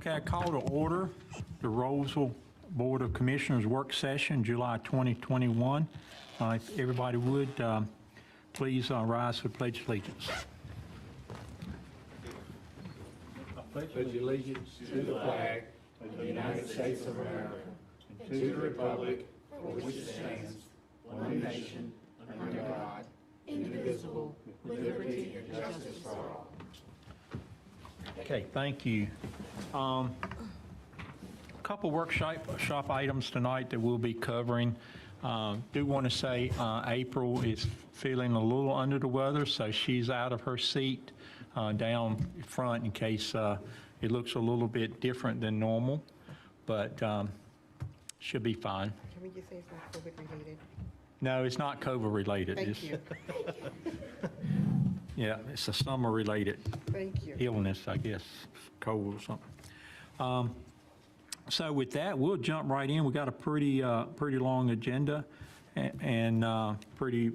Okay, I call to order the Rolesville Board of Commissioners work session, July 2021. If everybody would, please rise for the Pledge of Allegiance. Pledge allegiance to the flag of the United States of America and to the republic for which it stands, one nation, under God, indivisible, with liberty and justice for all. Okay, thank you. A couple workshop items tonight that we'll be covering. Do want to say April is feeling a little under the weather, so she's out of her seat down front in case it looks a little bit different than normal, but should be fine. Can we just say it's not COVID related? No, it's not COVID related. Thank you. Yeah, it's a summer related Thank you. illness, I guess, cold or something. So with that, we'll jump right in. We got a pretty long agenda and pretty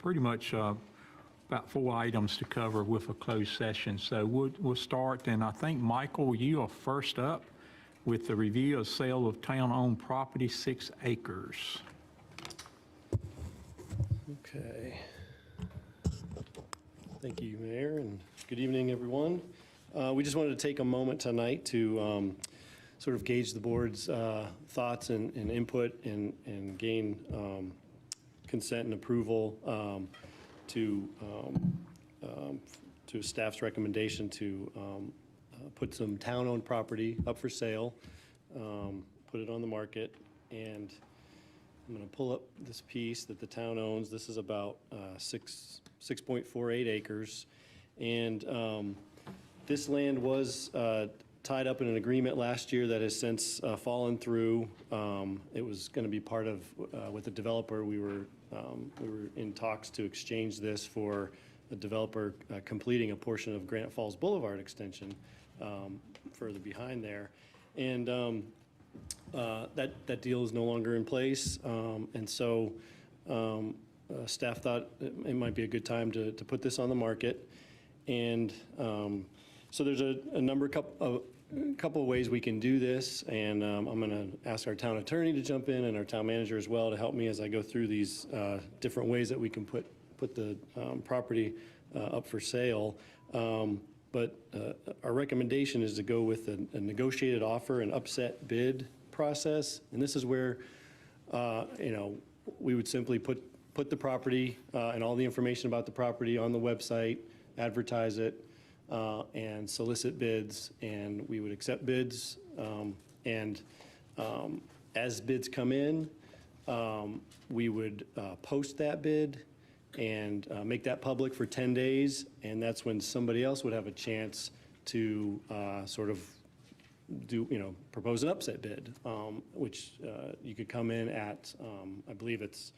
much about 4 items to cover with a closed session. So we'll start, and I think, Michael, you are first up with the review of sale of town-owned property, 6 acres. Okay. Thank you, Mayor, and good evening, everyone. We just wanted to take a moment tonight to sort of gauge the board's thoughts and input and gain consent and approval to staff's recommendation to put some town-owned property up for sale, put it on the market, and I'm going to pull up this piece that the town owns. This is about 6.48 acres, and this land was tied up in an agreement last year that has since fallen through. It was going to be part of, with the developer, we were in talks to exchange this for the developer completing a portion of Granite Falls Boulevard extension further behind there. And that deal is no longer in place. And so staff thought it might be a good time to put this on the market. And so there's a couple of ways we can do this, and I'm going to ask our town attorney to jump in and our town manager as well to help me as I go through these different ways that we can put the property up for sale. But our recommendation is to go with a negotiated offer and upset bid process, and this is where we would simply put the property and all the information about the property on the website, advertise it, and solicit bids, and we would accept bids, and as bids come in, we would post that bid and make that public for 10 days, and that's when somebody else would have a chance to sort of propose an upset bid, which you could come in at, I believe it's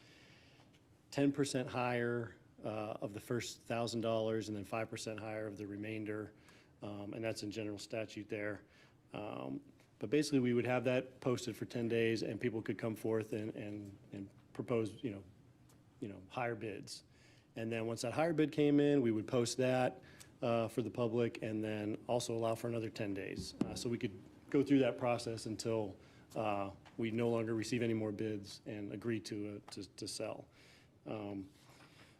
10% higher of the first $1,000 and then 5% higher of the remainder, and that's in general statute there. But basically, we would have that posted for 10 days, and people could come forth and propose, higher bids. And then once that higher bid came in, we would post that for the public, and then also allow for another 10 days. So we could go through that process until we no longer receive any more bids and agree to sell.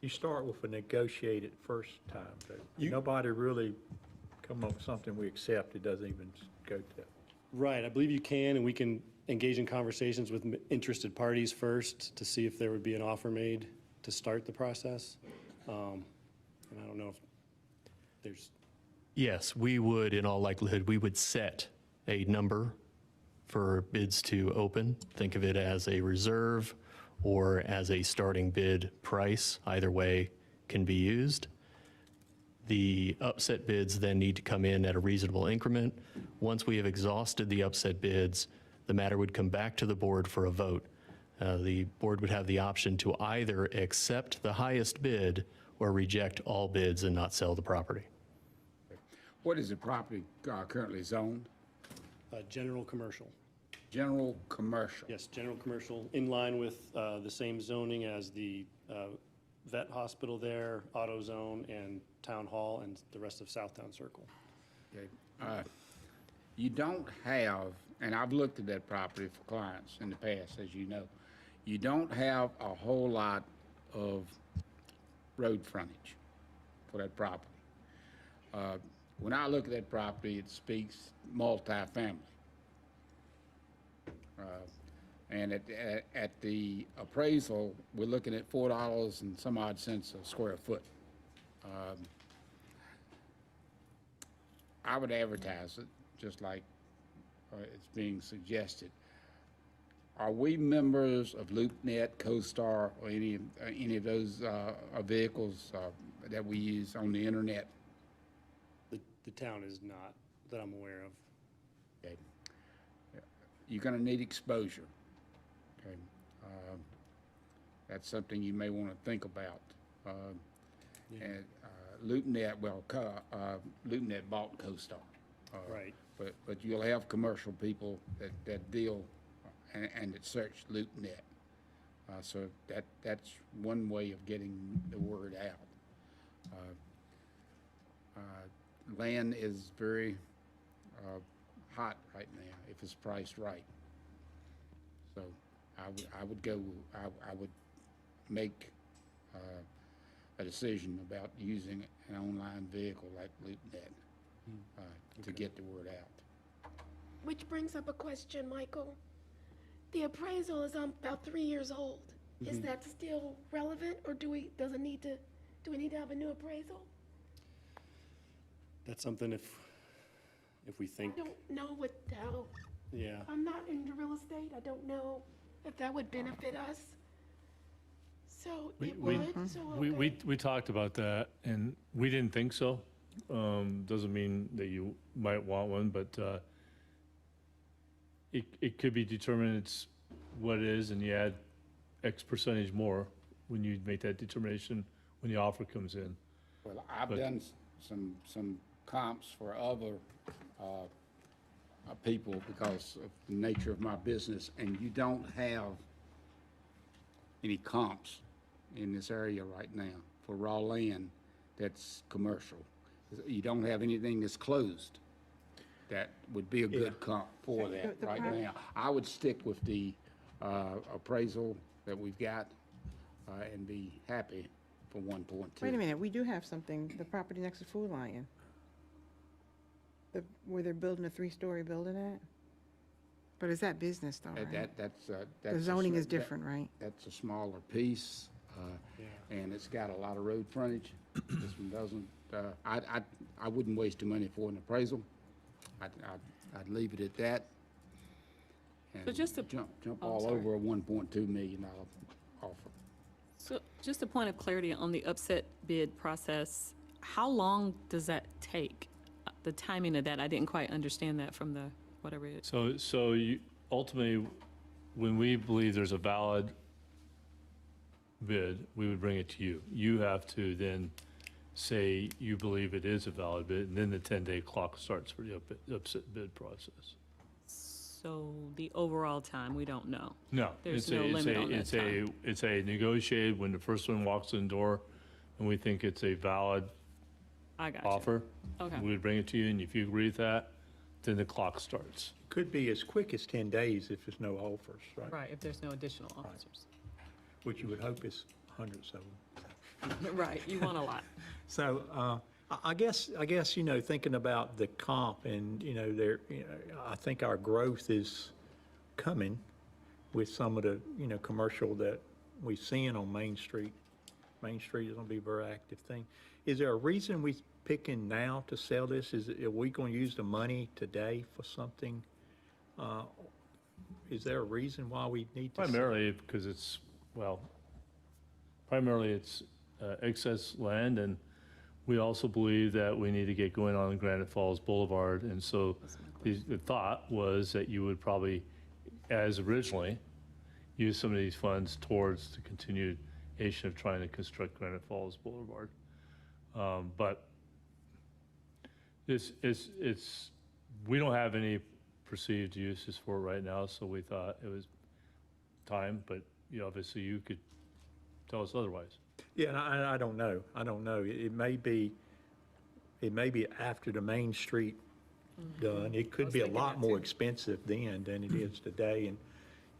You start with a negotiated first time. So nobody really come up with something we accept. It doesn't even go to that. Right, I believe you can, and we can engage in conversations with interested parties first to see if there would be an offer made to start the process. And I don't know if there's... Yes, we would, in all likelihood, we would set a number for bids to open. Think of it as a reserve or as a starting bid price. Either way can be used. The upset bids then need to come in at a reasonable increment. Once we have exhausted the upset bids, the matter would come back to the board for a vote. The board would have the option to either accept the highest bid or reject all bids and not sell the property. What is the property currently zoned? General commercial. General commercial? Yes, general commercial, in line with the same zoning as the vet hospital there, auto zone, and town hall, and the rest of Southtown Circle. Okay. You don't have, and I've looked at that property for clients in the past, as you know, you don't have a whole lot of road frontage for that property. When I look at that property, it speaks multifamily. And at the appraisal, we're looking at $4 and some odd cents a square foot. I would advertise it, just like it's being suggested. Are we members of LoopNet, CoStar, or any of those vehicles that we use on the internet? The town is not, that I'm aware of. Okay. You're going to need exposure. Okay. That's something you may want to think about. And LoopNet, LoopNet bought CoStar. Right. But you'll have commercial people that deal and that search LoopNet. So that's one way of getting the word out. Land is very hot right now if it's priced right. So I would make a decision about using an online vehicle like LoopNet to get the word out. Which brings up a question, Michael. The appraisal is about 3 years old. Is that still relevant, or do we need to have a new appraisal? That's something if we think, I don't know how, yeah. I'm not into real estate. I don't know if that would benefit us. So it would, so okay. We talked about that, and we didn't think so. Doesn't mean that you might want one, but it could be determined it's what it is, and you add X percentage more when you make that determination when the offer comes in. Well, I've But- done some comps for other people because of the nature of my business, and you don't have any comps in this area right now for raw land that's commercial. You don't have anything that's closed that would be a good comp for that The right prob- now. I would stick with the appraisal that we've got and be happy for 1.2. Wait a minute, we do have something, the property next to Food Lion. Where they're building a 3-story building at? But is that business though, right? That's The zoning is different, right? That's a smaller piece, and it's got a lot of road frontage. This one doesn't. I wouldn't waste the money for an appraisal. I'd leave it at that. And So just to- jump oh, all sorry. over a $1.2 million offer. So just a point of clarity on the upset bid process, how long does that take? The timing of that, I didn't quite understand that from the, whatever it is. So you, ultimately, when we believe there's a valid bid, we would bring it to you. You have to then say you believe it is a valid bid, and then the 10-day clock starts for the upset bid process. So the overall time, we don't know. No. There's it's no a- it's limit a- on that it's a- time. It's a negotiated, when the first one walks in the door, and we think it's a valid I got you. offer, Okay. we would bring it to you, and if you agree with that, then the clock starts. Could be as quick as 10 days if there's no offers, right? Right, if there's no additional officers. Which you would hope is hundreds of them. Right, you want a lot. So, I guess, thinking about the comp and, I think our growth is coming with some of the, commercial that we're seeing on Main Street. Main Street is gonna be a very active thing. Is there a reason we picking now to sell this? Are we gonna use the money today for something? Is there a reason why we need to? Primarily because it's, excess land, and we also believe that we need to get going on Granite Falls Boulevard, and so the thought was that you would probably, as originally, use some of these funds towards the continuation of trying to construct Granite Falls Boulevard. But we don't have any perceived uses for it right now, so we thought it was time, but obviously you could tell us otherwise. Yeah, and I don't know. It may be after the Main Street done. It could was be a thinking lot that more too. expensive then than it is today. And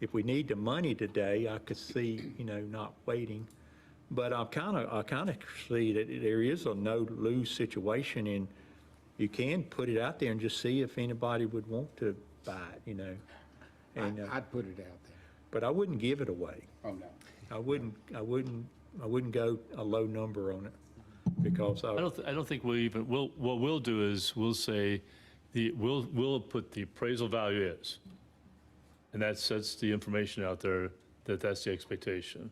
if we need the money today, I could see, not waiting. But I kind of see that there is a no-lose situation, and you can put it out there and just see if anybody would want to buy it, And, I'd put it out there. but I wouldn't give it away. Oh, no. I wouldn't go a low number on it because I don't think what we'll do is we'll say, we'll put the appraisal value is. And that sets the information out there that that's the expectation.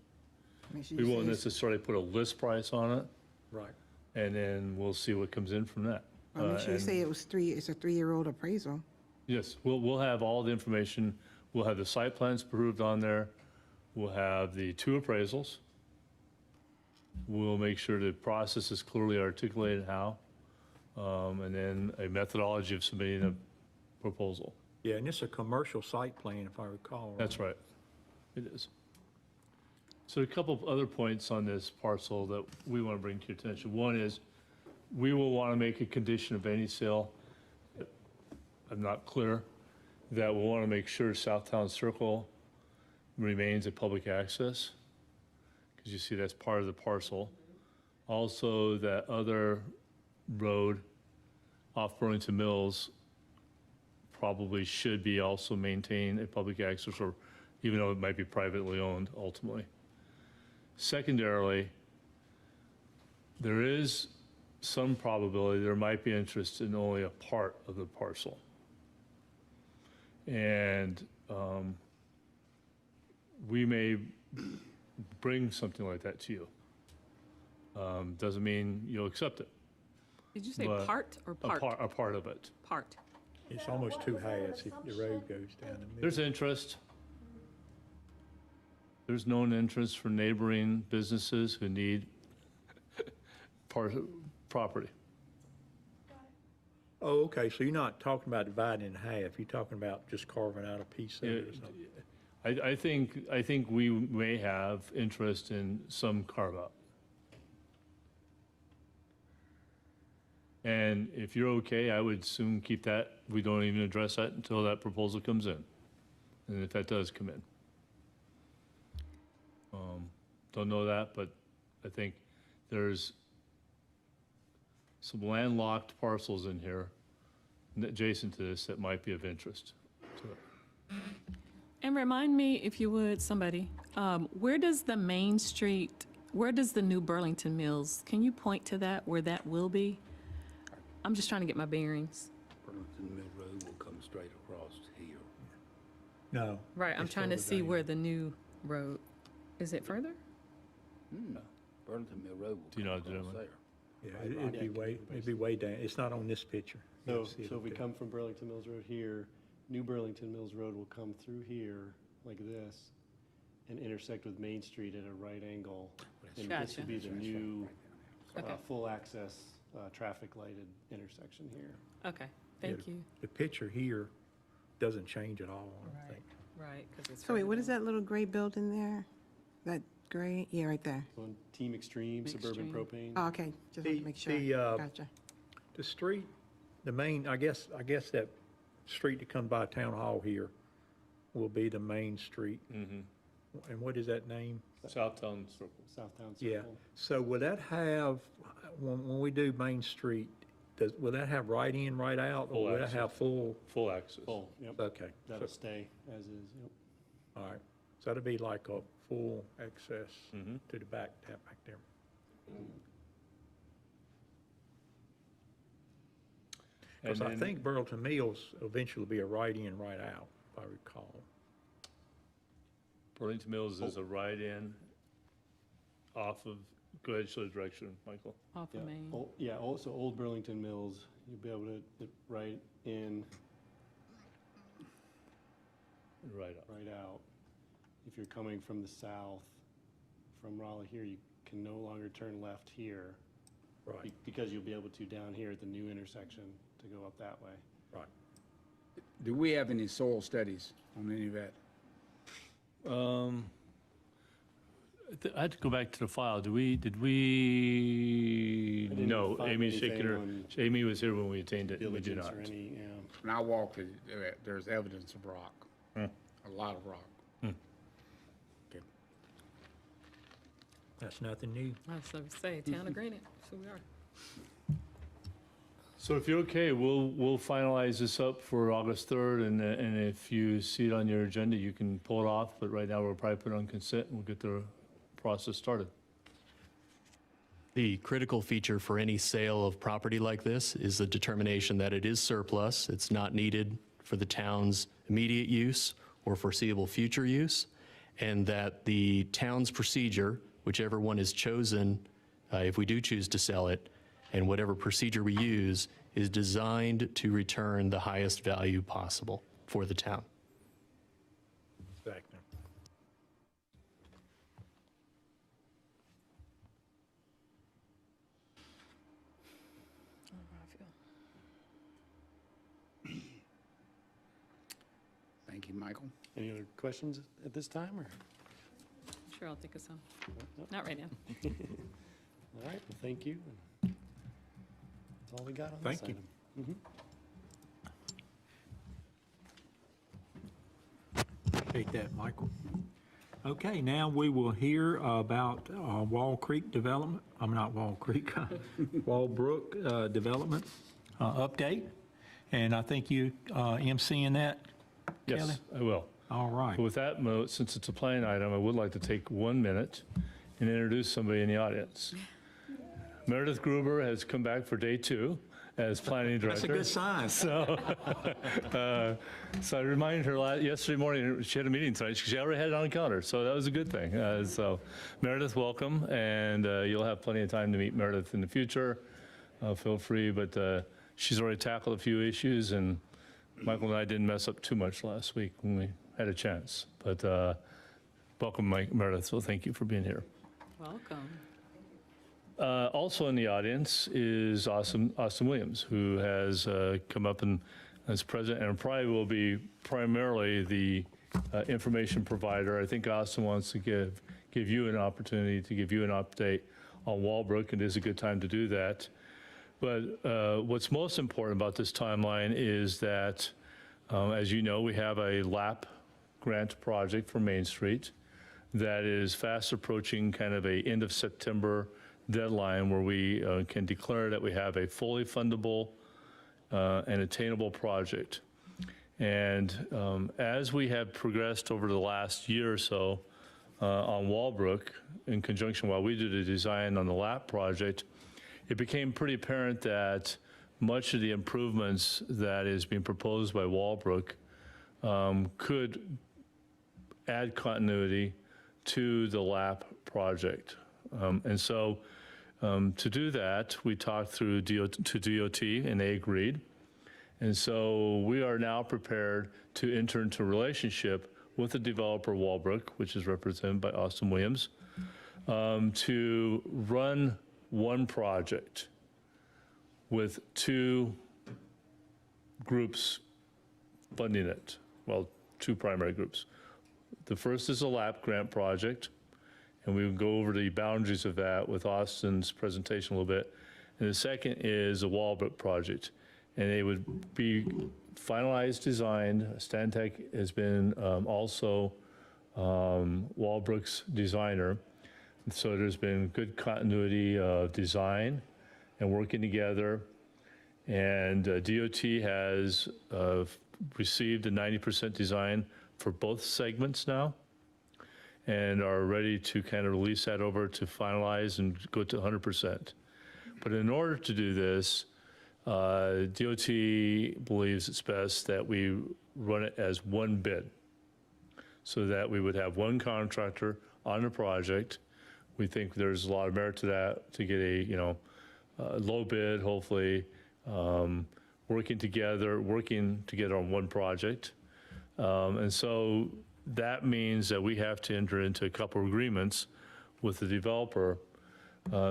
Make sure We you won't say necessarily put a list price on it, right. and then we'll see what comes in from that. Make sure you say it's a 3-year-old appraisal. Yes, we'll have all the information. We'll have the site plans approved on there. We'll have the 2 appraisals. We'll make sure the process is clearly articulated how, and then a methodology of submitting a proposal. Yeah, and it's a commercial site plan, if I recall. That's right. It is. So a couple of other points on this parcel that we want to bring to your attention. One is, we will want to make a condition of any sale, I'm not clear, that we'll want to make sure Southtown Circle remains a public access, because you see that's part of the parcel. Also, that other road off Burlington Mills probably should be also maintained a public access, or even though it might be privately owned ultimately. Secondarily, there is some probability there might be interest in only a part of the parcel. And we may bring something like that to you. Doesn't mean you'll accept it. Did you say But part or part? A part of it. Part. It's almost 2 halves if the road goes down the middle. There's interest. There's known interest for neighboring businesses who need property. Oh, okay, so you're not talking about dividing in half, you're talking about just carving out a piece of it or something? I think we may have interest in some carve-out. And if you're okay, I would soon keep that. We don't even address that until that proposal comes in. And if that does come in. Don't know that, but I think there's some landlocked parcels in here adjacent to this that might be of interest to it. And remind me, if you would, somebody, where does the Main Street, where does the new Burlington Mills, can you point to that, where that will be? I'm just trying to get my bearings. Burlington Mill Road will come straight across here. No. Right, I'm it's trying to further see down. where the new road, is it further? Burlington Mill Road will Do you know come how to do across it? there. Yeah, it'd be way down, it's not on this picture. So, You'll see it so if up we there. come from Burlington Mills Road here, New Burlington Mills Road will come through here like this and intersect with Main Street at a right angle. And this Gotcha. will be the new, Okay. full access, traffic lighted intersection here. Okay, thank Yeah, you. The picture here doesn't change at all, I don't Right, think. right, because it's. So wait, further what is down. that little gray building there? That gray, yeah, right there. On Team Extreme, Suburban Extreme. Propane. Oh, okay, just want to make sure. Gotcha. The street, the main, I guess that street that comes by Town Hall here will be the main street. Mm-hmm. And what is that name? Southtown Circle. Southtown Circle. Yeah, so will that have, when we do Main Street, will that have right in, right out? Full Or will that access. have full? Full access. Full, yep. Okay, That'll stay as is, yep. all right. So that'll be like a full access Mhm. to the back, tap back there. And Because I then- think Burlington Mills eventually will be a right in, right out, if I recall. Burlington Mills is a right-in off of, go ahead, show the direction, Michael. Off Yeah, of Main. Yeah, also Old Burlington Mills, you'll be able to, right in, Right up. right out. If you're coming from the south, from Raleigh here, you can no longer turn left here. Right, Because you'll be able to down here at the new intersection to go up that way. right. Do we have any soil studies on any of that? I had to go back to the file. Did we? didn't No, find Amy's shaking anything her. on Amy was here when we attained it. We did diligence not. or any, yeah. When I walked it, there's evidence of rock, a lot of rock. Okay. That's nothing new. I was going to say, town of Granite, so we are. So if you're okay, we'll finalize this up for August 3rd, and if you see it on your agenda, you can pull it off, but right now we'll probably put it on consent, and we'll get the process started. The critical feature for any sale of property like this is the determination that it is surplus, it's not needed for the town's immediate use or foreseeable future use, and that the town's procedure, whichever one is chosen, if we do choose to sell it, and whatever procedure we use, is designed to return the highest value possible for the town. Exactly. Thank you, Michael. Any other questions at this time, or? Sure, I'll think of some. Not right now. All right, well, thank you. That's all we got on this Thank you. item. Appreciate that, Michael. Okay, now we will hear about Wall Creek development, I'm not Wall Creek, Wallbrook development update. And I think you emceeing that, Kelly? Yes, I will. All right. But with that note, since it's a planning item, I would like to take 1 minute and introduce somebody in the audience. Meredith Gruber has come back for day 2 as planning director. That's a good sign. So I reminded her yesterday morning, she had a meeting tonight, she already had it on the calendar, so that was a good thing. So Meredith, welcome, and you'll have plenty of time to meet Meredith in the future. Feel free, but she's already tackled a few issues, and Michael and I didn't mess up too much last week when we had a chance. But welcome, Meredith, so thank you for being here. Welcome. Also in the audience is Austin Williams, who has come up and as president and probably will be primarily the information provider. I think Austin wants to give you an opportunity to give you an update on Wallbrook. It is a good time to do that. But what's most important about this timeline is that, as you know, we have a LAP grant project for Main Street that is fast approaching kind of a end of September deadline where we can declare that we have a fully fundable and attainable project. And as we have progressed over the last year or so on Wallbrook, in conjunction while we did a design on the LAP project, it became pretty apparent that much of the improvements that is being proposed by Wallbrook could add continuity to the LAP project. And so to do that, we talked through to DOT, and they agreed. And so we are now prepared to enter into a relationship with the developer Wallbrook, which is represented by Austin Williams, to run one project with 2 groups funding it. Well, 2 primary groups. The first is a LAP grant project, and we will go over the boundaries of that with Austin's presentation a little bit. And the second is a Wallbrook project, and they would be finalized, designed. Stantec has been also Wallbrook's designer. So there's been good continuity of design and working together. And DOT has received a 90% design for both segments now and are ready to kind of release that over to finalize and go to 100%. But in order to do this, DOT believes it's best that we run it as one bid so that we would have one contractor on the project. We think there's a lot of merit to that, to get a low bid, hopefully, working together on one project. And so that means that we have to enter into a couple of agreements with the developer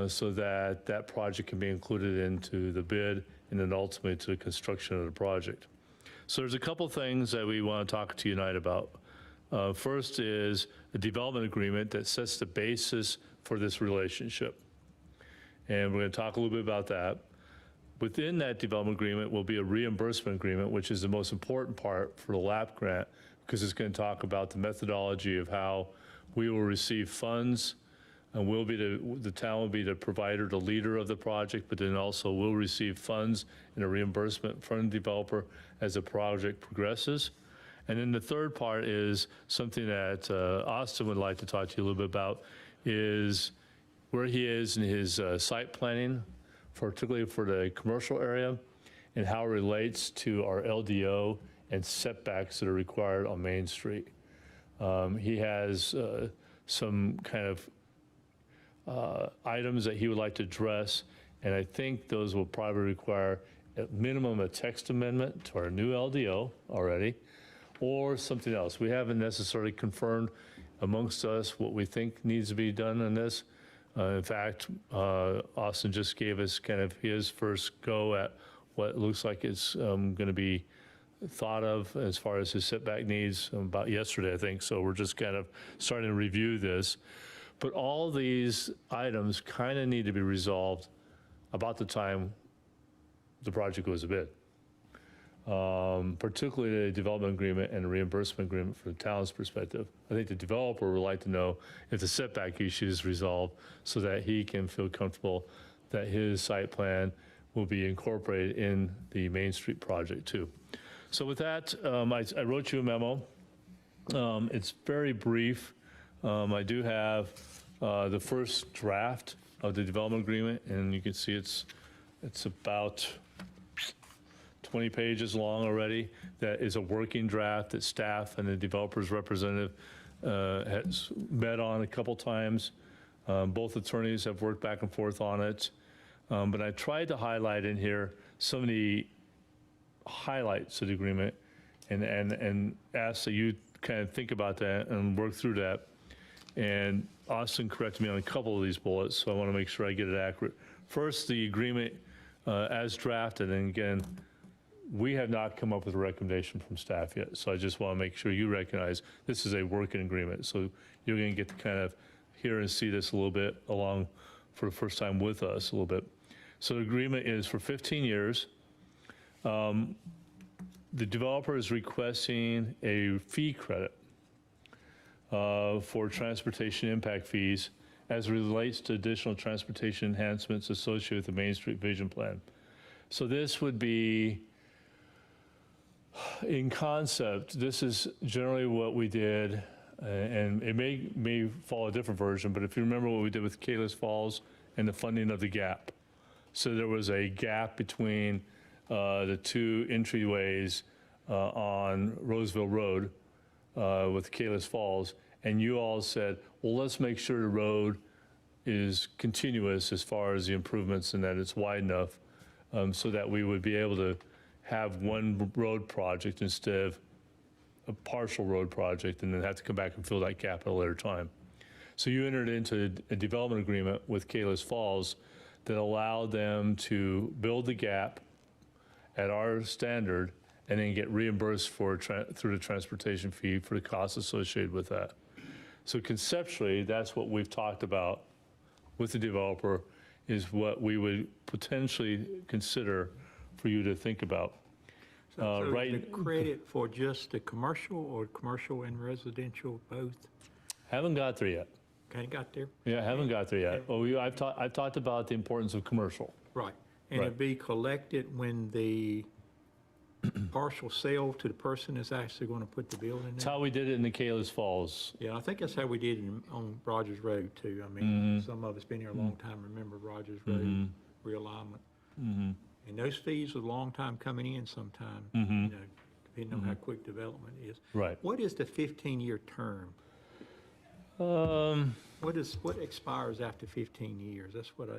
so that that project can be included into the bid and then ultimately to the construction of the project. So there's a couple things that we want to talk to you tonight about. First is a development agreement that sets the basis for this relationship. And we're going to talk a little bit about that. Within that development agreement will be a reimbursement agreement, which is the most important part for the LAP grant, because it's going to talk about the methodology of how we will receive funds, and we'll be the town will be the provider, the leader of the project, but then also will receive funds and a reimbursement from the developer as the project progresses. And then the third part is something that Austin would like to talk to you a little bit about, is where he is in his site planning, particularly for the commercial area, and how it relates to our LDO and setbacks that are required on Main Street. He has some kind of items that he would like to address, and I think those will probably require at minimum a text amendment to our new LDO already, or something else. We haven't necessarily confirmed amongst us what we think needs to be done on this. In fact, Austin just gave us kind of his first go at what looks like it's going to be thought of as far as his setback needs about yesterday, I think. So we're just kind of starting to review this. But all these items kind of need to be resolved about the time the project goes to bid. Particularly the development agreement and the reimbursement agreement from the town's perspective. I think the developer would like to know if the setback issue is resolved so that he can feel comfortable that his site plan will be incorporated in the Main Street project too. So with that, I wrote you a memo. It's very brief. I do have the first draft of the development agreement, and you can see it's about 20 pages long already. That is a working draft that staff and the developer's representative has met on a couple times. Both attorneys have worked back and forth on it. But I tried to highlight in here some of the highlights of the agreement and ask that you kind of think about that and work through that. And Austin corrected me on a couple of these bullets, so I want to make sure I get it accurate. First, the agreement as drafted, and again, we have not come up with a recommendation from staff yet, so I just want to make sure you recognize this is a working agreement. So you're going to get to kind of hear and see this a little bit along for the first time with us a little bit. So the agreement is for 15 years. The developer is requesting a fee credit for transportation impact fees as it relates to additional transportation enhancements associated with the Main Street Vision Plan. So this would be, in concept, this is generally what we did, and it may follow a different version, but if you remember what we did with Kalis Falls and the funding of the gap. So there was a gap between the two entryways on Rolesville Road with Kalis Falls, and you all said, well, let's make sure the road is continuous as far as the improvements and that it's wide enough so that we would be able to have one road project instead of a partial road project and then have to come back and fill that gap at a later time. So you entered into a development agreement with Kalis Falls that allowed them to build the gap at our standard and then get reimbursed for through the transportation fee for the costs associated with that. So conceptually, that's what we've talked about with the developer, is what we would potentially consider for you to think about. So right, the credit for just the commercial or commercial and residential both? haven't got there yet. Kind of got there? Yeah, haven't got there yet. Oh, I've talked about the importance of commercial. Right. And Right. it'd be collected when the partial sale to the person is actually going to put the building That's in? how we did it in the Kalis Falls. Yeah, I think that's how we did it on Rogers Road too. I mean, some of us been here a long time, remember Rogers Road realignment. And those fees are a long time coming in sometime, you know, depending on how quick development is. Right. What is the 15-year term? What expires after 15 years? That's what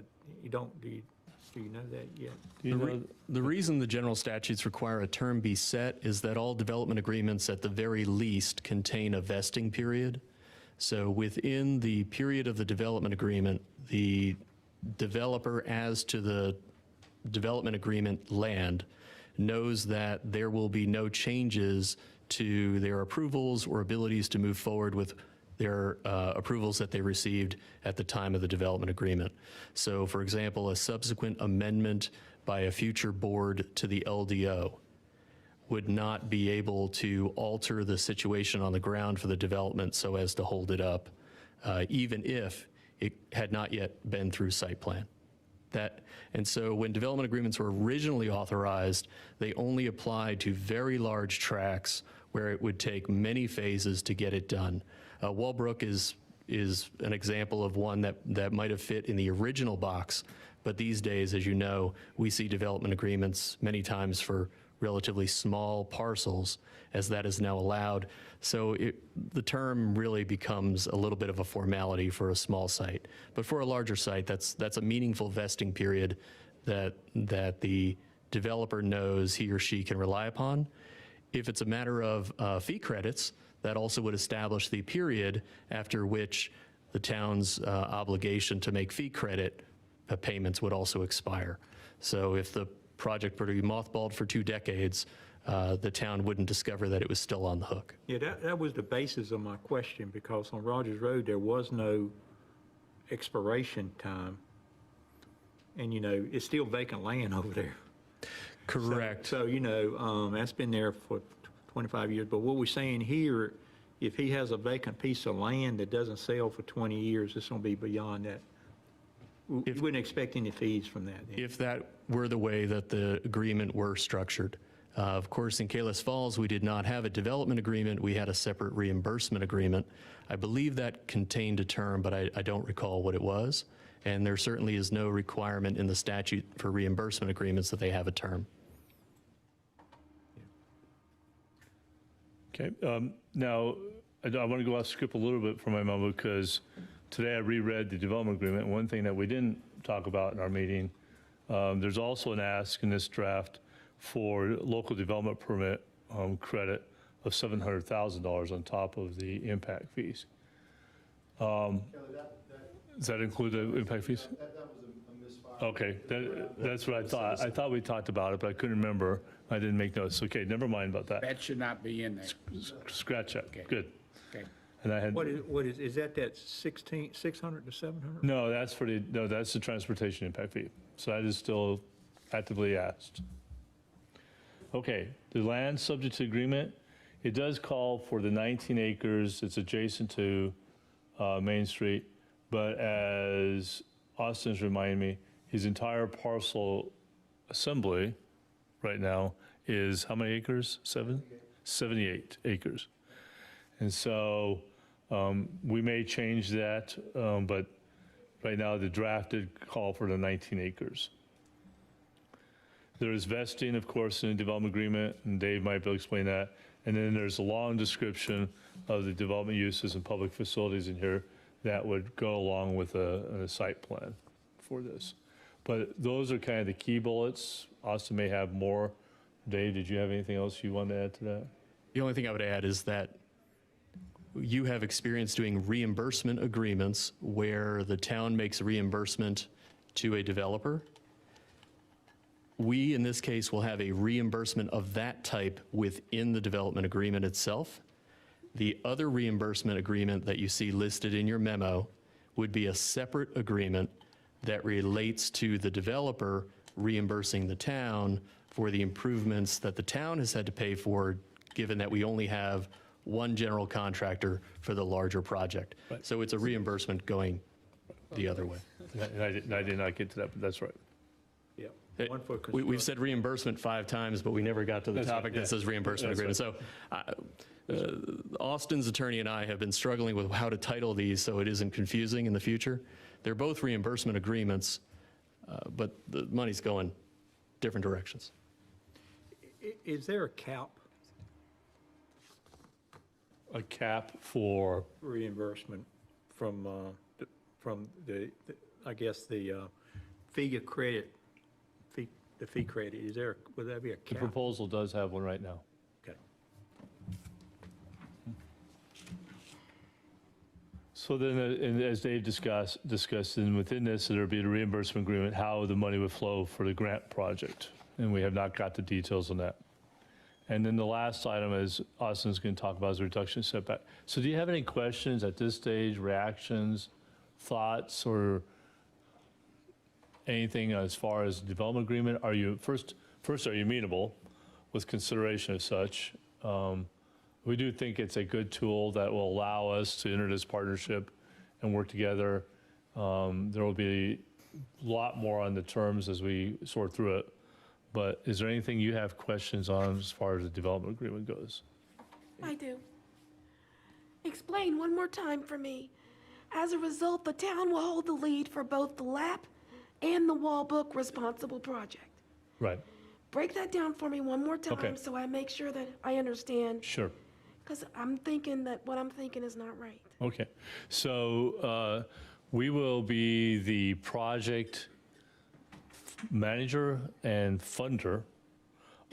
do you know that yet? You know, The reason the general statutes require a term be set is that all development agreements at the very least contain a vesting period. So within the period of the development agreement, the developer, as to the development agreement land, knows that there will be no changes to their approvals or abilities to move forward with their approvals that they received at the time of the development agreement. So for example, a subsequent amendment by a future board to the LDO would not be able to alter the situation on the ground for the development so as to hold it up, even if it had not yet been through site plan. And so when development agreements were originally authorized, they only applied to very large tracts where it would take many phases to get it done. Walbrook is an example of one that might have fit in the original box, but these days, as you know, we see development agreements many times for relatively small parcels, as that is now allowed. So the term really becomes a little bit of a formality for a small site. But for a larger site, that's a meaningful vesting period that the developer knows he or she can rely upon. If it's a matter of fee credits, that also would establish the period after which the town's obligation to make fee credit payments would also expire. So if the project were to be mothballed for 2 decades, the town wouldn't discover that it was still on the hook. Yeah, that was the basis of my question, because on Rogers Road, there was no expiration time. And, it's still vacant land over there. Correct. So, that's been there for 25 years. But what we're saying here, if he has a vacant piece of land that doesn't sell for 20 years, it's going to be beyond that. We wouldn't expect any fees from that. Then. If that were the way that the agreement were structured. Of course, in Kalis Falls, we did not have a development agreement. We had a separate reimbursement agreement. I believe that contained a term, but I don't recall what it was. And there certainly is no requirement in the statute for reimbursement agreements that they have a term. Okay, now, I want to go off script a little bit for my moment, because today I reread the development agreement. One thing that we didn't talk about in our meeting, there's also an ask in this draft for local development permit credit of $700,000 on top of the impact fees. Does that include the impact fees? That was a misfire. Okay, that's what I thought. I thought we talked about it, but I couldn't remember. I didn't make notes. Okay, never mind about that. That should not be in there. Scratch that. Okay. Good. Okay. And I had. What is that 600 to 700? No, that's the transportation impact fee. So that is still actively asked. Okay, the land subject to agreement, it does call for the 19 acres. It's adjacent to Main Street, but as Austin's reminded me, his entire parcel assembly right now is how many acres? 78 acres. And so we may change that, but right now the draft did call for the 19 acres. There is vesting, of course, in the development agreement, and Dave might be able to explain that. And then there's a long description of the development uses and public facilities in here that would go along with a site plan for this. But those are kind of the key bullets. Austin may have more. Dave, did you have anything else you wanted to add to that? The only thing I would add is that you have experience doing reimbursement agreements where the town makes a reimbursement to a developer. We, in this case, will have a reimbursement of that type within the development agreement itself. The other reimbursement agreement that you see listed in your memo would be a separate agreement that relates to the developer reimbursing the town for the improvements that the town has had to pay for, given that we only have one general contractor for the larger project. Right. So it's a reimbursement going the other way. And I did not get to that, but that's right. Yeah. We've said reimbursement 5 times, but we never got to the That's right, topic yeah. that says reimbursement That's agreement. So Austin's attorney and I have been struggling with how to title these so it isn't confusing in the future. They're both reimbursement agreements, but the money's going different directions. Is there a cap A cap for, reimbursement from the I guess, the fee of credit, the fee credit? Is there, would that be a the cap? proposal does have one right now. Okay. So then, and as Dave discussed, and within this, there would be a reimbursement agreement, how the money would flow for the grant project. And we have not got the details on that. And then the last item is Austin's going to talk about is reduction setback. So do you have any questions at this stage, reactions, thoughts, or anything as far as development agreement? Are you, first, are you amenable with consideration of such? We do think it's a good tool that will allow us to enter this partnership and work together. There will be a lot more on the terms as we sort through it. But is there anything you have questions on as far as the development agreement goes? I do. Explain one more time for me. As a result, the town will hold the lead for both the LAP and the wall book responsible project. Right, Break that down for me one more Okay. time so I make sure that I understand, sure. because I'm thinking that what I'm thinking is not right. Okay, so we will be the project manager and funder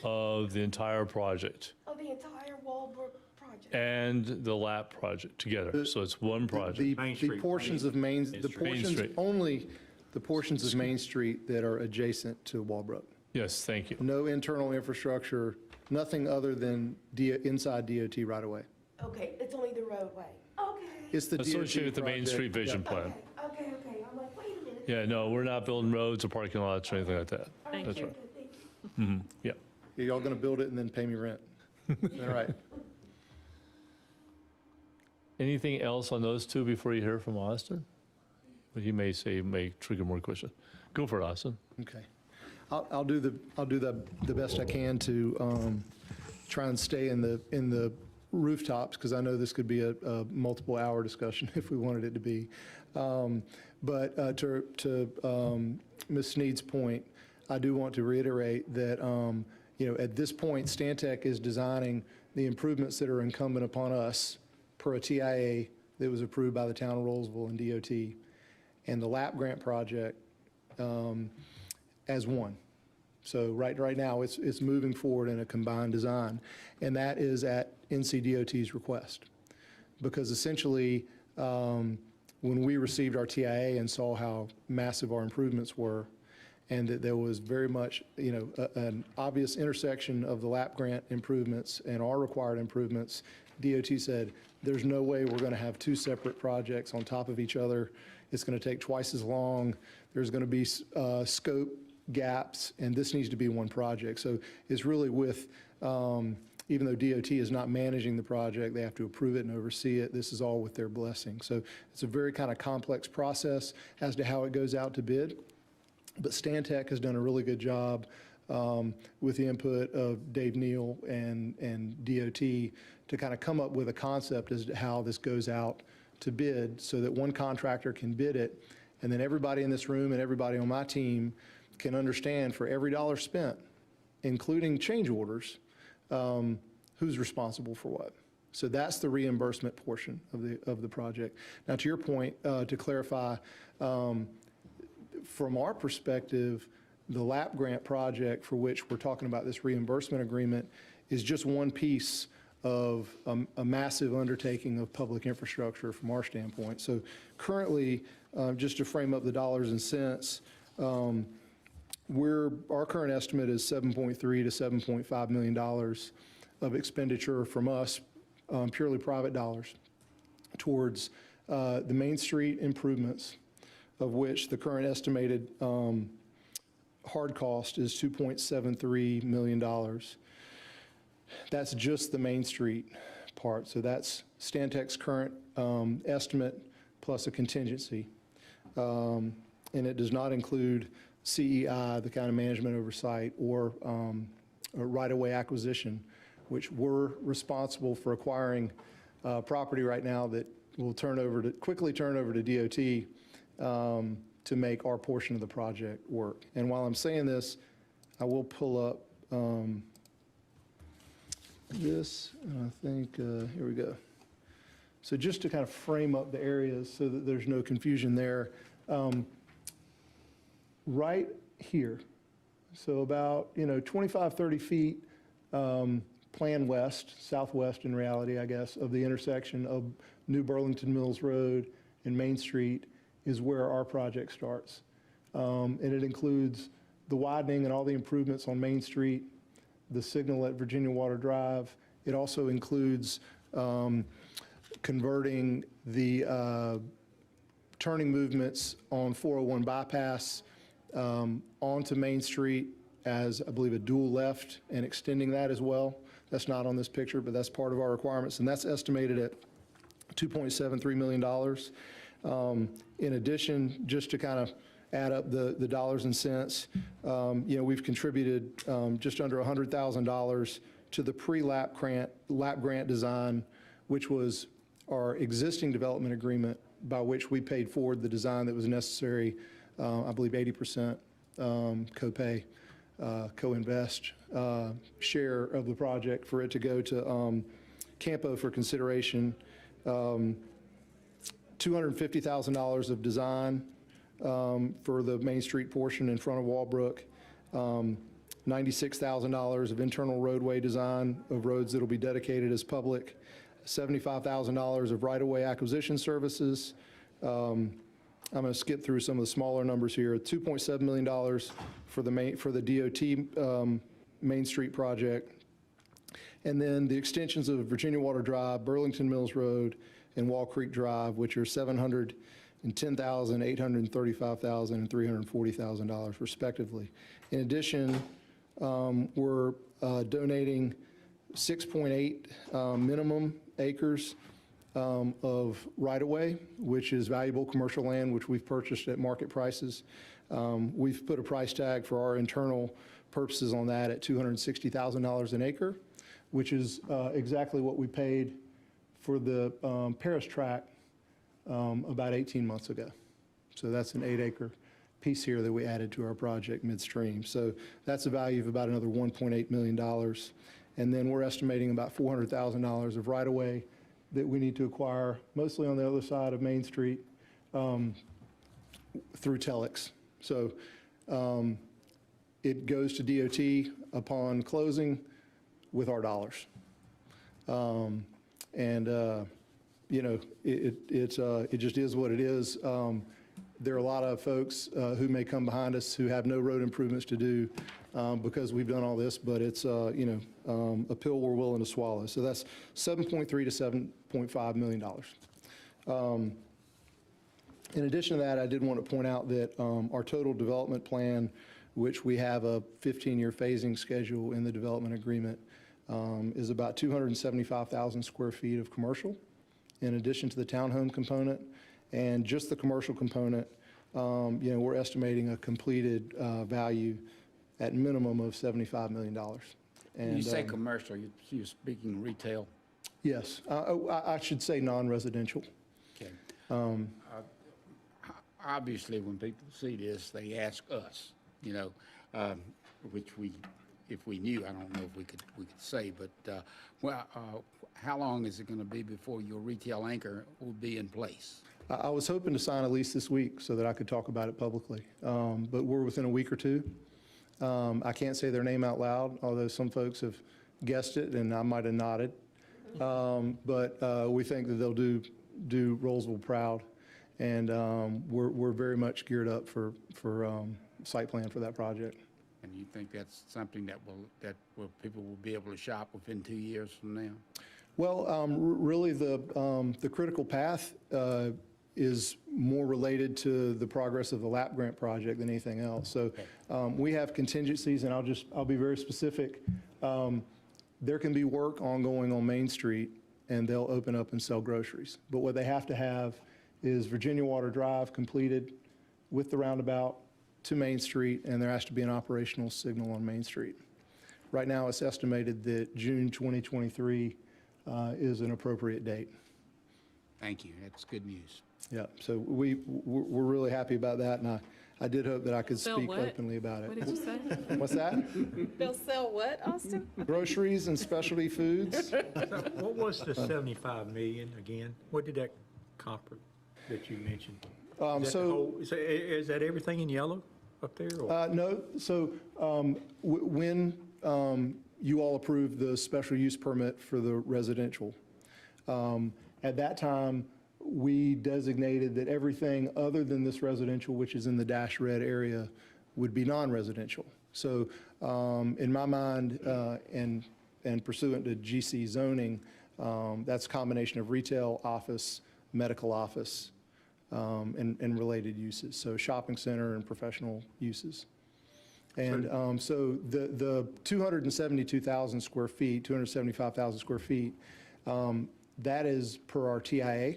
of the entire project Of the entire Walbrook project. and the LAP project together. So it's one project. The portions of Main, the portions, Street. only the portions of Main Street that are adjacent to Walbrook. Yes, thank you. No internal infrastructure, nothing other than inside DOT right away. Okay, it's only the roadway. Okay. It's the DOT Associated with the Main project. Street Vision Yeah. Plan. Okay. I'm like, wait a minute. Yeah, no, we're not building roads or parking lots or anything like that. All right, That's very right. good, thank you. Yeah. Y'all gonna build it and then pay me rent. All right. Anything else on those two before you hear from Austin? What he may say may trigger more questions. Go for it, Austin. Okay. I'll do the best I can to try and stay in the rooftops, because I know this could be a multiple hour discussion if we wanted it to be. But to Ms. Sneed's point, I do want to reiterate that at this point, Stantec is designing the improvements that are incumbent upon us per a TIA that was approved by the town of Rolesville and DOT, and the LAP grant project as one. So right now, it's moving forward in a combined design, and that is at NCDOT's request. Because essentially, when we received our TIA and saw how massive our improvements were, and that there was very much, an obvious intersection of the LAP grant improvements and our required improvements, DOT said, there's no way we're going to have two separate projects on top of each other. It's going to take twice as long. There's going to be scope gaps, and this needs to be one project. So it's really with, even though DOT is not managing the project, they have to approve it and oversee it. This is all with their blessing. So it's a very kind of complex process as to how it goes out to bid. But Stantec has done a really good job with the input of Dave Neal and DOT to kind of come up with a concept as to how this goes out to bid, so that one contractor can bid it, and then everybody in this room and everybody on my team can understand for every dollar spent, including change orders, who's responsible for what. So that's the reimbursement portion of the project. Now, to your point, to clarify, from our perspective, the LAP grant project for which we're talking about this reimbursement agreement is just one piece of a massive undertaking of public infrastructure from our standpoint. So currently, just to frame up the dollars and cents, our current estimate is $7.3 to $7.5 million of expenditure from us, purely private dollars, towards the Main Street improvements, of which the current estimated hard cost is $2.73 million. That's just the Main Street part. So that's Stantec's current estimate plus a contingency. And it does not include CEI, the kind of management oversight, or right-of-way acquisition, which we're responsible for acquiring property right now that will quickly turn over to DOT to make our portion of the project work. And while I'm saying this, I will pull up this, and I think, here we go. So just to kind of frame up the areas so that there's no confusion there, right here, so about 25, 30 feet plan southwest in reality, I guess, of the intersection of New Burlington Mills Road and Main Street is where our project starts. And it includes the widening and all the improvements on Main Street, the signal at Virginia Water Drive. It also includes converting the turning movements on 401 bypass onto Main Street as, I believe, a dual left and extending that as well. That's not on this picture, but that's part of our requirements, and that's estimated at $2.73 million. In addition, just to kind of add up the dollars and cents, we've contributed just under $100,000 to the pre-lap grant design, which was our existing development agreement by which we paid forward the design that was necessary, I believe 80% co-pay, co-invest share of the project for it to go to Campo for consideration. $250,000 of design for the Main Street portion in front of Walbrook, $96,000 of internal roadway design of roads that will be dedicated as public, $75,000 of right-of-way acquisition services. I'm going to skip through some of the smaller numbers here. $2.7 million for the DOT Main Street project, and then the extensions of Virginia Water Drive, Burlington Mills Road, and Wall Creek Drive, which are $710,000, $835,000, and $340,000 respectively. In addition, we're donating 6.8 minimum acres of right-of-way, which is valuable commercial land, which we've purchased at market prices. We've put a price tag for our internal purposes on that at $260,000 an acre, which is exactly what we paid for the Paris tract about 18 months ago. So that's an 8-acre piece here that we added to our project midstream. So that's a value of about another $1.8 million. And then we're estimating about $400,000 of right-of-way that we need to acquire, mostly on the other side of Main Street, through Telex. So it goes to DOT upon closing with our dollars. It just is what it is. There are a lot of folks who may come behind us who have no road improvements to do because we've done all this, but it's, a pill we're willing to swallow. So that's $7.3 to $7.5 million. In addition to that, I did want to point out that our total development plan, which we have a 15-year phasing schedule in the development agreement, is about 275,000 square feet of commercial, in addition to the townhome component. And just the commercial component, we're estimating a completed value at minimum of $75 million. And, You say commercial, you're speaking retail? Yes. I should say non-residential. Okay. Obviously, when people see this, they ask us, which if we knew, I don't know if we could say, but how long is it going to be before your retail anchor will be in place? I was hoping to sign a lease this week so that I could talk about it publicly, but we're within a week or two. I can't say their name out loud, although some folks have guessed it, and I might have nodded. But we think that they'll do Rolesville proud, and we're very much geared up for site plan for that project. And you think that's something that people will be able to shop within 2 years from now? Well, really, the critical path is more related to the progress of the LAP grant project than anything else. So we have contingencies, and I'll be very specific. There can be work ongoing on Main Street, and they'll open up and sell groceries. But what they have to have is Virginia Water Drive completed with the roundabout to Main Street, and there has to be an operational signal on Main Street. Right now, it's estimated that June 2023 is an appropriate date. Thank you. That's good news. Yeah, so we're really happy about that, and I did hope that I could Sell speak what? openly about it. What did you say? What's that? They'll sell what, Austin? Groceries and specialty foods. What was the 75 million again? What did that comfort that you mentioned? Is that everything in yellow up there? Or? No, so when you all approved the special use permit for the residential, at that time, we designated that everything other than this residential, which is in the dash red area, would be non-residential. So in my mind, and pursuant to GC zoning, that's a combination of retail, office, medical office, and related uses, so shopping center and professional uses. And so the 272,000 square feet, 275,000 square feet, that is per our TIA.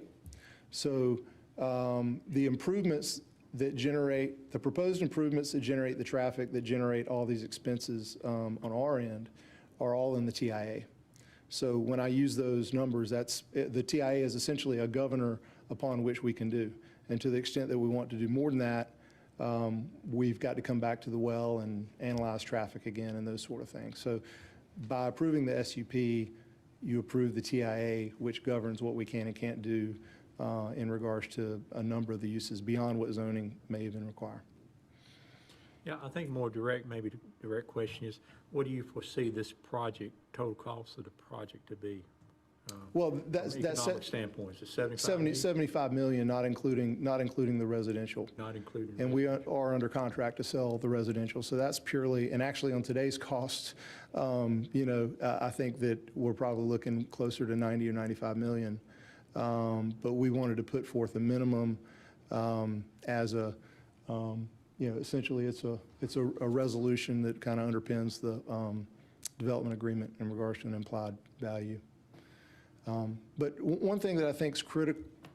So the improvements that generate, the proposed improvements that generate the traffic, that generate all these expenses on our end, are all in the TIA. So when I use those numbers, the TIA is essentially a governor upon which we can do. And to the extent that we want to do more than that, we've got to come back to the well and analyze traffic again and those sort of things. So by approving the SUP, you approve the TIA, which governs what we can and can't do in regards to a number of the uses beyond what zoning may even require. Yeah, I think more direct, maybe the direct question is, what do you foresee this project, total cost of the project to be? Well, From that's an economic standpoint, is it 75 million, not including the residential. Not including. And we are under contract to sell the residential. So that's purely, and actually on today's costs, I think that we're probably looking closer to 90 or 95 million. But we wanted to put forth a minimum as a, essentially it's a resolution that kind of underpins the development agreement in regards to an implied value. But one thing that I think is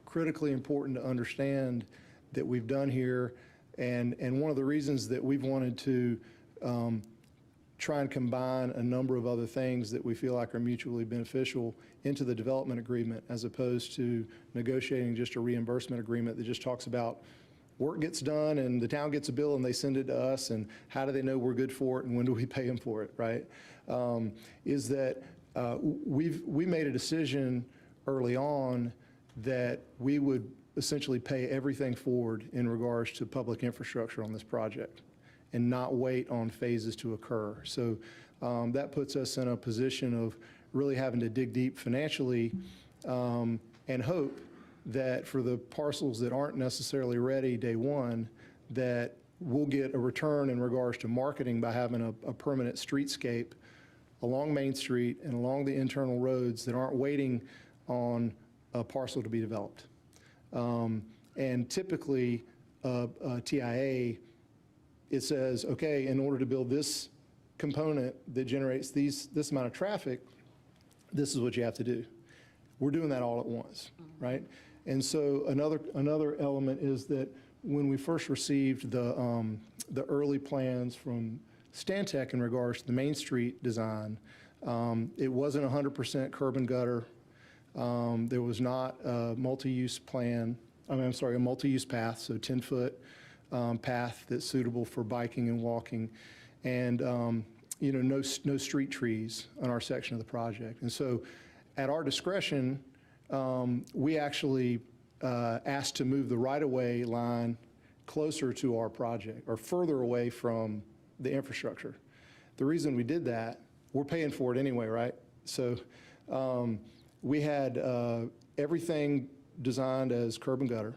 critically important to understand that we've done here, and one of the reasons that we've wanted to try and combine a number of other things that we feel like are mutually beneficial into the development agreement, as opposed to negotiating just a reimbursement agreement that just talks about work gets done and the town gets a bill and they send it to us, and how do they know we're good for it and when do we pay them for it, right? Is that we made a decision early on that we would essentially pay everything forward in regards to public infrastructure on this project and not wait on phases to occur. So that puts us in a position of really having to dig deep financially and hope that for the parcels that aren't necessarily ready day one, that we'll get a return in regards to marketing by having a permanent streetscape along Main Street and along the internal roads that aren't waiting on a parcel to be developed. And typically, a TIA, it says, okay, in order to build this component that generates this amount of traffic, this is what you have to do. We're doing that all at once, right? And so another element is that when we first received the early plans from Stantec in regards to the Main Street design, it wasn't 100% curb and gutter. There was not a multi-use plan, a multi-use path, so 10-foot path that's suitable for biking and walking, and no street trees on our section of the project. And so at our discretion, we actually asked to move the right-of-way line closer to our project, or further away from the infrastructure. The reason we did that, we're paying for it anyway, right? So we had everything designed as curb and gutter.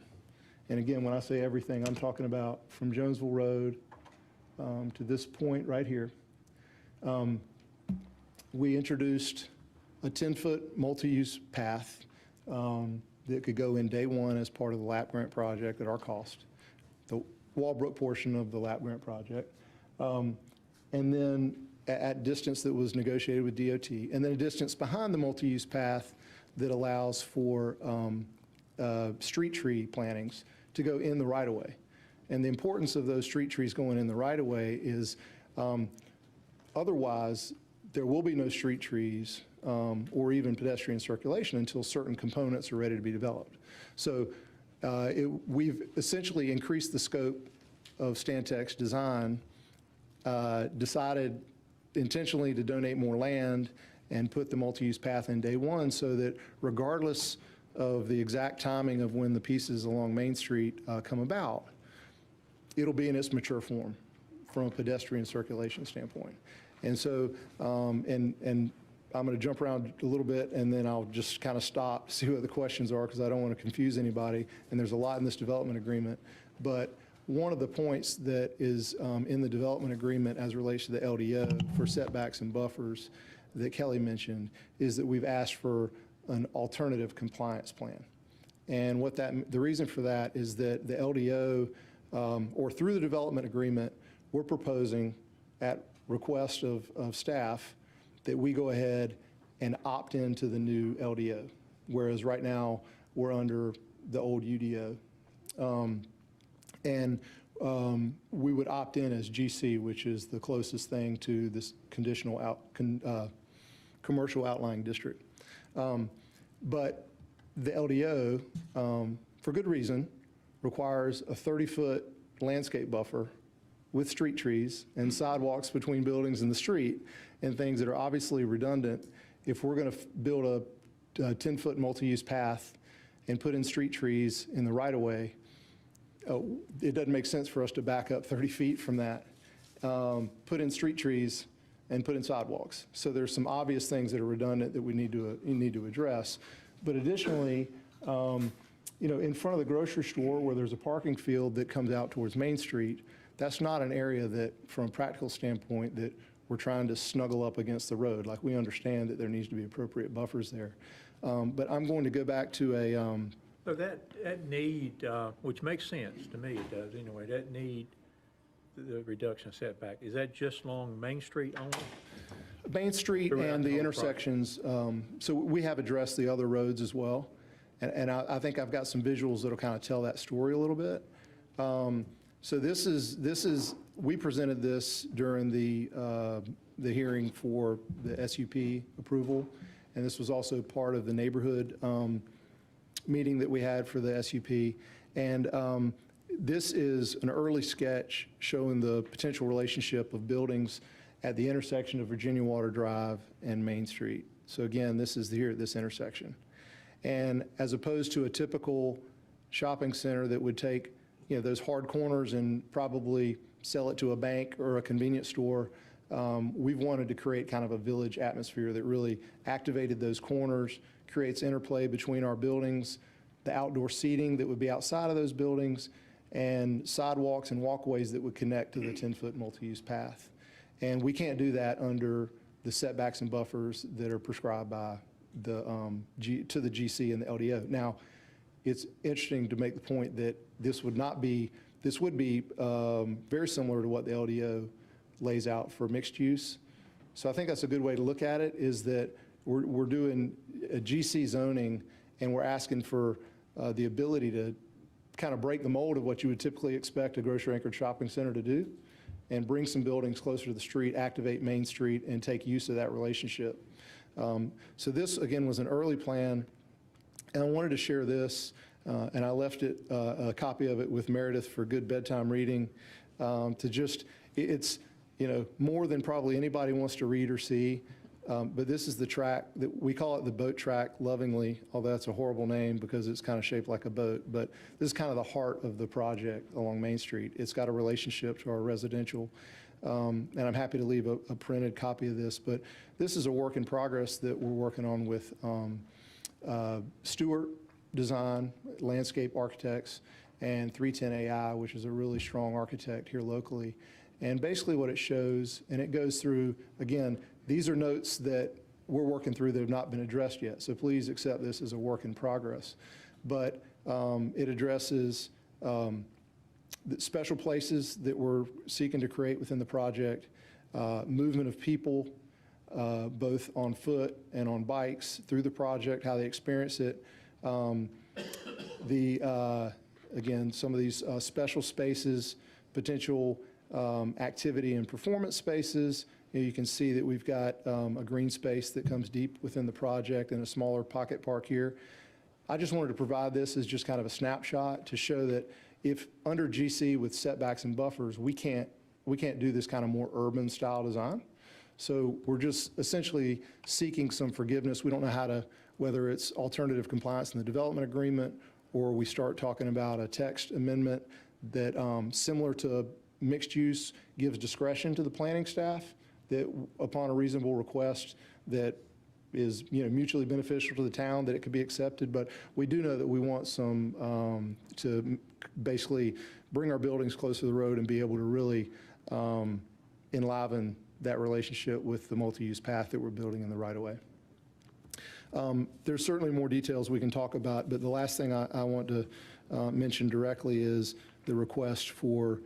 And again, when I say everything, I'm talking about from Jonesville Road to this point right here. We introduced a 10-foot multi-use path that could go in day one as part of the LAP grant project at our cost, the Walbrook portion of the LAP grant project. And then at distance that was negotiated with DOT, and then a distance behind the multi-use path that allows for street tree plantings to go in the right-of-way. And the importance of those street trees going in the right-of-way is otherwise there will be no street trees or even pedestrian circulation until certain components are ready to be developed. So we've essentially increased the scope of Stantec's design, decided intentionally to donate more land and put the multi-use path in day one, so that regardless of the exact timing of when the pieces along Main Street come about, it'll be in its mature form from a pedestrian circulation standpoint. And so, and I'm going to jump around a little bit, and then I'll just kind of stop to see what the questions are, because I don't want to confuse anybody, and there's a lot in this development agreement. But one of the points that is in the development agreement as it relates to the LDO for setbacks and buffers that Kelly mentioned is that we've asked for an alternative compliance plan. And the reason for that is that the LDO, or through the development agreement, we're proposing at request of staff that we go ahead and opt into the new LDO, whereas right now we're under the old UDO. We would opt in as GC, which is the closest thing to this commercial outlying district. But the LDO, for good reason, requires a 30-foot landscape buffer with street trees and sidewalks between buildings and the street and things that are obviously redundant. If we're going to build a 10-foot multi-use path and put in street trees in the right-of-way, it doesn't make sense for us to back up 30 feet from that, put in street trees, and put in sidewalks. So there's some obvious things that are redundant that we need to address. But additionally, in front of the grocery store where there's a parking field that comes out towards Main Street, that's not an area that, from a practical standpoint, that we're trying to snuggle up against the road. Like, we understand that there needs to be appropriate buffers there. But I'm going to go back to So that need, which makes sense to me, it does anyway, that need, the reduction setback, is that just along Main Street only? Main Street Throughout and the the whole intersections. So we have addressed the other roads as well. And I think I've got some visuals that'll kind of tell that story a little bit. So this is we presented this during the hearing for the SUP approval, and this was also part of the neighborhood meeting that we had for the SUP. And this is an early sketch showing the potential relationship of buildings at the intersection of Virginia Water Drive and Main Street. So again, this is here at this intersection. And as opposed to a typical shopping center that would take, those hard corners and probably sell it to a bank or a convenience store, we've wanted to create kind of a village atmosphere that really activated those corners, creates interplay between our buildings, the outdoor seating that would be outside of those buildings, and sidewalks and walkways that would connect to the 10-foot multi-use path. And we can't do that under the setbacks and buffers that are prescribed by the GC and the LDO. Now, it's interesting to make the point that this would be very similar to what the LDO lays out for mixed use. So I think that's a good way to look at it, is that we're doing a GC zoning, and we're asking for the ability to kind of break the mold of what you would typically expect a grocery-anchored shopping center to do, and bring some buildings closer to the street, activate Main Street, and take use of that relationship. So this, again, was an early plan, and I wanted to share this, and I left a copy of it with Meredith for good bedtime reading, it's more than probably anybody wants to read or see, but this is the track, that we call it the boat track lovingly, although that's a horrible name because it's kind of shaped like a boat, but this is kind of the heart of the project along Main Street. It's got a relationship to our residential, and I'm happy to leave a printed copy of this, but this is a work in progress that we're working on with Stewart Design, landscape architects, and 310 AI, which is a really strong architect here locally. And basically what it shows, and it goes through, again, these are notes that we're working through that have not been addressed yet, so please accept this as a work in progress. But it addresses the special places that we're seeking to create within the project, movement of people, both on foot and on bikes through the project, how they experience it. Again, some of these special spaces, potential activity and performance spaces. You can see that we've got a green space that comes deep within the project and a smaller pocket park here. I just wanted to provide this as just kind of a snapshot to show that if under GC with setbacks and buffers, we can't do this kind of more urban style design. So we're just essentially seeking some forgiveness. We don't know how to, whether it's alternative compliance in the development agreement, or we start talking about a text amendment that, similar to mixed use, gives discretion to the planning staff, that upon a reasonable request, that is, mutually beneficial to the town, that it could be accepted. But we do know that we want some, to basically bring our buildings closer to the road and be able to really enliven that relationship with the multi-use path that we're building in the right-of-way. There's certainly more details we can talk about, but the last thing I want to mention directly is the request for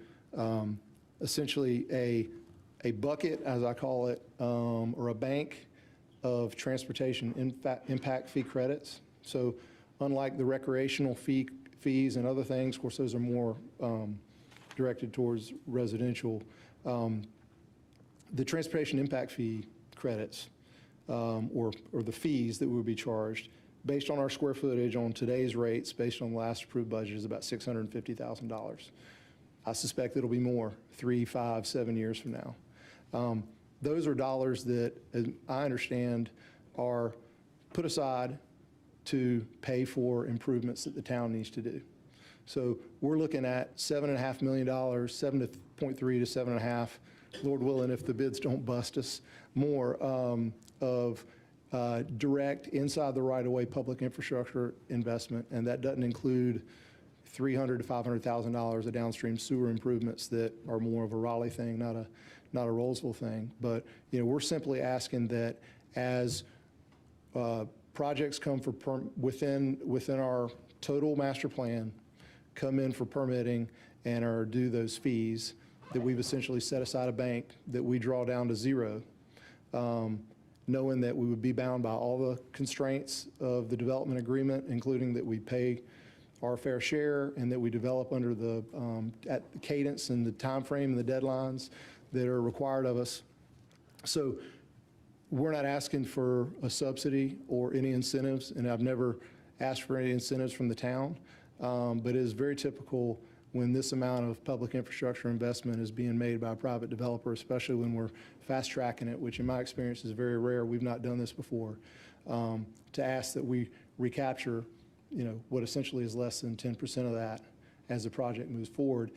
essentially a bucket, as I call it, or a bank of transportation impact fee credits. So unlike the recreational fees and other things, of course, those are more directed towards residential. The transportation impact fee credits, or the fees that would be charged, based on our square footage on today's rates, based on the last approved budget, is about $650,000. I suspect it'll be more 3, 5, 7 years from now. Those are dollars that, as I understand, are put aside to pay for improvements that the town needs to do. So we're looking at $7.5 million, 7.3 to 7.5, Lord willing, if the bids don't bust us, more of direct inside the right-of-way public infrastructure investment, and that doesn't include $300,000 to $500,000 of downstream sewer improvements that are more of a Raleigh thing, not a Rolesville thing. But we're simply asking that as projects come for within our total master plan, come in for permitting and are due those fees, that we've essentially set aside a bank that we draw down to zero, knowing that we would be bound by all the constraints of the development agreement, including that we pay our fair share and that we develop under the at the cadence and the time frame and the deadlines that are required of us. So we're not asking for a subsidy or any incentives, and I've never asked for any incentives from the town, but it is very typical when this amount of public infrastructure investment is being made by a private developer, especially when we're fast tracking it, which in my experience is very rare. We've not done this before, to ask that we recapture, what essentially is less than 10% of that as the project moves forward.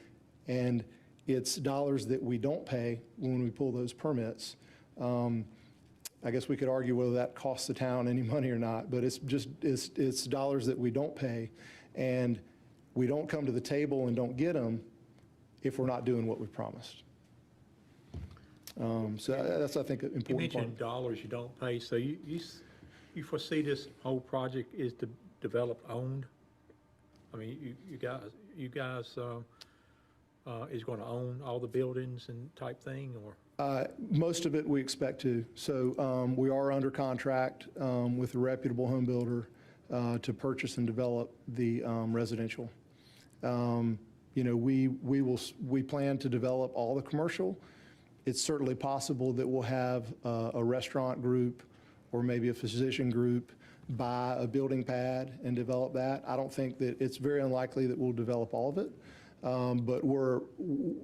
And it's dollars that we don't pay when we pull those permits. I guess we could argue whether that costs the town any money or not, but it's dollars that we don't pay, and we don't come to the table and don't get them if we're not doing what we promised. So that's, I think, an important part. You mentioned dollars you don't pay, so you foresee this whole project is developed owned? I mean, you guys is going to own all the buildings and type thing, or? Most of it we expect to. So we are under contract with a reputable home builder to purchase and develop the residential. We plan to develop all the commercial. It's certainly possible that we'll have a restaurant group or maybe a physician group buy a building pad and develop that. I don't think that, it's very unlikely that we'll develop all of it. But we're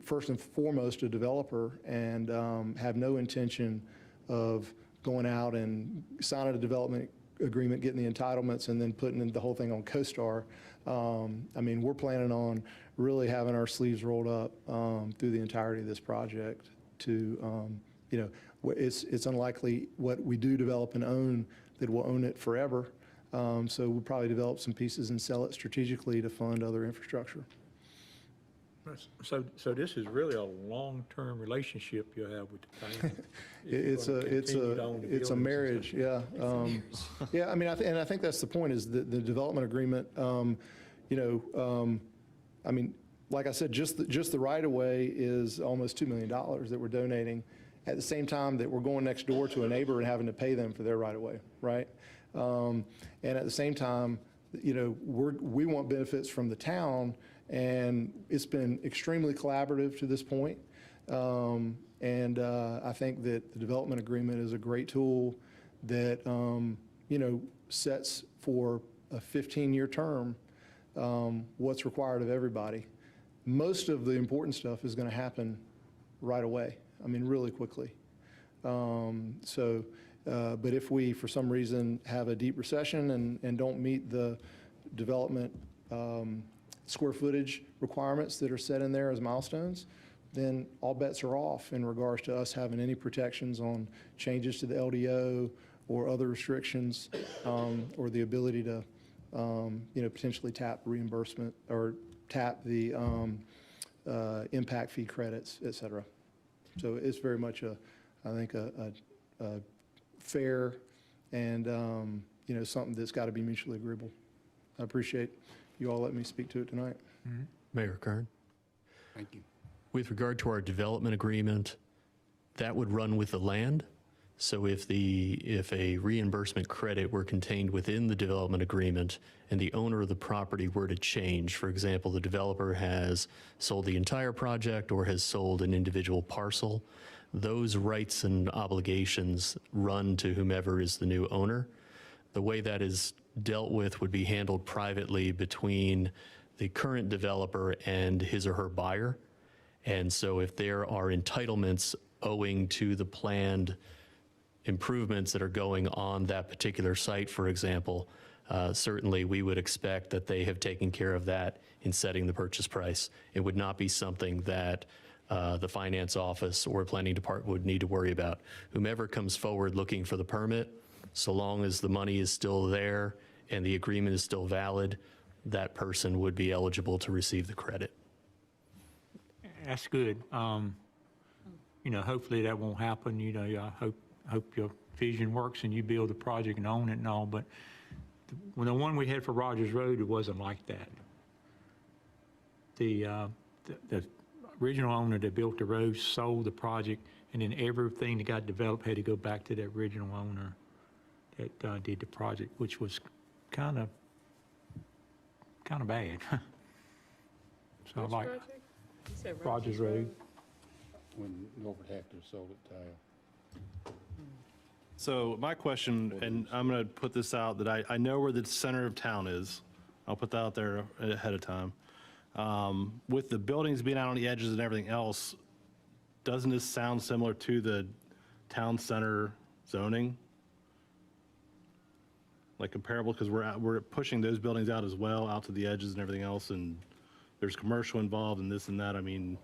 first and foremost a developer and have no intention of going out and signing a development agreement, getting the entitlements, and then putting the whole thing on CoStar. I mean, we're planning on really having our sleeves rolled up through the entirety of this project to, it's unlikely what we do develop and own that we'll own it forever. So we'll probably develop some pieces and sell it strategically to fund other infrastructure. So this is really a long-term relationship you have with the town. It's a marriage, yeah. Yeah, I mean, and I think that's the point, is that the development agreement, I mean, like I said, just the right-of-way is almost $2 million that we're donating, at the same time that we're going next door to a neighbor and having to pay them for their right-of-way, right? And at the same time, we want benefits from the town, and it's been extremely collaborative to this point. And I think that the development agreement is a great tool that, sets for a 15-year term what's required of everybody. Most of the important stuff is going to happen right away. I mean, really quickly. But if we, for some reason, have a deep recession and don't meet the development square footage requirements that are set in there as milestones, then all bets are off in regards to us having any protections on changes to the LDO or other restrictions, or the ability to, potentially tap reimbursement or tap the impact fee credits, et cetera. So it's very much I think a fair and, something that's got to be mutually agreeable. I appreciate you all letting me speak to it tonight. Mayor Kern, Thank you. with regard to our development agreement, that would run with the land. So if a reimbursement credit were contained within the development agreement and the owner of the property were to change, for example, the developer has sold the entire project or has sold an individual parcel, those rights and obligations run to whomever is the new owner. The way that is dealt with would be handled privately between the current developer and his or her buyer. And so if there are entitlements owing to the planned improvements that are going on that particular site, for example, certainly we would expect that they have taken care of that in setting the purchase price. It would not be something that the finance office or planning department would need to worry about. Whomever comes forward looking for the permit, so long as the money is still there and the agreement is still valid, that person would be eligible to receive the credit. That's good. Hopefully that won't happen. I hope your vision works and you build the project and own it and all, but when the one we had for Rogers Road, it wasn't like that. The original owner that built the road sold the project, and then everything that got developed had to go back to the original owner that did the project, which was kind of bad. So like Rogers Road. When Norbert Hector sold it to Al. So my question, and I'm going to put this out, that I know where the center of town is. I'll put that out there ahead of time. With the buildings being out on the edges and everything else, doesn't this sound similar to the town center zoning? Like comparable, because we're pushing those buildings out as well, out to the edges and everything else, and there's commercial involved and this and that. I mean,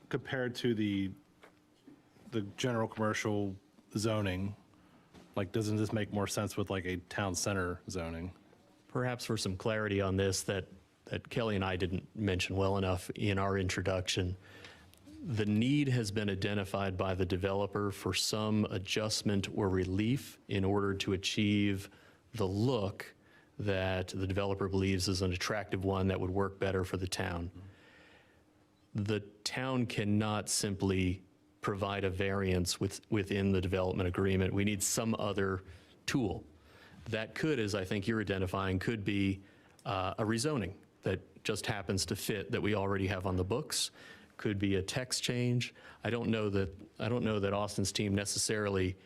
compared to the general commercial zoning, like, doesn't this make more sense with like a town center zoning? Perhaps for some clarity on this that Kelly and I didn't mention well enough in our introduction, the need has been identified by the developer for some adjustment or relief in order to achieve the look that the developer believes is an attractive one that would work better for the town. The town cannot simply provide a variance within the development agreement. We need some other tool. That could, as I think you're identifying, could be a rezoning that just happens to fit that we already have on the books. Could be a text change. I don't know that Austin's team necessarily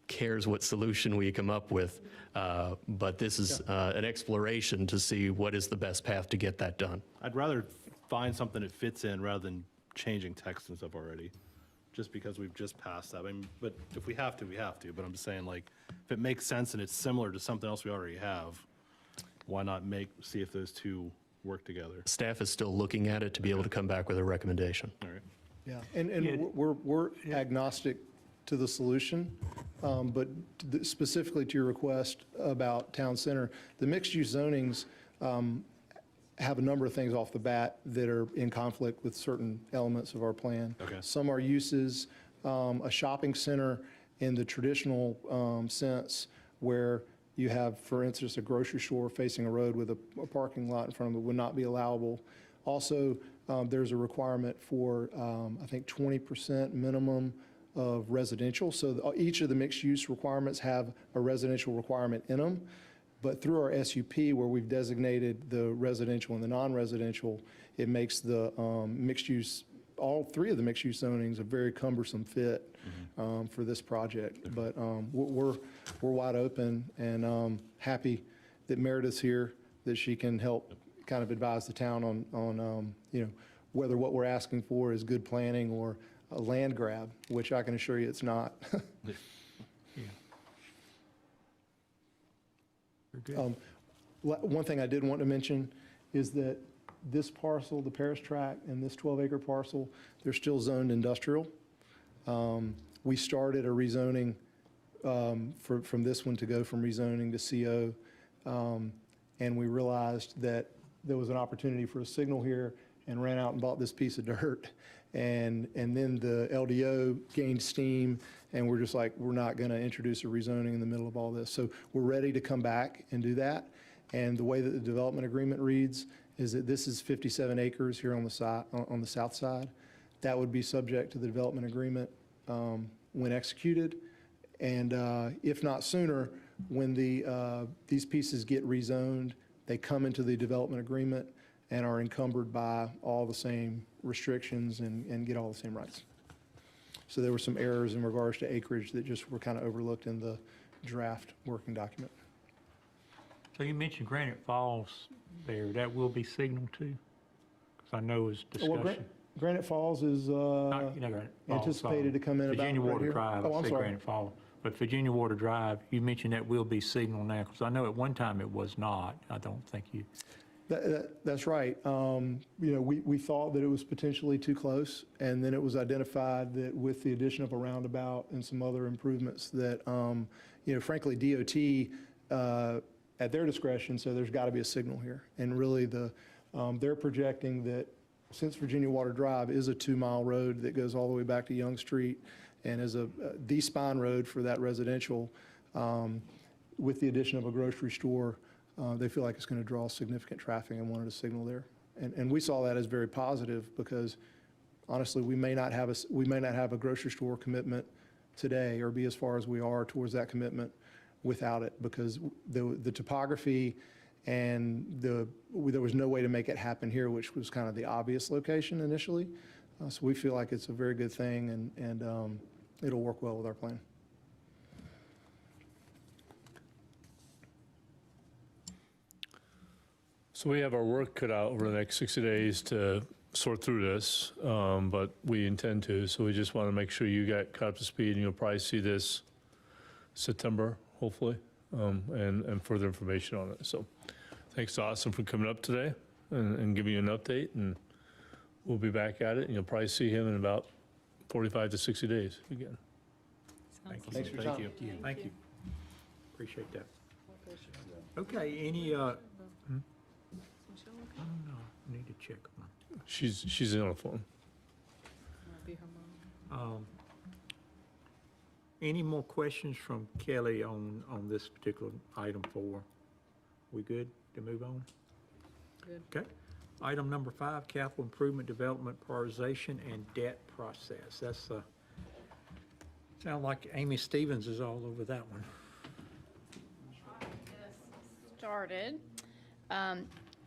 cares what solution we come up with, but this is an exploration to see what is the best path to get that done. I'd rather find something that fits in rather than changing text and stuff already, just because we've just passed that. I mean, but if we have to, we have to. But I'm just saying, like, if it makes sense and it's similar to something else we already have, why not see if those two work together? Staff is still looking at it to be able to come back with a recommendation. All right. Yeah, and we're agnostic to the solution, but specifically to your request about town center, the mixed-use zonings have a number of things off the bat that are in conflict with certain elements of our plan. Okay. Some are uses, a shopping center in the traditional sense where you have, for instance, a grocery store facing a road with a parking lot in front of it would not be allowable. Also, there's a requirement for, I think, 20% minimum of residential. So each of the mixed-use requirements have a residential requirement in them. But through our SUP, where we've designated the residential and the non-residential, it makes the mixed-use, all three of the mixed-use zonings a very cumbersome fit for this project. But we're wide open and happy that Meredith's here, that she can help kind of advise the town on whether what we're asking for is good planning or a land grab, which I can assure you it's not. One thing I did want to mention is that this parcel, the Paris tract, and this 12-acre parcel, they're still zoned industrial. We started a rezoning from this one to go from rezoning to CO. And we realized that there was an opportunity for a signal here and ran out and bought this piece of dirt. And then the LDO gained steam, and we're just like, we're not going to introduce a rezoning in the middle of all this. So we're ready to come back and do that. And the way that the development agreement reads is that this is 57 acres here on the side, on the south side. That would be subject to the development agreement when executed. And if not sooner, when these pieces get rezoned, they come into the development agreement and are encumbered by all the same restrictions and get all the same rights. So there were some errors in regards to acreage that just were kind of overlooked in the draft working document. So you mentioned Granite Falls there, that will be signaled too? Because I know it's Well, discussion. Granite Falls is Granite Falls, anticipated to come in about Virginia right Water here. Drive, Oh, I I'm say sorry. Granite Falls. But Virginia Water Drive, you mentioned that will be signaled now, because I know at one time it was not. I don't think you, That's right. We thought that it was potentially too close, and then it was identified that with the addition of a roundabout and some other improvements that, frankly, DOT, at their discretion, so there's got to be a signal here. And really, they're projecting that since Virginia Water Drive is a 2-mile road that goes all the way back to Young Street and is the spine road for that residential, with the addition of a grocery store, they feel like it's going to draw significant traffic and wanted a signal there. And we saw that as very positive because honestly, we may not have a grocery store commitment today or be as far as we are towards that commitment without it, because the topography and there was no way to make it happen here, which was kind of the obvious location initially. So we feel like it's a very good thing, and it'll work well with our plan. So we have our work cut out over the next 60 days to sort through this, but we intend to. So we just want to make sure you get caught up to speed, and you'll probably see this September, hopefully, and further information on it. So thanks to Austin for coming up today and giving you an update, and we'll be back at it, and you'll probably see him in about 45 to 60 days again. thank you. Thanks for your time. Thank you. Appreciate that. Okay, any, I don't know, I need to check on. She's in on the phone. Any more questions from Kelly on this particular item 4? We good to move on? Good. Okay. Item number 5, capital improvement development prioritization and debt process. That's, sound like Amy Stevens is all over that one. Started.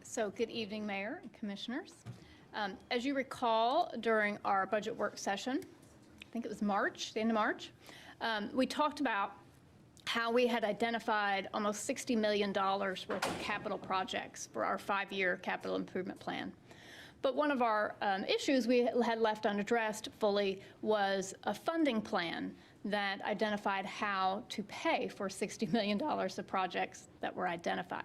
So good evening, Mayor and Commissioners. As you recall, during our budget work session, I think it was March, the end of March, we talked about how we had identified almost $60 million worth of capital projects for our 5-year capital improvement plan. But one of our issues we had left unaddressed fully was a funding plan that identified how to pay for $60 million of projects that were identified.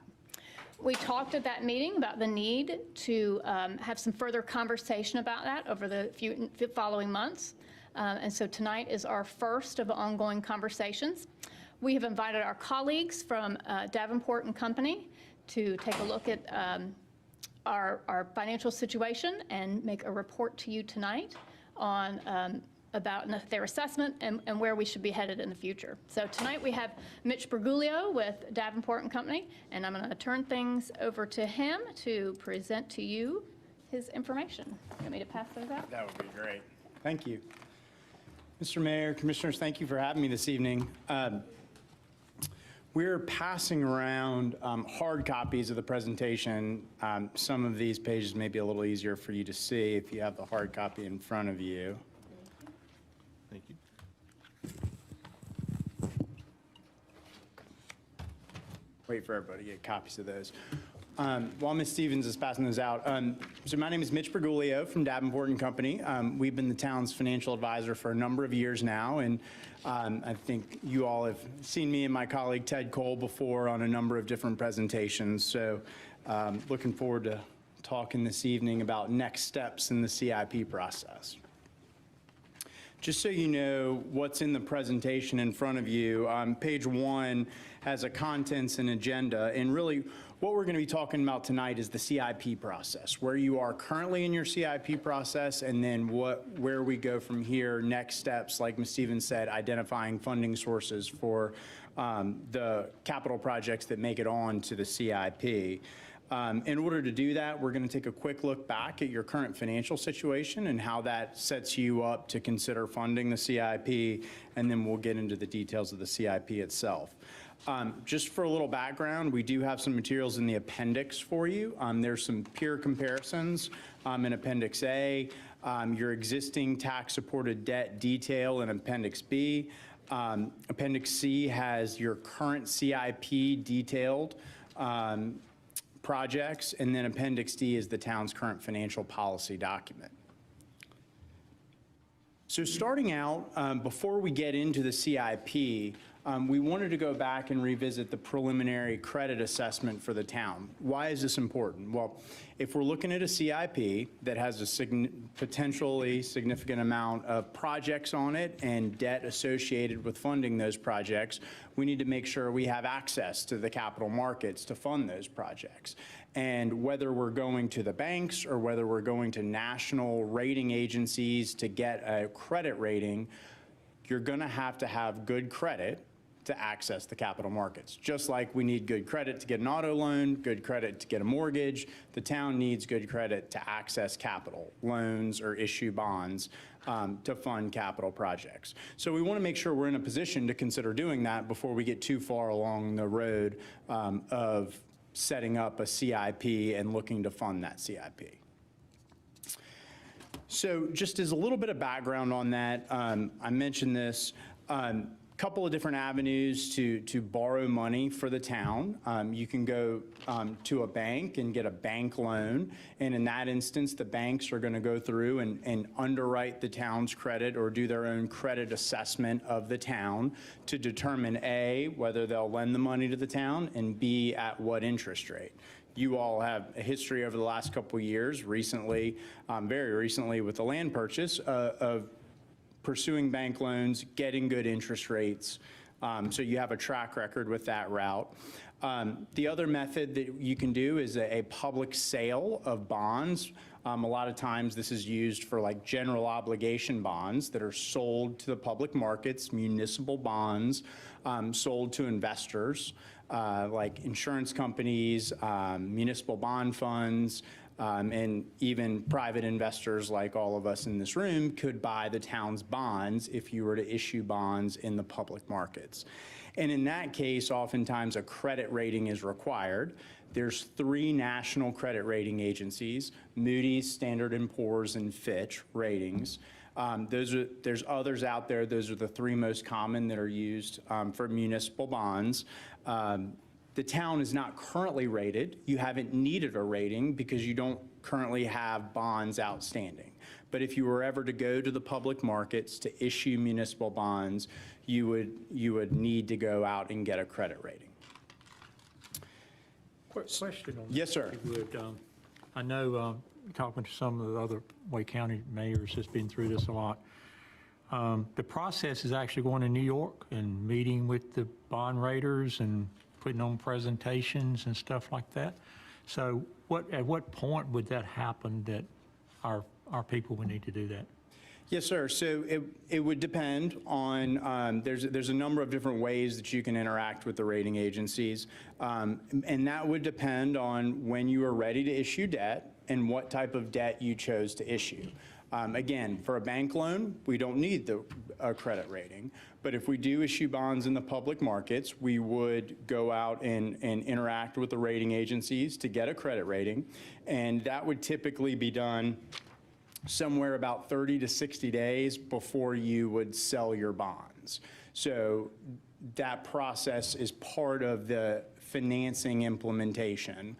We talked at that meeting about the need to have some further conversation about that over the few following months. And so tonight is our first of ongoing conversations. We have invited our colleagues from Davenport and Company to take a look at our financial situation and make a report to you tonight on about their assessment and where we should be headed in the future. So tonight we have Mitch Bergoglio with Davenport and Company, and I'm going to turn things over to him to present to you his information. You want me to pass those out? That would be great. Thank you. Mr. Mayor, Commissioners, thank you for having me this evening. We're passing around hard copies of the presentation. Some of these pages may be a little easier for you to see if you have the hard copy in front of you. Thank you. Wait for everybody to get copies of those. While Ms. Stevens is passing those out, so my name is Mitch Bergoglio from Davenport and Company. We've been the town's financial advisor for a number of years now, and I think you all have seen me and my colleague Ted Cole before on a number of different presentations. So looking forward to talking this evening about next steps in the CIP process. Just so you know what's in the presentation in front of you, page 1 has a contents and agenda, and really what we're going to be talking about tonight is the CIP process, where you are currently in your CIP process, and then where we go from here, next steps, like Ms. Stevens said, identifying funding sources for the capital projects that make it on to the CIP. In order to do that, we're going to take a quick look back at your current financial situation and how that sets you up to consider funding the CIP, and then we'll get into the details of the CIP itself. Just for a little background, we do have some materials in the appendix for you. There's some peer comparisons in Appendix A, your existing tax-supported debt detail in Appendix B. Appendix C has your current CIP detailed projects, and then Appendix D is the town's current financial policy document. So starting out, before we get into the CIP, we wanted to go back and revisit the preliminary credit assessment for the town. Why is this important? Well, if we're looking at a CIP that has a potentially significant amount of projects on it and debt associated with funding those projects, we need to make sure we have access to the capital markets to fund those projects. And whether we're going to the banks or whether we're going to national rating agencies to get a credit rating, you're going to have good credit to access the capital markets. Just like we need good credit to get an auto loan, good credit to get a mortgage, the town needs good credit to access capital, loans or issue bonds to fund capital projects. So we want to make sure we're in a position to consider doing that before we get too far along the road of setting up a CIP and looking to fund that CIP. So just as a little bit of background on that, I mentioned this, couple of different avenues to borrow money for the town. You can go to a bank and get a bank loan, and in that instance, the banks are going to go through and underwrite the town's credit or do their own credit assessment of the town to determine A, whether they'll lend the money to the town, and B, at what interest rate. You all have a history over the last couple of years, recently, very recently with the land purchase, of pursuing bank loans, getting good interest rates. So you have a track record with that route. The other method that you can do is a public sale of bonds. A lot of times this is used for like general obligation bonds that are sold to the public markets, municipal bonds sold to investors like insurance companies, municipal bond funds, and even private investors like all of us in this room could buy the town's bonds if you were to issue bonds in the public markets. And in that case, oftentimes a credit rating is required. There's 3 national credit rating agencies, Moody's, Standard & Poor's, and Fitch ratings. There's others out there. Those are the 3 most common that are used for municipal bonds. The town is not currently rated. You haven't needed a rating because you don't currently have bonds outstanding. But if you were ever to go to the public markets to issue municipal bonds, you would need to go out and get a credit rating. Question on that. Yes, sir. if you would. I know, talking to some of the other Wake County mayors that's been through this a lot, the process is actually going to New York and meeting with the bond raters and putting on presentations and stuff like that. So at what point would that happen that our people would need to do that? Yes, sir. So it would depend on, there's a number of different ways that you can interact with the rating agencies. And that would depend on when you are ready to issue debt and what type of debt you chose to issue. Again, for a bank loan, we don't need a credit rating. But if we do issue bonds in the public markets, we would go out and interact with the rating agencies to get a credit rating. And that would typically be done somewhere about 30 to 60 days before you would sell your bonds. So that process is part of the financing implementation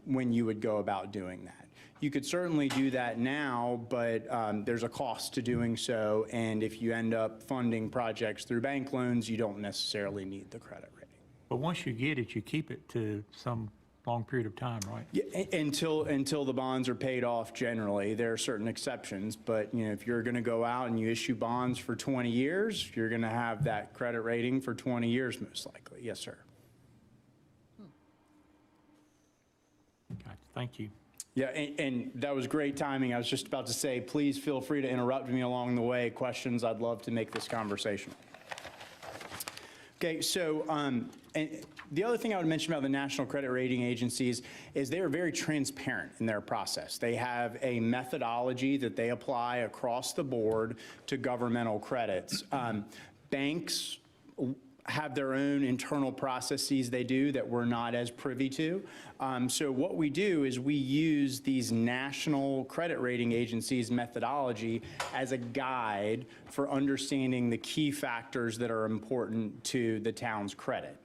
when you would go about doing that. You could certainly do that now, but there's a cost to doing so, and if you end up funding projects through bank loans, you don't necessarily need the credit rating. But once you get it, you keep it to some long period of time, right? Yeah, until the bonds are paid off generally. There are certain exceptions, but if you're going to go out and you issue bonds for 20 years, you're going to have that credit rating for 20 years most likely. Yes, sir. Okay, thank you. Yeah, and that was great timing. I was just about to say, please feel free to interrupt me along the way. Questions, I'd love to make this conversational. Okay, so and the other thing I would mention about the national credit rating agencies is they are very transparent in their process. They have a methodology that they apply across the board to governmental credits. Banks have their own internal processes they do that we're not as privy to. So what we do is we use these national credit rating agencies' methodology as a guide for understanding the key factors that are important to the town's credit.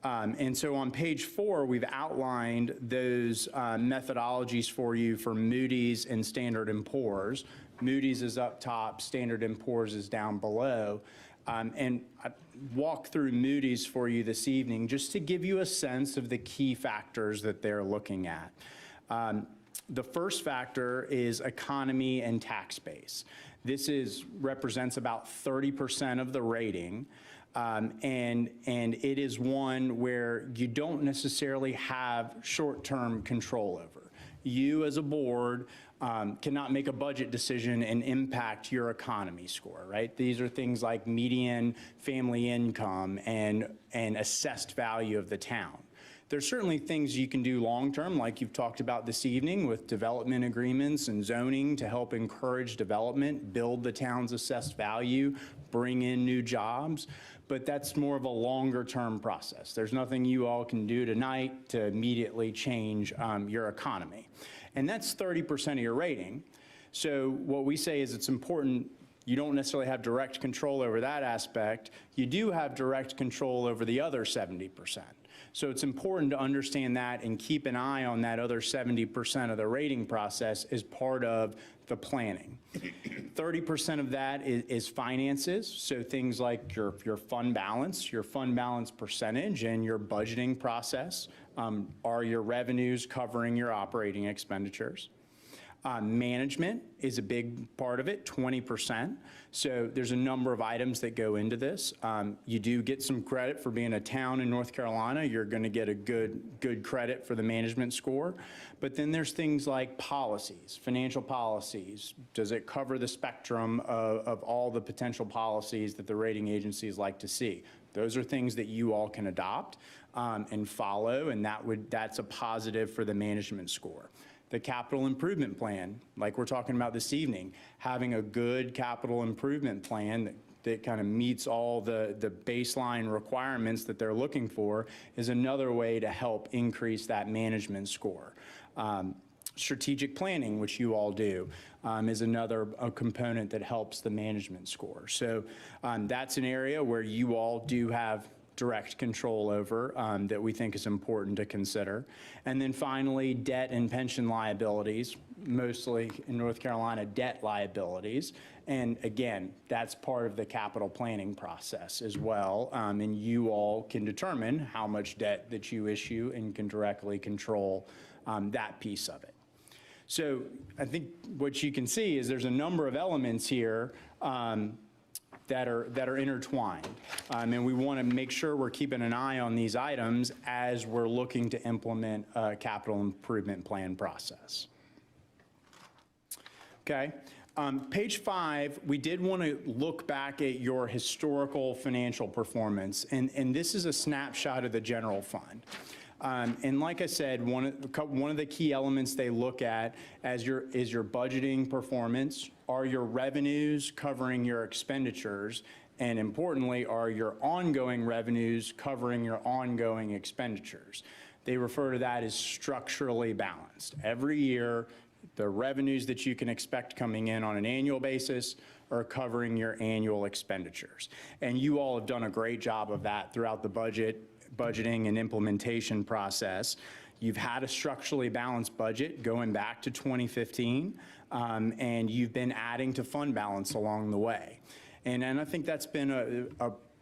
And so on page 4, we've outlined those methodologies for you for Moody's and Standard & Poor's. Moody's is up top, Standard & Poor's is down below. And I walk through Moody's for you this evening just to give you a sense of the key factors that they're looking at. The first factor is economy and tax base. This represents about 30% of the rating. And it is one where you don't necessarily have short-term control over. You as a board cannot make a budget decision and impact your economy score, right? These are things like median family income and assessed value of the town. There's certainly things you can do long-term, like you've talked about this evening with development agreements and zoning to help encourage development, build the town's assessed value, bring in new jobs, but that's more of a longer-term process. There's nothing you all can do tonight to immediately change your economy. And that's 30% of your rating. So what we say is it's important. You don't necessarily have direct control over that aspect. You do have direct control over the other 70%. So it's important to understand that and keep an eye on that other 70% of the rating process as part of the planning. 30% of that is finances, so things like your fund balance percentage, and your budgeting process. Are your revenues covering your operating expenditures? Management is a big part of it, 20%. So there's a number of items that go into this. You do get some credit for being a town in North Carolina. You're going to get a good credit for the management score. But then there's things like policies, financial policies. Does it cover the spectrum of all the potential policies that the rating agencies like to see? Those are things that you all can adopt and follow, and that's a positive for the management score. The capital improvement plan, like we're talking about this evening, having a good capital improvement plan that kind of meets all the baseline requirements that they're looking for is another way to help increase that management score. Strategic planning, which you all do, is another component that helps the management score. So that's an area where you all do have direct control over that we think is important to consider. And then finally, debt and pension liabilities, mostly in North Carolina, debt liabilities. And again, that's part of the capital planning process as well. And you all can determine how much debt that you issue and can directly control that piece of it. So I think what you can see is there's a number of elements here that are intertwined. And we want to make sure we're keeping an eye on these items as we're looking to implement a capital improvement plan process. Okay. Page 5, we did want to look back at your historical financial performance, and this is a snapshot of the general fund. And like I said, one of the key elements they look at is your budgeting performance. Are your revenues covering your expenditures? And importantly, are your ongoing revenues covering your ongoing expenditures? They refer to that as structurally balanced. Every year, the revenues that you can expect coming in on an annual basis are covering your annual expenditures. And you all have done a great job of that throughout the budgeting and implementation process. You've had a structurally balanced budget going back to 2015, and you've been adding to fund balance along the way. And I think that's been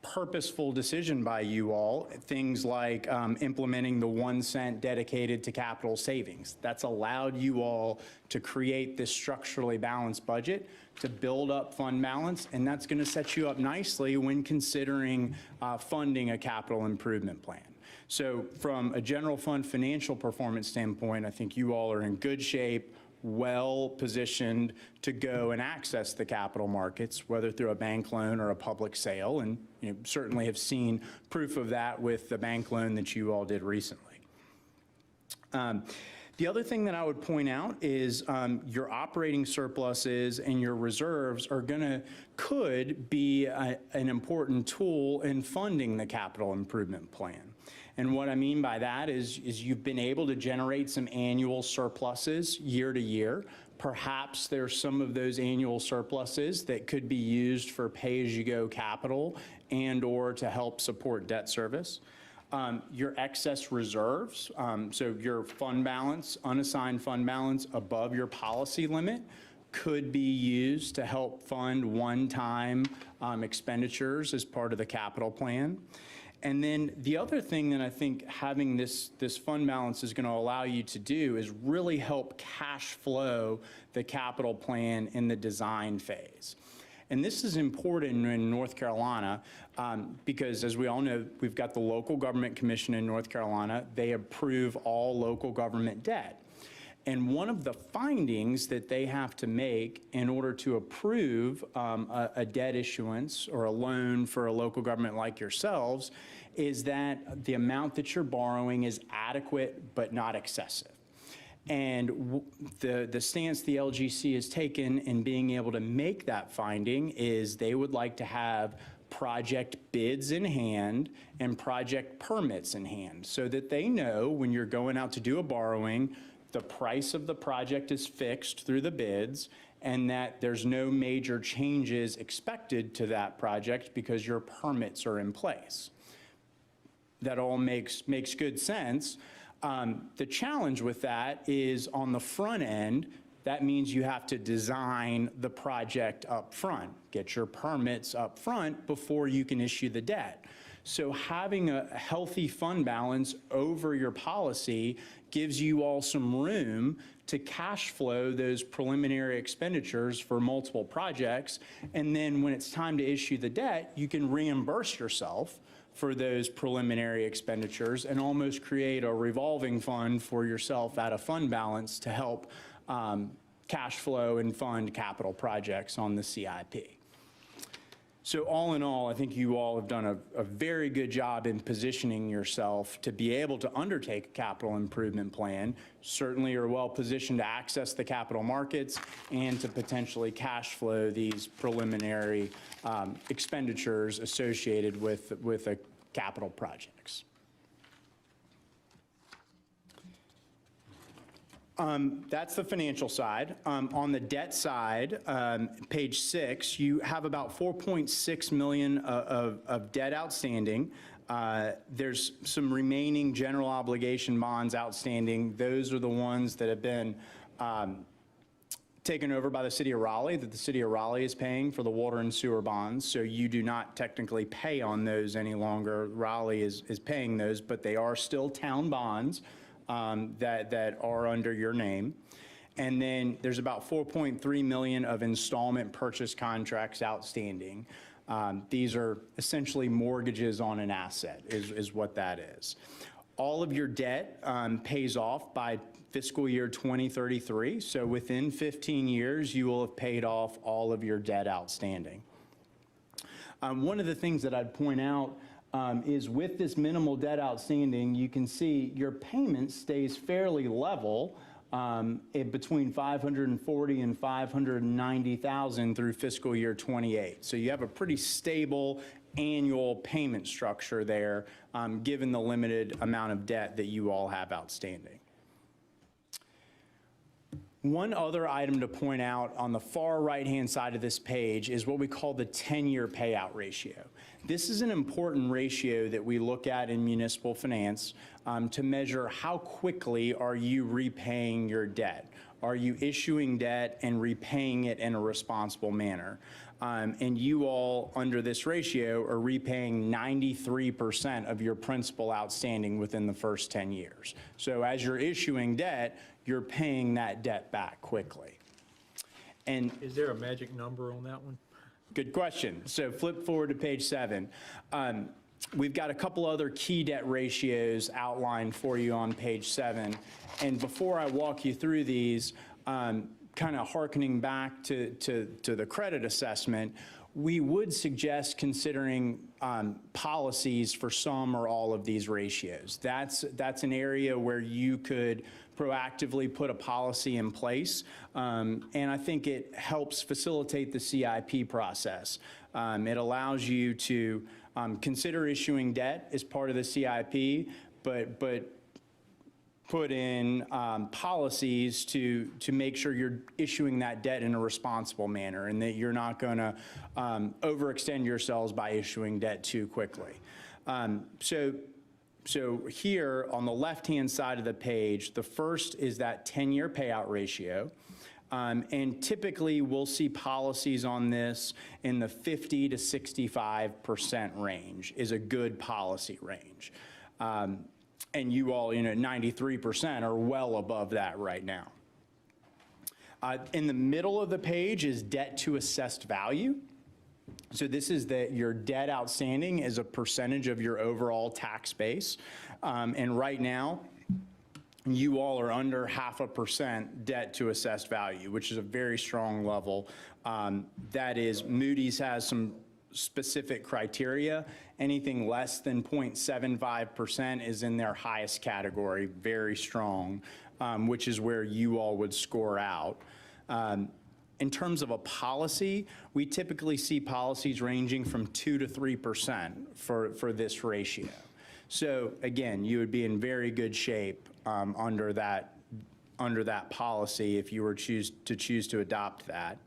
purposeful decision by you all, things like implementing the 1 cent dedicated to capital savings. That's allowed you all to create this structurally balanced budget, to build up fund balance, and that's going to set you up nicely when considering funding a capital improvement plan. So from a general fund financial performance standpoint, I think you all are in good shape, well positioned to go and access the capital markets, whether through a bank loan or a public sale, and you know, certainly have seen proof of that with the bank loan that you all did recently. The other thing that I would point out is your operating surpluses and your reserves are could be an important tool in funding the capital improvement plan. And what I mean by that is you've been able to generate some annual surpluses year to year. Perhaps there's some of those annual surpluses that could be used for pay-as-you-go capital and or to help support debt service. Your excess reserves, so your fund balance, unassigned fund balance above your policy limit, could be used to help fund one-time expenditures as part of the capital plan. And then the other thing that I think having this fund balance is going to allow you to do is really help cash flow the capital plan in the design phase. And this is important in North Carolina because, as we all know, we've got the Local Government Commission in North Carolina. They approve all local government debt. And one of the findings that they have to make in order to approve a debt issuance or a loan for a local government like yourselves is that the amount that you're borrowing is adequate but not excessive. And the stance the LGC has taken in being able to make that finding is they would like to have project bids in hand and project permits in hand so that they know when you're going out to do a borrowing, the price of the project is fixed through the bids and that there's no major changes expected to that project because your permits are in place. That all makes good sense. The challenge with that is on the front end, that means you have to design the project up front, get your permits up front before you can issue the debt. So having a healthy fund balance over your policy gives you all some room to cash flow those preliminary expenditures for multiple projects. And then when it's time to issue the debt, you can reimburse yourself for those preliminary expenditures and almost create a revolving fund for yourself out of fund balance to help cash flow and fund capital projects on the CIP. So all in all, I think you all have done a very good job in positioning yourself to be able to undertake a capital improvement plan. Certainly are well positioned to access the capital markets and to potentially cash flow these preliminary expenditures associated with a capital projects. That's the financial side. On the debt side, page 6, you have about $4.6 million of debt outstanding. There's some remaining general obligation bonds outstanding. Those are the ones that have been taken over by the city of Raleigh, that the city of Raleigh is paying for the water and sewer bonds. So you do not technically pay on those any longer. Raleigh is paying those, but they are still town bonds. That are under your name. And then there's about $4.3 million of installment purchase contracts outstanding. These are essentially mortgages on an asset is what that is. All of your debt pays off by fiscal year 2033. So within 15 years, you will have paid off all of your debt outstanding. One of the things that I'd point out is with this minimal debt outstanding, you can see your payment stays fairly level between $540,000 and $590,000 through fiscal year 28. So you have a pretty stable annual payment structure there, given the limited amount of debt that you all have outstanding. One other item to point out on the far right-hand side of this page is what we call the 10-year payout ratio. This is an important ratio that we look at in municipal finance to measure how quickly are you repaying your debt. Are you issuing debt and repaying it in a responsible manner? And you all, under this ratio, are repaying 93% of your principal outstanding within the first 10 years. So as you're issuing debt, you're paying that debt back quickly. And Is there a magic number on that one? good question. So flip forward to page 7. We've got a couple other key debt ratios outlined for you on page 7. And before I walk you through these, kind of hearkening back to the credit assessment, we would suggest considering policies for some or all of these ratios. That's an area where you could proactively put a policy in place, and I think it helps facilitate the CIP process. It allows you to consider issuing debt as part of the CIP, but put in policies to make sure you're issuing that debt in a responsible manner and that you're not going to overextend yourselves by issuing debt too quickly. So here on the left-hand side of the page, the first is that 10-year payout ratio. And typically, we'll see policies on this in the 50 to 65% range is a good policy range. And you all, 93% are well above that right now. In the middle of the page is debt to assessed value. So this is your debt outstanding as a percentage of your overall tax base. And right now, you all are under 0.5% debt to assessed value, which is a very strong level. That is, Moody's has some specific criteria. Anything less than 0.75% is in their highest category, very strong, which is where you all would score out. In terms of a policy, we typically see policies ranging from 2 to 3% for this ratio. So again, you would be in very good shape under that policy if you were choose to adopt that.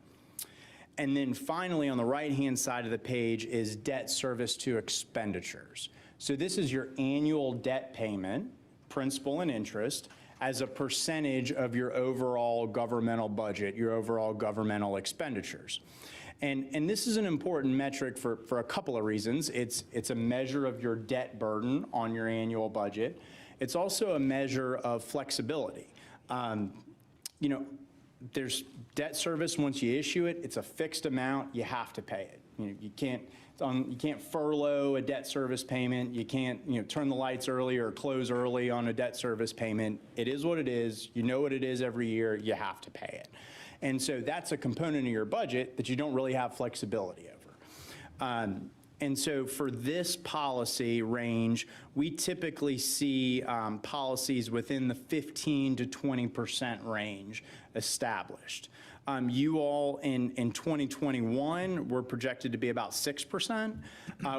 And then finally, on the right-hand side of the page is debt service to expenditures. So this is your annual debt payment, principal and interest, as a percentage of your overall governmental budget, your overall governmental expenditures. And this is an important metric for a couple of reasons. It's a measure of your debt burden on your annual budget. It's also a measure of flexibility. There's debt service, once you issue it, it's a fixed amount, you have to pay it. You can't furlough a debt service payment, you can't turn the lights early or close early on a debt service payment. It is what it is, you know what it is every year, you have to pay it. And so that's a component of your budget that you don't really have flexibility over. And so for this policy range, we typically see policies within the 15 to 20% range established. You all in 2021 were projected to be about 6%.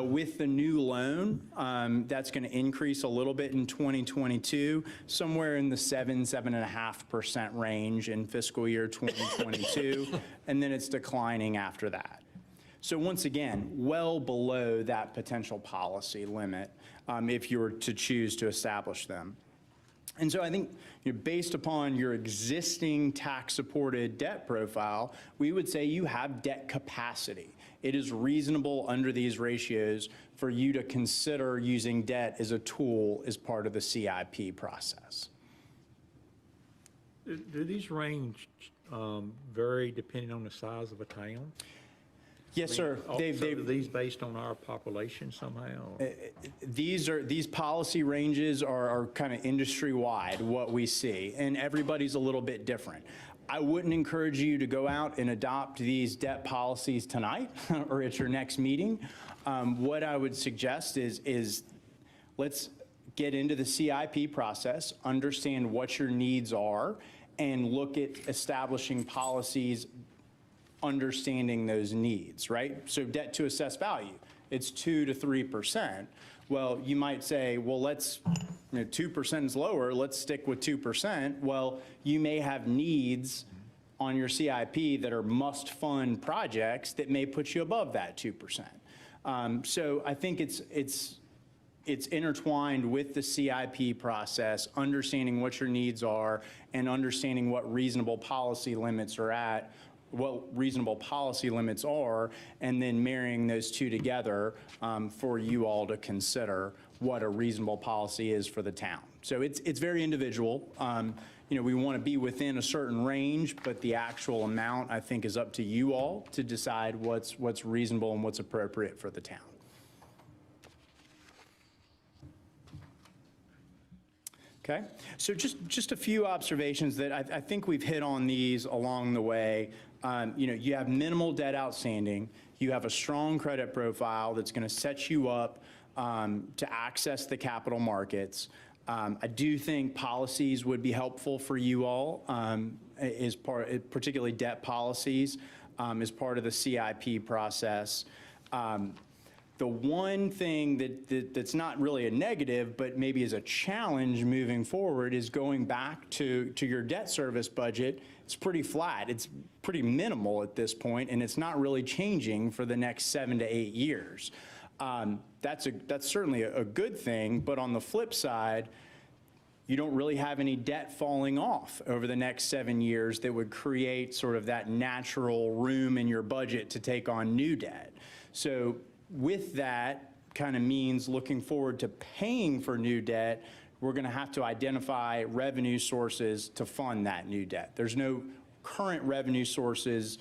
With the new loan, that's going to increase a little bit in 2022, somewhere in the 7.5% range in fiscal year 2022, and then it's declining after that. So once again, well below that potential policy limit if you were to choose to establish them. And so I think based upon your existing tax-supported debt profile, we would say you have debt capacity. It is reasonable under these ratios for you to consider using debt as a tool as part of the CIP process. Do these range vary depending on the size of a town? Yes, sir. Are these based on our population somehow? These policy ranges are kind of industry-wide, what we see, and everybody's a little bit different. I wouldn't encourage you to go out and adopt these debt policies tonight or at your next meeting. What I would suggest is let's get into the CIP process, understand what your needs are, and look at establishing policies understanding those needs, right? So debt to assessed value, it's 2 to 3%. Well, you might say, well, 2% is lower, let's stick with 2%. Well, you may have needs on your CIP that are must-fund projects that may put you above that 2%. So I think it's intertwined with the CIP process, understanding what your needs are and understanding what reasonable policy limits are at what reasonable policy limits are, and then marrying those two together for you all to consider what a reasonable policy is for the town. So it's very individual. You know, we want to be within a certain range, but the actual amount, I think, is up to you all to decide what's reasonable and what's appropriate for the town. Okay, so just a few observations that I think we've hit on these along the way. You know, you have minimal debt outstanding. You have a strong credit profile that's going to set you up to access the capital markets. I do think policies would be helpful for you all, particularly debt policies, as part of the CIP process. The one thing that's not really a negative, but maybe is a challenge moving forward, is going back to your debt service budget. It's pretty flat. It's pretty minimal at this point, and it's not really changing for the next 7 to 8 years. That's certainly a good thing, but on the flip side, you don't really have any debt falling off over the next 7 years that would create sort of that natural room in your budget to take on new debt. So with that kind of means looking forward to paying for new debt, we're going to have to identify revenue sources to fund that new debt. There's no current revenue sources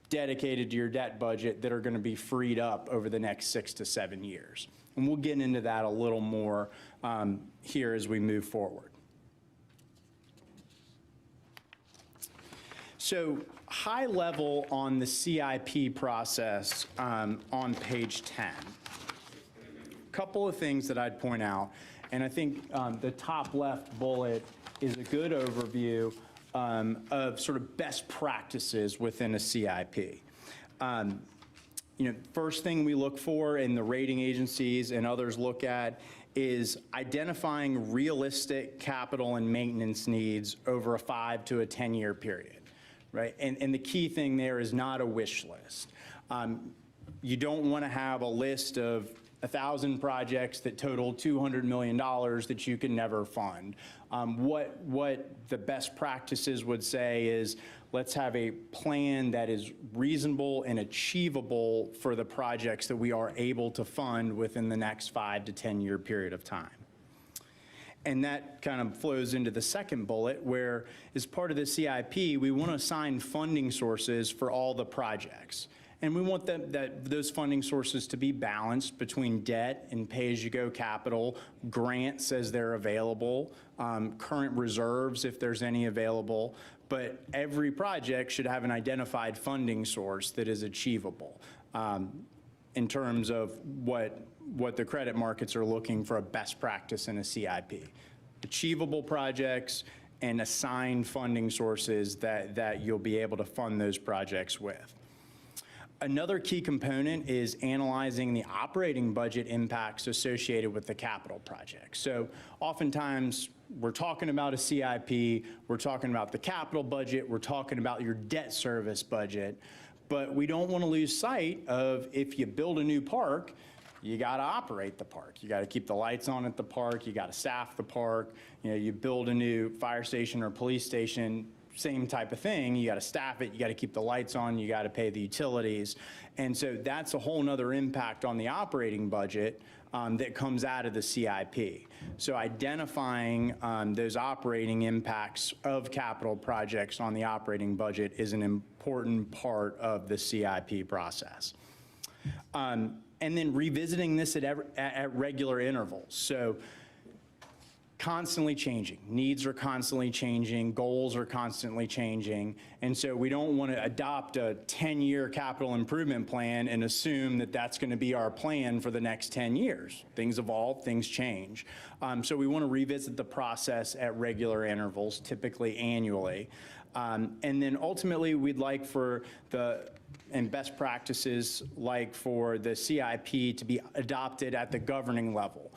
dedicated to your debt budget that are going to be freed up over the next 6 to 7 years. And we'll get into that a little more here as we move forward. So high level on the CIP process on page 10. Couple of things that I'd point out, and I think the top left bullet is a good overview of sort of best practices within a CIP. You know, first thing we look for, and the rating agencies and others look at, is identifying realistic capital and maintenance needs over a 5 to 10 year period, right? And the key thing there is not a wish list. You don't want to have a list of 1,000 projects that total $200 million that you can never fund. What the best practices would say is, let's have a plan that is reasonable and achievable for the projects that we are able to fund within the next 5 to 10 year period of time. And that kind of flows into the second bullet, where as part of the CIP, we want to assign funding sources for all the projects. And we want those funding sources to be balanced between debt and pay-as-you-go capital, grants as they're available, current reserves if there's any available. But every project should have an identified funding source that is achievable in terms of what the credit markets are looking for a best practice in a CIP. Achievable projects and assigned funding sources that you'll be able to fund those projects with. Another key component is analyzing the operating budget impacts associated with the capital project. So oftentimes we're talking about a CIP, we're talking about the capital budget, we're talking about your debt service budget, but we don't want to lose sight of, if you build a new park, you got to operate the park. You got to keep the lights on at the park. You got to staff the park. You know, you build a new fire station or police station, same type of thing. You got to staff it. You got to keep the lights on. You got to pay the utilities. And so that's a whole nother impact on the operating budget that comes out of the CIP. So identifying those operating impacts of capital projects on the operating budget is an important part of the CIP process. And then revisiting this at regular intervals. So constantly changing. Needs are constantly changing. Goals are constantly changing. And so we don't want to adopt a 10-year capital improvement plan and assume that that's going to be our plan for the next 10 years. Things evolve, things change. So we want to revisit the process at regular intervals, typically annually. And then ultimately, we'd like for and best practices like for the CIP to be adopted at the governing level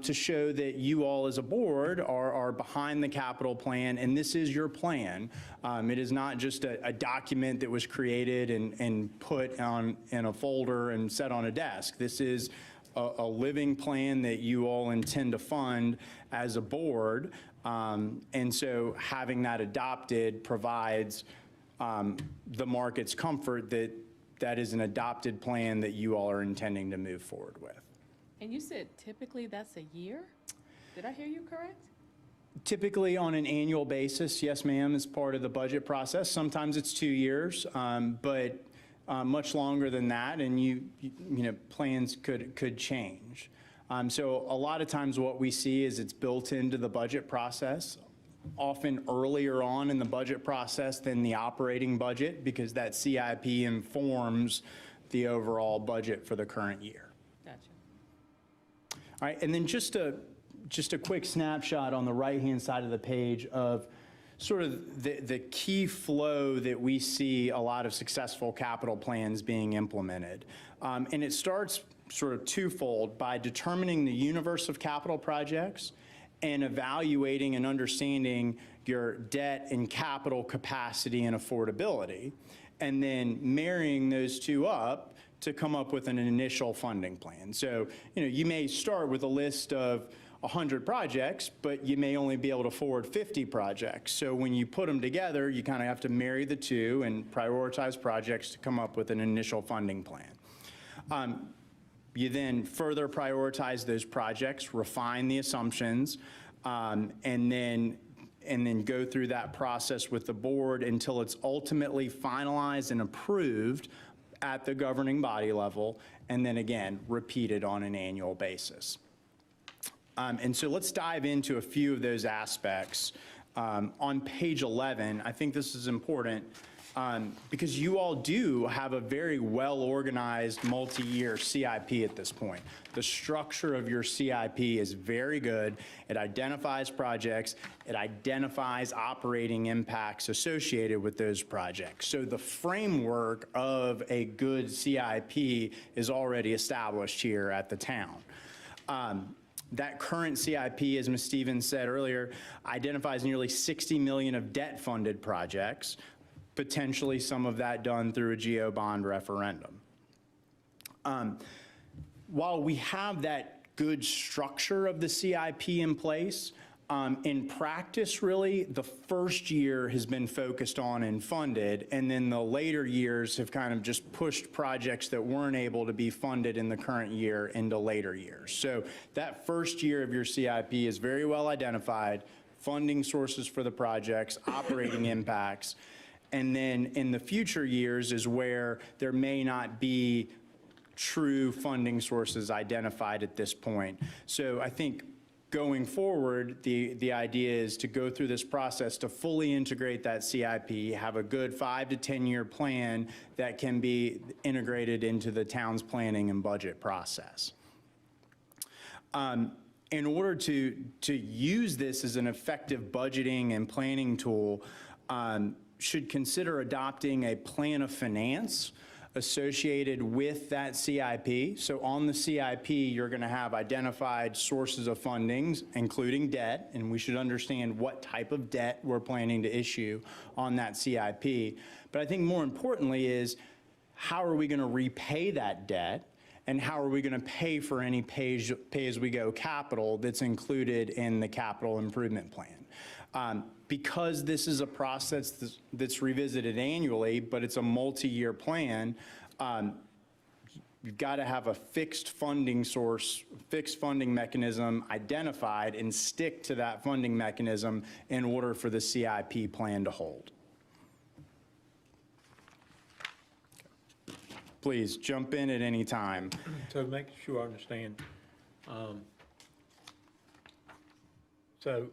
to show that you all as a board are behind the capital plan, and this is your plan. It is not just a document that was created and put in a folder and set on a desk. This is a living plan that you all intend to fund as a board. And so having that adopted provides the market's comfort that that is an adopted plan that you all are intending to move forward with. And you said typically that's a year? Did I hear you correct? Typically on an annual basis, yes, ma'am, as part of the budget process. Sometimes it's 2 years, but much longer than that, and you know, plans could change. So a lot of times what we see is it's built into the budget process, often earlier on in the budget process than the operating budget, because that CIP informs the overall budget for the current year. Gotcha. All right, and then just a quick snapshot on the right-hand side of the page of sort of the key flow that we see a lot of successful capital plans being implemented. And it starts sort of twofold by determining the universe of capital projects and evaluating and understanding your debt and capital capacity and affordability, and then marrying those two up to come up with an initial funding plan. So, you know, you may start with a list of 100 projects, but you may only be able to afford 50 projects. So when you put them together, you kind of have to marry the two and prioritize projects to come up with an initial funding plan. You then further prioritize those projects, refine the assumptions, and then go through that process with the board until it's ultimately finalized and approved at the governing body level, and then again, repeated on an annual basis. And so let's dive into a few of those aspects. On page 11, I think this is important because you all do have a very well-organized multi-year CIP at this point. The structure of your CIP is very good. It identifies projects. It identifies operating impacts associated with those projects. So the framework of a good CIP is already established here at the town. That current CIP, as Ms. Stevens said earlier, identifies nearly 60 million of debt-funded projects, potentially some of that done through a GO bond referendum. While we have that good structure of the CIP in place, in practice, really, the first year has been focused on and funded, and then the later years have kind of just pushed projects that weren't able to be funded in the current year into later years. So that first year of your CIP is very well identified, funding sources for the projects, operating impacts, and then in the future years is where there may not be true funding sources identified at this point. So I think going forward, the idea is to go through this process to fully integrate that CIP, have a good 5 to 10 year plan that can be integrated into the town's planning and budget process. In order to use this as an effective budgeting and planning tool, should consider adopting a plan of finance associated with that CIP. So on the CIP, you're going to have identified sources of fundings, including debt, and we should understand what type of debt we're planning to issue on that CIP. But I think more importantly is, how are we going to repay that debt, and how are we going to pay for any pay-as-we-go capital that's included in the capital improvement plan? Because this is a process that's revisited annually, but it's a multi-year plan, you've got to have a fixed funding source, fixed funding mechanism identified and stick to that funding mechanism in order for the CIP plan to hold. Please jump in at any time. So make sure I understand. So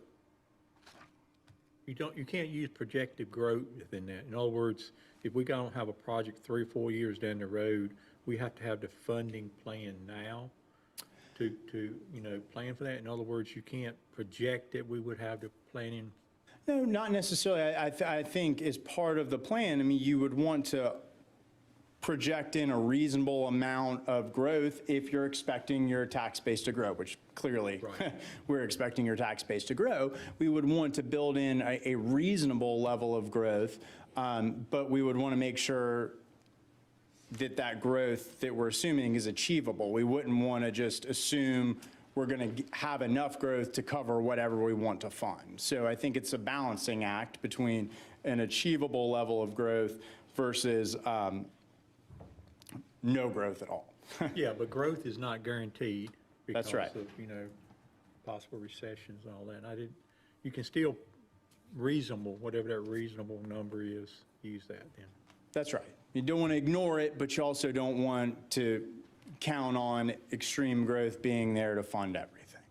you can't use projected growth within that. In other words, if we don't have a project 3 or 4 years down the road, we have to have the funding plan now to plan for that. In other words, you can't project that we would have the planning. No, not necessarily. I think as part of the plan, I mean, you would want to project in a reasonable amount of growth if you're expecting your tax base to grow, which clearly right. We're expecting your tax base to grow. We would want to build in a reasonable level of growth, but we would want to make sure that that growth that we're assuming is achievable. We wouldn't want to just assume we're going to have enough growth to cover whatever we want to fund. So I think it's a balancing act between an achievable level of growth versus no growth at all. Yeah, but growth is not guaranteed. That's right. Because of, possible recessions and all that. You can still reasonable, whatever that reasonable number is, use that then. That's right. You don't want to ignore it, but you also don't want to count on extreme growth being there to fund everything.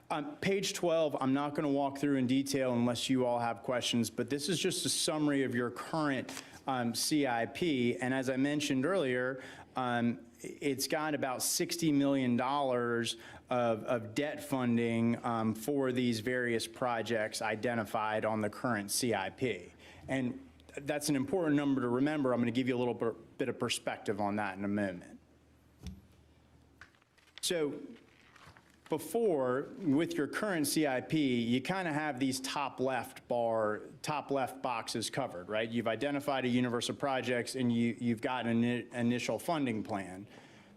Right. Page 12, I'm not going to walk through in detail unless you all have questions, but this is just a summary of your current CIP. And as I mentioned earlier, it's got about $60 million of debt funding for these various projects identified on the current CIP. And that's an important number to remember. I'm going to give you a little bit of perspective on that in a moment. So before, with your current CIP, you kind of have these top left boxes covered, right? You've identified a universe of projects and you've got an initial funding plan.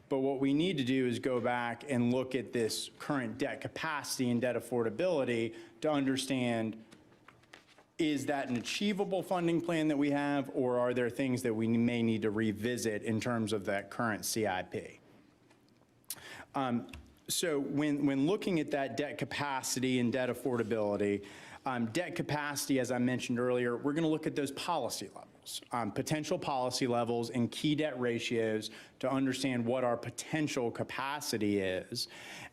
But what we need to do is go back and look at this current debt capacity and debt affordability to understand, is that an achievable funding plan that we have, or are there things that we may need to revisit in terms of that current CIP? So when looking at that debt capacity and debt affordability, debt capacity, as I mentioned earlier, we're going to look at those policy levels, potential policy levels and key debt ratios to understand what our potential capacity is.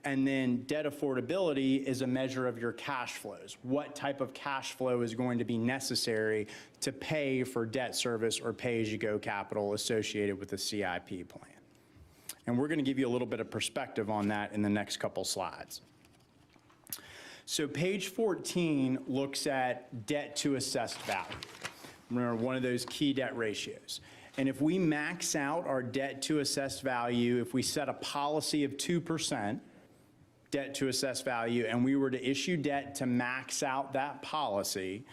And then debt affordability is a measure of your cash flows. What type of cash flow is going to be necessary to pay for debt service or pay-as-you-go capital associated with the CIP plan? And we're going to give you a little bit of perspective on that in the next couple slides. So page 14 looks at debt to assessed value. Remember, one of those key debt ratios. And if we max out our debt to assessed value, if we set a policy of 2% debt to assessed value, and we were to issue debt to max out that policy,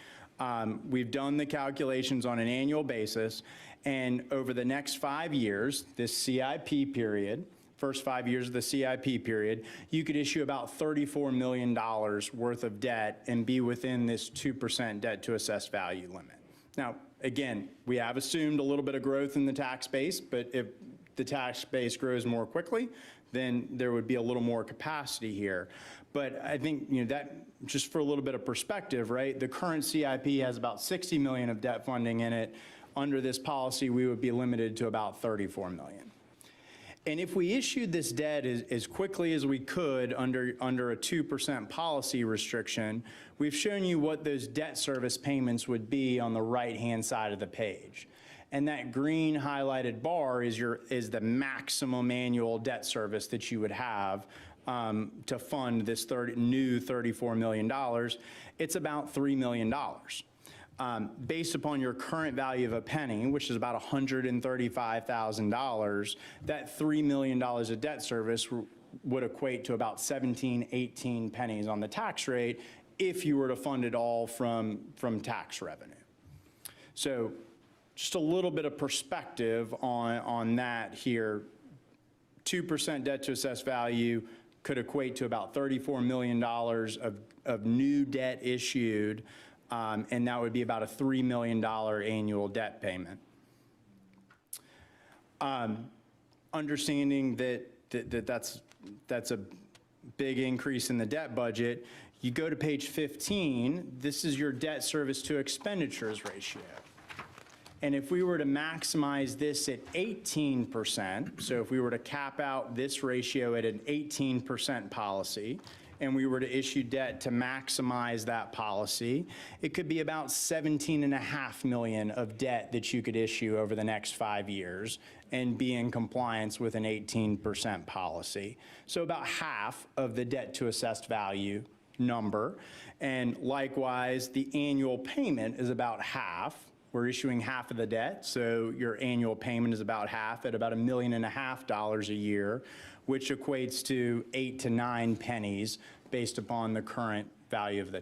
we've done the calculations on an annual basis, and over the next 5 years, this CIP period, first 5 years of the CIP period, you could issue about $34 million worth of debt and be within this 2% debt to assessed value limit. Now, again, we have assumed a little bit of growth in the tax base, but if the tax base grows more quickly, then there would be a little more capacity here. But I think, that just for a little bit of perspective, right? The current CIP has about $60 million of debt funding in it. Under this policy, we would be limited to about $34 million. And if we issued this debt as quickly as we could under a 2% policy restriction, we've shown you what those debt service payments would be on the right-hand side of the page. And that green highlighted bar is the maximum annual debt service that you would have to fund this new $34 million. It's about $3 million. Based upon your current value of a penny, which is about $135,000, that $3 million of debt service would equate to about 17, 18 pennies on the tax rate if you were to fund it all from tax revenue. So just a little bit of perspective on that here. 2% debt to assessed value could equate to about $34 million of new debt issued, and that would be about a $3 million annual debt payment. Understanding that's a big increase in the debt budget, you go to page 15, this is your debt service to expenditures ratio. And if we were to maximize this at 18%, so if we were to cap out this ratio at an 18% policy, and we were to issue debt to maximize that policy, it could be about $17.5 million of debt that you could issue over the next 5 years and be in compliance with an 18% policy. So about half of the debt to assessed value number. And likewise, the annual payment is about half. We're issuing half of the debt, so your annual payment is about half at about $1.5 million a year, which equates to 8 to 9 pennies based upon the current value of the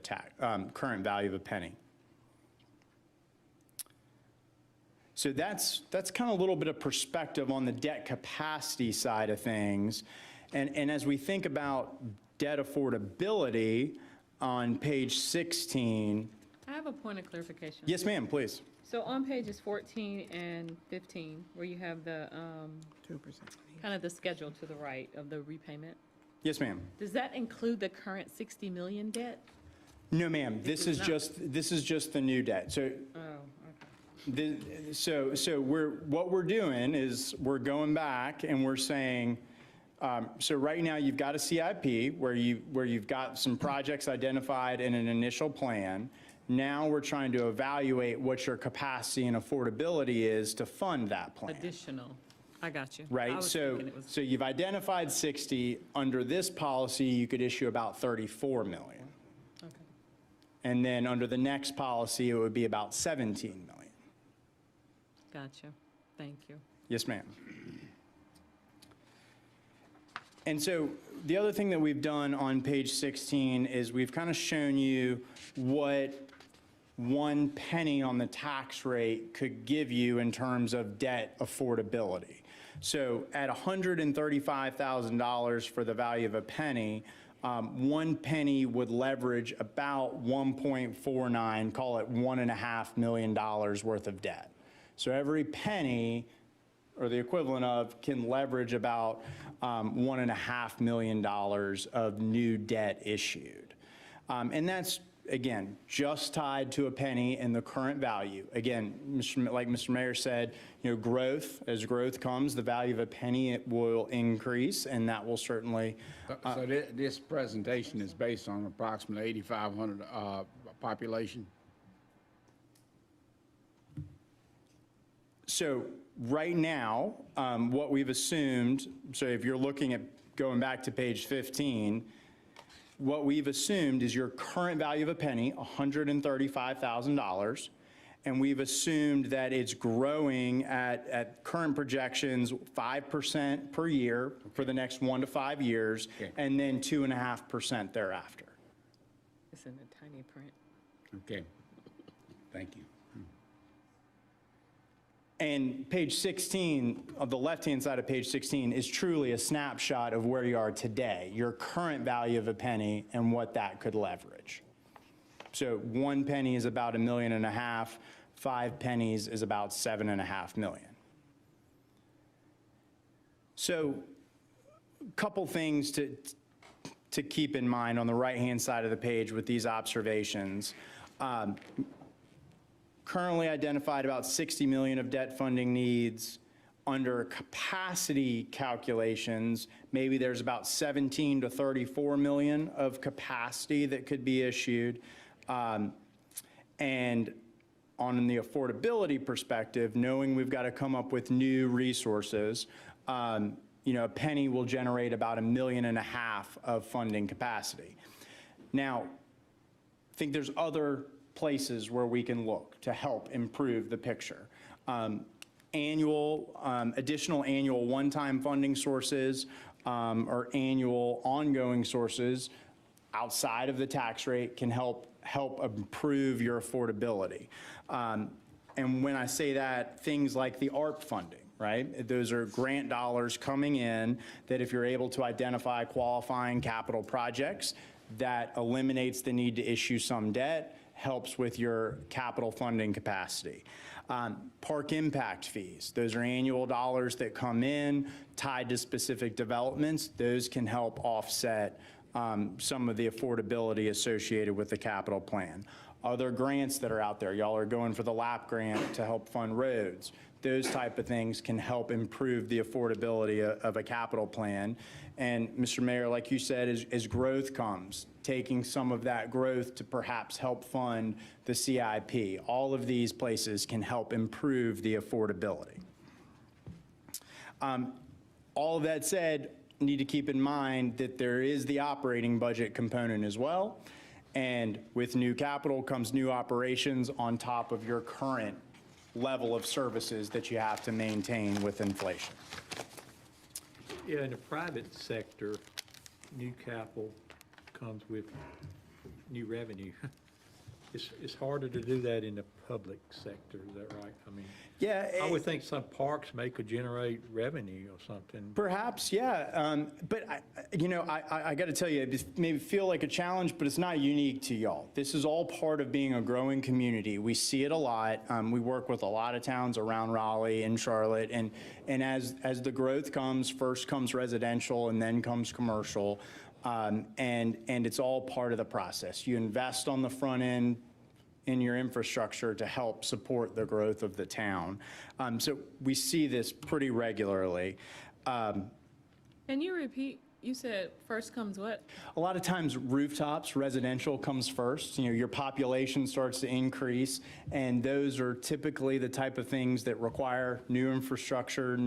current value of a penny. So that's kind of a little bit of perspective on the debt capacity side of things. And as we think about debt affordability, on page 16, I have a point of clarification. yes, ma'am, please. So on pages 14 and 15, where you have the, 2%. kind of the schedule to the right of the repayment, Yes, ma'am. does that include the current 60 million debt? No, ma'am, this does is not. just the new debt. So Oh, okay. So what we're doing is we're going back and we're saying, so right now you've got a CIP where you've got some projects identified in an initial plan. Now we're trying to evaluate what your capacity and affordability is to fund that plan. Additional, I got you. I Right? was So thinking it was- you've identified 60. Under this policy, you could issue about 34 million. Okay. And then under the next policy, it would be about 17 million. Gotcha. Thank you. Yes, ma'am. And so the other thing that we've done on page 16 is we've kind of shown you what 1 penny on the tax rate could give you in terms of debt affordability. So at $135,000 for the value of a penny, 1 penny would leverage about 1.49, call it $1.5 million worth of debt. So every penny, or the equivalent of, can leverage about $1.5 million of new debt issued. And that's, again, just tied to a penny in the current value. Again, like Mr. Mayor said, growth, as growth comes, the value of a penny, it will increase, and that will certainly. So this presentation is based on approximately 8,500 population? So right now, what we've assumed, so if you're looking at going back to page 15, what we've assumed is your current value of a penny, $135,000, and we've assumed that it's growing at current projections 5% per year for the next 1 to 5 years, Okay. and then 2.5% thereafter. It's in the tiny print. Okay, thank you. And page 16, of the left-hand side of page 16, is truly a snapshot of where you are today, your current value of a penny and what that could leverage. So 1 penny is about $1.5 million, 5 pennies is about $7.5 million. So a couple things to keep in mind on the right-hand side of the page with these observations. Currently identified about 60 million of debt funding needs. Under capacity calculations, maybe there's about 17 to 34 million of capacity that could be issued. And on the affordability perspective, knowing we've got to come up with new resources, a penny will generate about $1.5 million of funding capacity. Now, I think there's other places where we can look to help improve the picture. Additional annual one-time funding sources or annual ongoing sources outside of the tax rate can help improve your affordability. And when I say that, things like the ARP funding, right? Those are grant dollars coming in that if you're able to identify qualifying capital projects, that eliminates the need to issue some debt, helps with your capital funding capacity. Park impact fees, those are annual dollars that come in tied to specific developments. Those can help offset some of the affordability associated with the capital plan. Other grants that are out there, y'all are going for the LAP grant to help fund roads. Those type of things can help improve the affordability of a capital plan. And Mr. Mayor, like you said, as growth comes, taking some of that growth to perhaps help fund the CIP. All of these places can help improve the affordability. All of that said, need to keep in mind that there is the operating budget component as well. And with new capital comes new operations on top of your current level of services that you have to maintain with inflation. Yeah, in the private sector, new capital comes with new revenue. it's harder to do that in the public sector, is that right? I mean, Yeah. I would think some parks may could generate revenue or something. Perhaps, yeah. But I got to tell you, it may feel like a challenge, but it's not unique to y'all. This is all part of being a growing community. We see it a lot. We work with a lot of towns around Raleigh and Charlotte, and as the growth comes, first comes residential and then comes commercial, and it's all part of the process. You invest on the front end in your infrastructure to help support the growth of the town. So we see this pretty regularly. Can you repeat? You said first comes what? A lot of times rooftops, residential comes first. Your population starts to increase, and those are typically the type of things that require new infrastructure,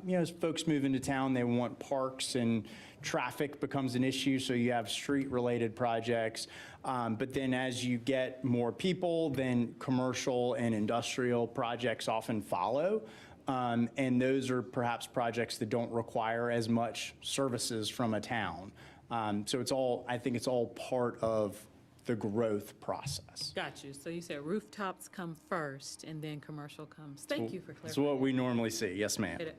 as folks move into town, they want parks and traffic becomes an issue, so you have street-related projects. But then as you get more people, then commercial and industrial projects often follow. And those are perhaps projects that don't require as much services from a town. So I think it's all part of the growth process. Got you. So you said rooftops come first and then commercial comes. Thank you for That's clarifying. what we normally see. Yes, ma'am. Get it.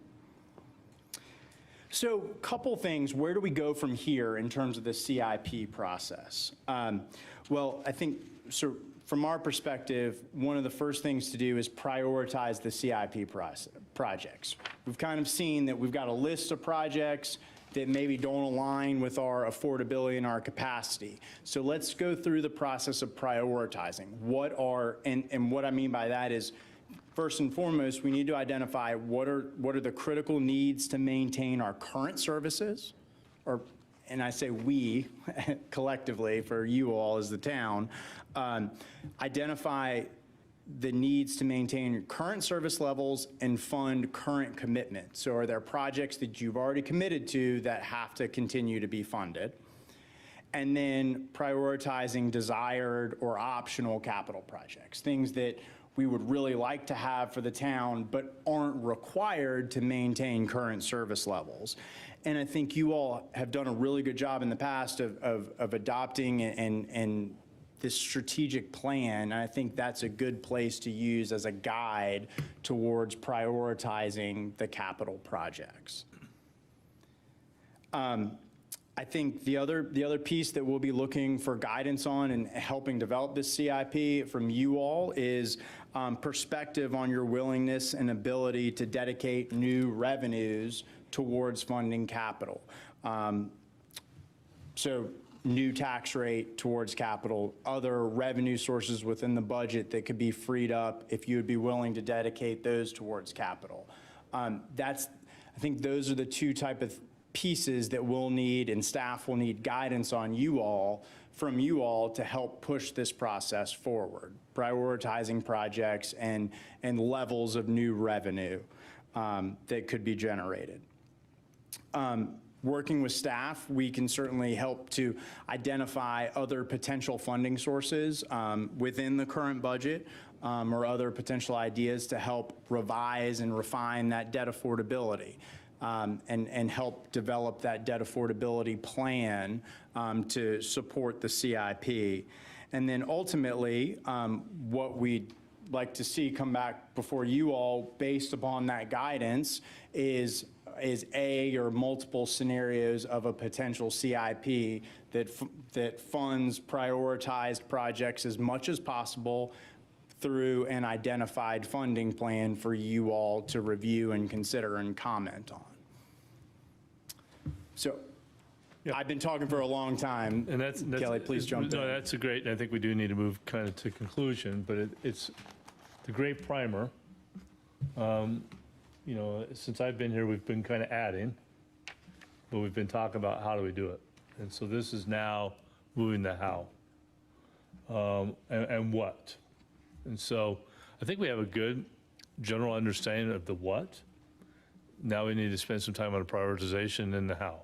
So couple things, where do we go from here in terms of the CIP process? Well, I think, so from our perspective, one of the first things to do is prioritize the CIP projects. We've kind of seen that we've got a list of projects that maybe don't align with our affordability and our capacity. So let's go through the process of prioritizing. And what I mean by that is, first and foremost, we need to identify what are the critical needs to maintain our current services, and I say we collectively for you all as the town, identify the needs to maintain current service levels and fund current commitments. So are there projects that you've already committed to that have to continue to be funded? And then prioritizing desired or optional capital projects, things that we would really like to have for the town, but aren't required to maintain current service levels. And I think you all have done a really good job in the past of adopting and this strategic plan. And I think that's a good place to use as a guide towards prioritizing the capital projects. I think the other piece that we'll be looking for guidance on and helping develop this CIP from you all is perspective on your willingness and ability to dedicate new revenues towards funding capital. So new tax rate towards capital, other revenue sources within the budget that could be freed up if you would be willing to dedicate those towards capital. I think those are the two type of pieces that we'll need and staff will need guidance on from you all to help push this process forward, prioritizing projects and levels of new revenue that could be generated. Working with staff, we can certainly help to identify other potential funding sources within the current budget or other potential ideas to help revise and refine that debt affordability. And help develop that debt affordability plan to support the CIP. And then ultimately, what we'd like to see come back before you all based upon that guidance is a or multiple scenarios of a potential CIP that funds prioritized projects as much as possible through an identified funding plan for you all to review and consider and comment on. So I've been talking for a long time. And that's Kelly, please jump in. No, that's a great, I think we do need to move kind of to conclusion, but it's the great primer. Since I've been here, we've been kind of adding, but we've been talking about how do we do it. And so this is now moving to how and what. And so I think we have a good general understanding of the what. Now we need to spend some time on the prioritization and the how.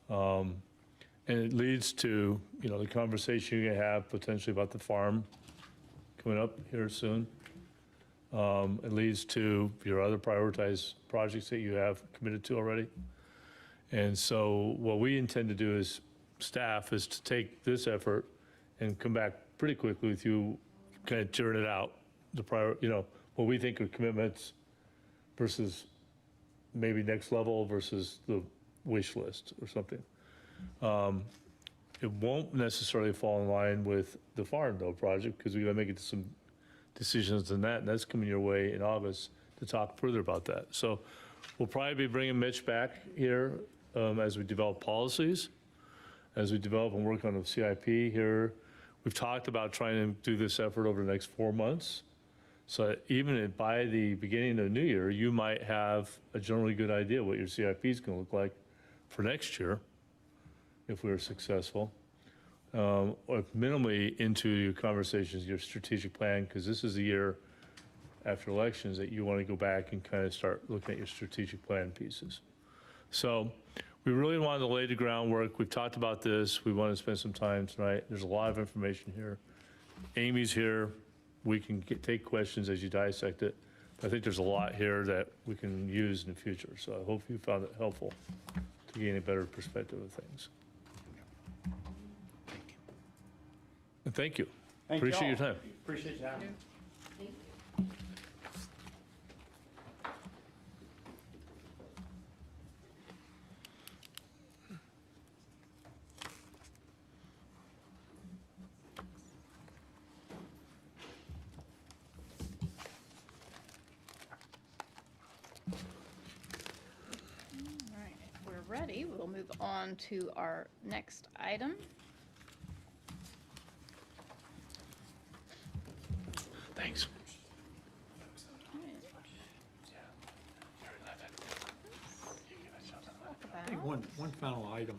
And it leads to, the conversation you have potentially about the farm coming up here soon. It leads to your other prioritized projects that you have committed to already. And so what we intend to do as staff is to take this effort and come back pretty quickly with you kind of tearing it out, what we think are commitments versus maybe next level versus the wish list or something. It won't necessarily fall in line with the Farmville project because we got to make some decisions on that, and that's coming your way in August to talk further about that. So we'll probably be bringing Mitch back here as we develop policies, as we develop and work on the CIP here. We've talked about trying to do this effort over the next 4 months. So even by the beginning of the new year, you might have a generally good idea what your CIP is going to look like for next year, if we are successful, or minimally into your conversations, your strategic plan, because this is the year after elections that you want to go back and kind of start looking at your strategic plan pieces. So we really wanted to lay the groundwork. We've talked about this. We want to spend some time tonight. There's a lot of information here. Amy's here. We can take questions as you dissect it. I think there's a lot here that we can use in the future. So I hope you found it helpful to gain a better perspective of things. And thank you. Thank you Appreciate your all. time. Appreciate you having me. All right, if we're ready, we'll move on to our next item. Thanks. I think one final item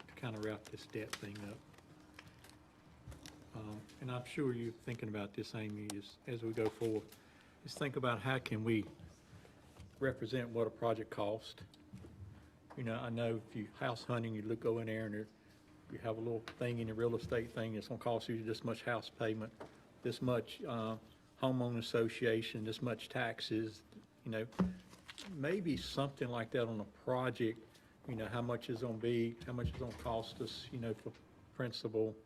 to kind of wrap this debt thing up. And I'm sure you're thinking about this, Amy, as we go forward, is think about how can we represent what a project cost. I know if you house hunting, you go in there and you have a little thing in the real estate thing, it's gonna cost you this much house payment, this much homeowner association, this much taxes, maybe something like that on a project, how much it's gonna be, how much it's gonna cost us, for principal,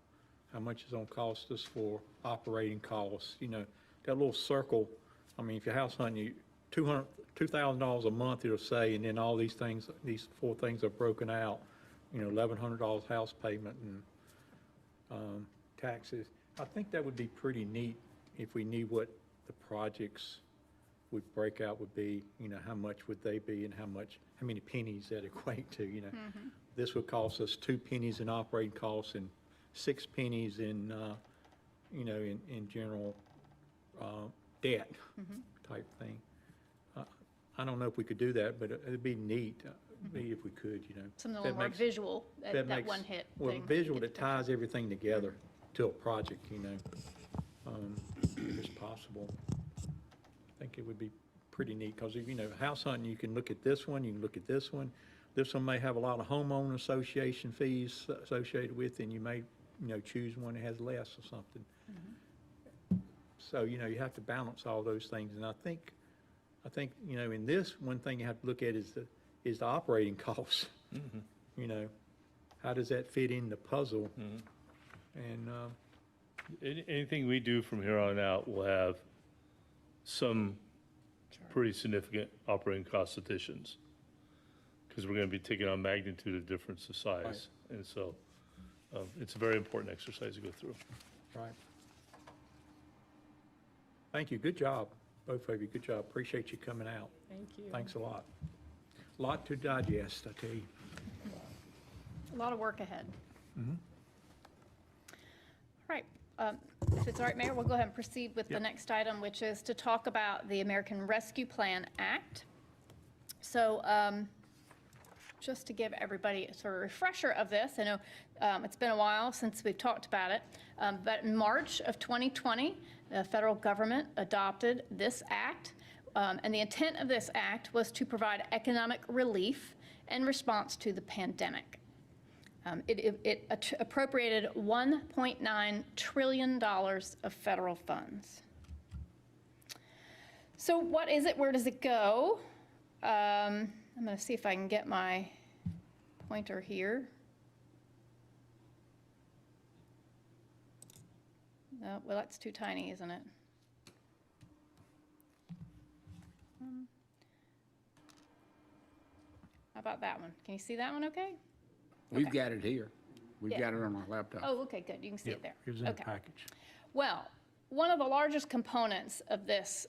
how much it's gonna cost us for operating costs, that little circle. I mean, if you're house hunting, $2,000 a month, it'll say, and then all these things, these 4 things are broken out, $1,100 house payment and taxes. I think that would be pretty neat if we knew what the projects would break out would be, how much would they be and how many pennies that equate to, This would cost us 2 pennies in operating costs and 6 pennies in, in general debt type thing. I don't know if we could do that, but it'd be neat, maybe if we could, Something a little more visual, that one hit Well, thing. visual that ties everything together to a project, if it's possible. I think it would be pretty neat, because house hunting, you can look at this one, you can look at this one. This one may have a lot of homeowner association fees associated with, and you may, choose one that has less or something. So, you have to balance all those things, and I think, in this, one thing you have to look at is the operating costs. How does that fit in the puzzle? And, Anything we do from here on out will have some pretty significant operating cost additions, because we're going to be taking on magnitude of difference of size. Right. And so it's a very important exercise to go through. right. Thank you, good job, both of you, good job. Appreciate you coming out. Thank you. Thanks a lot. Lot to digest, I tell you. A lot of work ahead. All right, if it's all right, Mayor, we'll go ahead and proceed with the next item, which is to talk about the American Rescue Plan Act. So just to give everybody a sort of refresher of this, I know it's been a while since we've talked about it, but in March of 2020, the federal government adopted this act, and the intent of this act was to provide economic relief in response to the pandemic. It appropriated $1.9 trillion of federal funds. So what is it? Where does it go? I'm going to see if I can get my pointer here. Oh, well, that's too tiny, isn't it? How about that one? Can you see that one okay? We've got it here. We've Yeah. got it on our laptop. Oh, okay, good. You can see it there. Here's in the Okay. package. Well, one of the largest components of this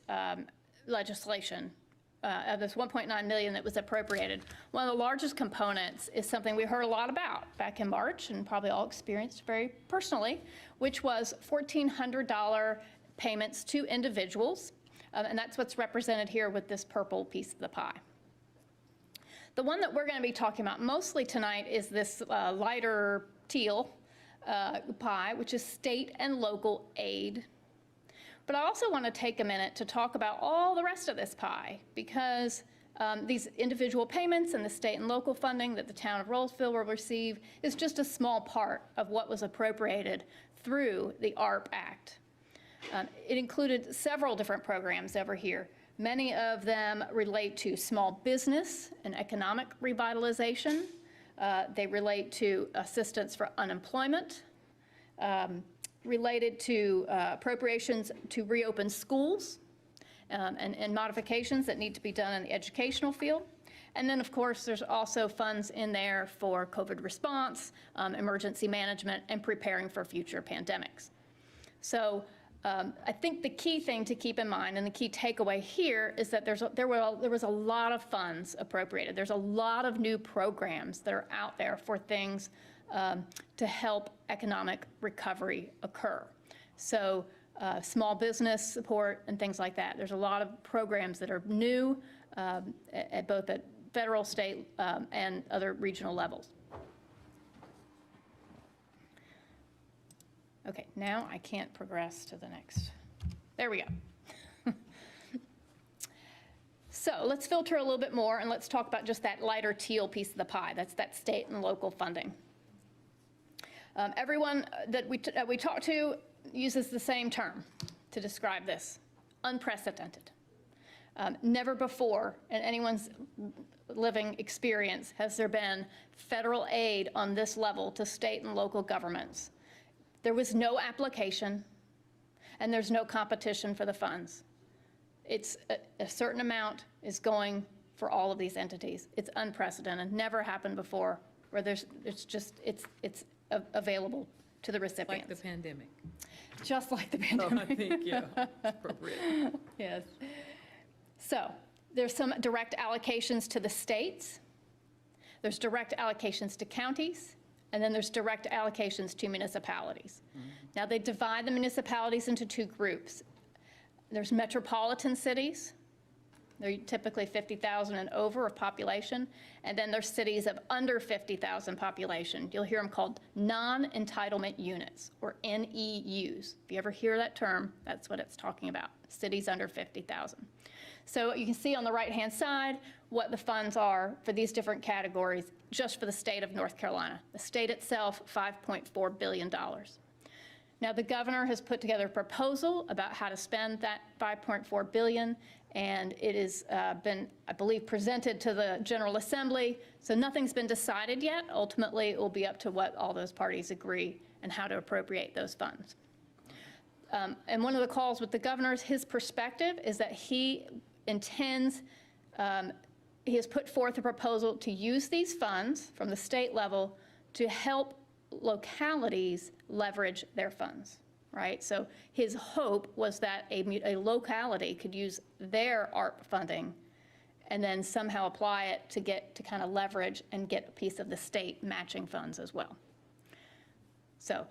legislation, of this 1.9 million that was appropriated, one of the largest components is something we heard a lot about back in March and probably all experienced very personally, which was $1,400 payments to individuals. And that's what's represented here with this purple piece of the pie. The one that we're going to be talking about mostly tonight is this lighter teal pie, which is state and local aid. But I also want to take a minute to talk about all the rest of this pie, because these individual payments and the state and local funding that the town of Rolesville will receive is just a small part of what was appropriated through the ARP Act. It included several different programs over here. Many of them relate to small business and economic revitalization. They relate to assistance for unemployment, related to appropriations to reopen schools, and modifications that need to be done in the educational field. And then, of course, there's also funds in there for COVID response, emergency management, and preparing for future pandemics. So I think the key thing to keep in mind, and the key takeaway here, is that there was a lot of funds appropriated. There's a lot of new programs that are out there for things to help economic recovery occur. So small business support and things like that. There's a lot of programs that are new at both at federal, state, and other regional levels. Okay, now I can't progress to the next. There we go. So let's filter a little bit more, and let's talk about just that lighter teal piece of the pie. That's that state and local funding. Everyone that we talk to uses the same term to describe this: unprecedented. Never before in anyone's living experience has there been federal aid on this level to state and local governments. There was no application, and there's no competition for the funds. It's a certain amount is going for all of these entities. It's unprecedented, never happened before, where it's available to the recipients. Like the pandemic. Just like the Oh, pandemic. I think, yeah, appropriate. Yes. So there's some direct allocations to the states. There's direct allocations to counties. And then there's direct allocations to municipalities. Now, they divide the municipalities into two groups. There's metropolitan cities. They're typically 50,000 and over of population. And then there's cities of under 50,000 population. You'll hear them called non-entitlement units, or NEUs. If you ever hear that term, that's what it's talking about, cities under 50,000. So you can see on the right-hand side what the funds are for these different categories just for the state of North Carolina. The state itself, $5.4 billion. Now, the governor has put together a proposal about how to spend that $5.4 billion, and it has been, I believe, presented to the General Assembly. So nothing's been decided yet. Ultimately, it will be up to what all those parties agree and how to appropriate those funds. And one of the calls with the governors, his perspective is that he intends, he has put forth a proposal to use these funds from the state level to help localities leverage their funds, right? So his hope was that a locality could use their ARP funding and then somehow apply it to kind of leverage and get a piece of the state matching funds as well. So,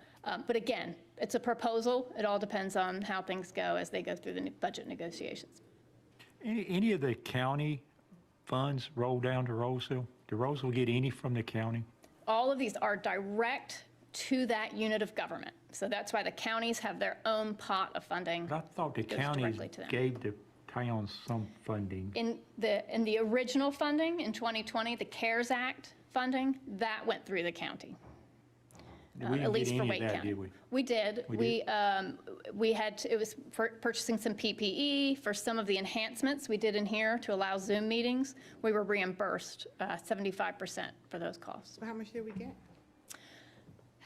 but again, it's a proposal. It all depends on how things go as they go through the budget negotiations. Any of the county funds roll down to Rolesville? Do Rolesville get any from the county? All of these are direct to that unit of government. So that's why the counties have their own pot of funding. But I thought the that goes counties directly to them. gave the towns some funding. In the original funding in 2020, the CARES Act funding, that went through the county. We didn't At least get for any Wake of that, County. did we? We did. We did? We had, it was for purchasing some PPE for some of the enhancements we did in here to allow Zoom meetings. We were reimbursed 75% for those costs. So how much did we get?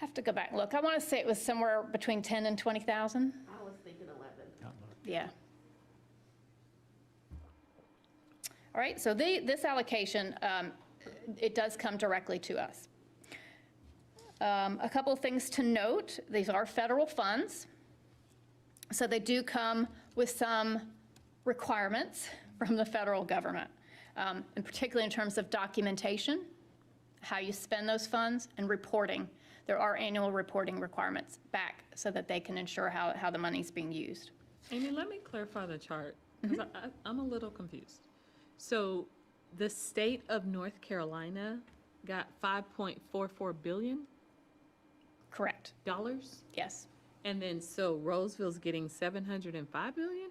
Have to go back and look. I want to say it was somewhere between 10 and 20,000. I was thinking 11. Yeah. All right, so this allocation, it does come directly to us. A couple of things to note, these are federal funds, so they do come with some requirements from the federal government, and particularly in terms of documentation, how you spend those funds, and reporting. There are annual reporting requirements back so that they can ensure how the money's being used. Amy, let me clarify the chart, because I'm a little confused. So the state of North Carolina got $5.44 billion? Correct. Yes. And then, so Rolesville's getting $705 billion?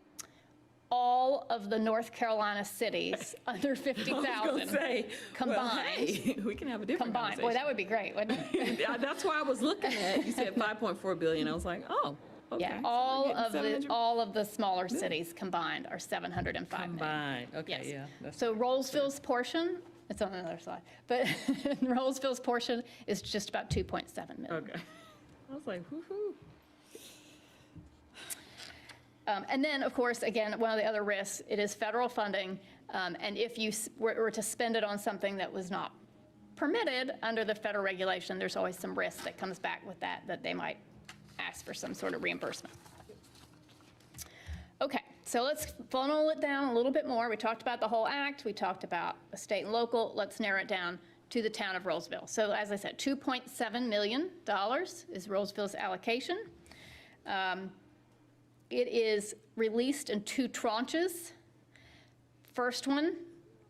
All of the North Carolina cities under 50,000 combined. We can have a different Combined. Boy, that would be great, wouldn't it? Yeah, that's why I was looking at, you said 5.4 billion. I was like, oh, okay. Yeah, So all we're of getting 700 all of the smaller cities combined are 705 million. Combined, okay, Yes. yeah. that's- So Rolesville's portion, it's on the other slide, but Rolesville's portion is just about 2.7 million. Okay. I was like, whoo-hoo. And then, of course, again, one of the other risks, it is federal funding, and if you were to spend it on something that was not permitted under the federal regulation, there's always some risk that comes back with that they might ask for some sort of reimbursement. Okay, so let's funnel it down a little bit more. We talked about the whole act, we talked about the state and local, let's narrow it down to the town of Rolesville. So as I said, $2.7 million is Rolesville's allocation. It is released in 2 tranches. First one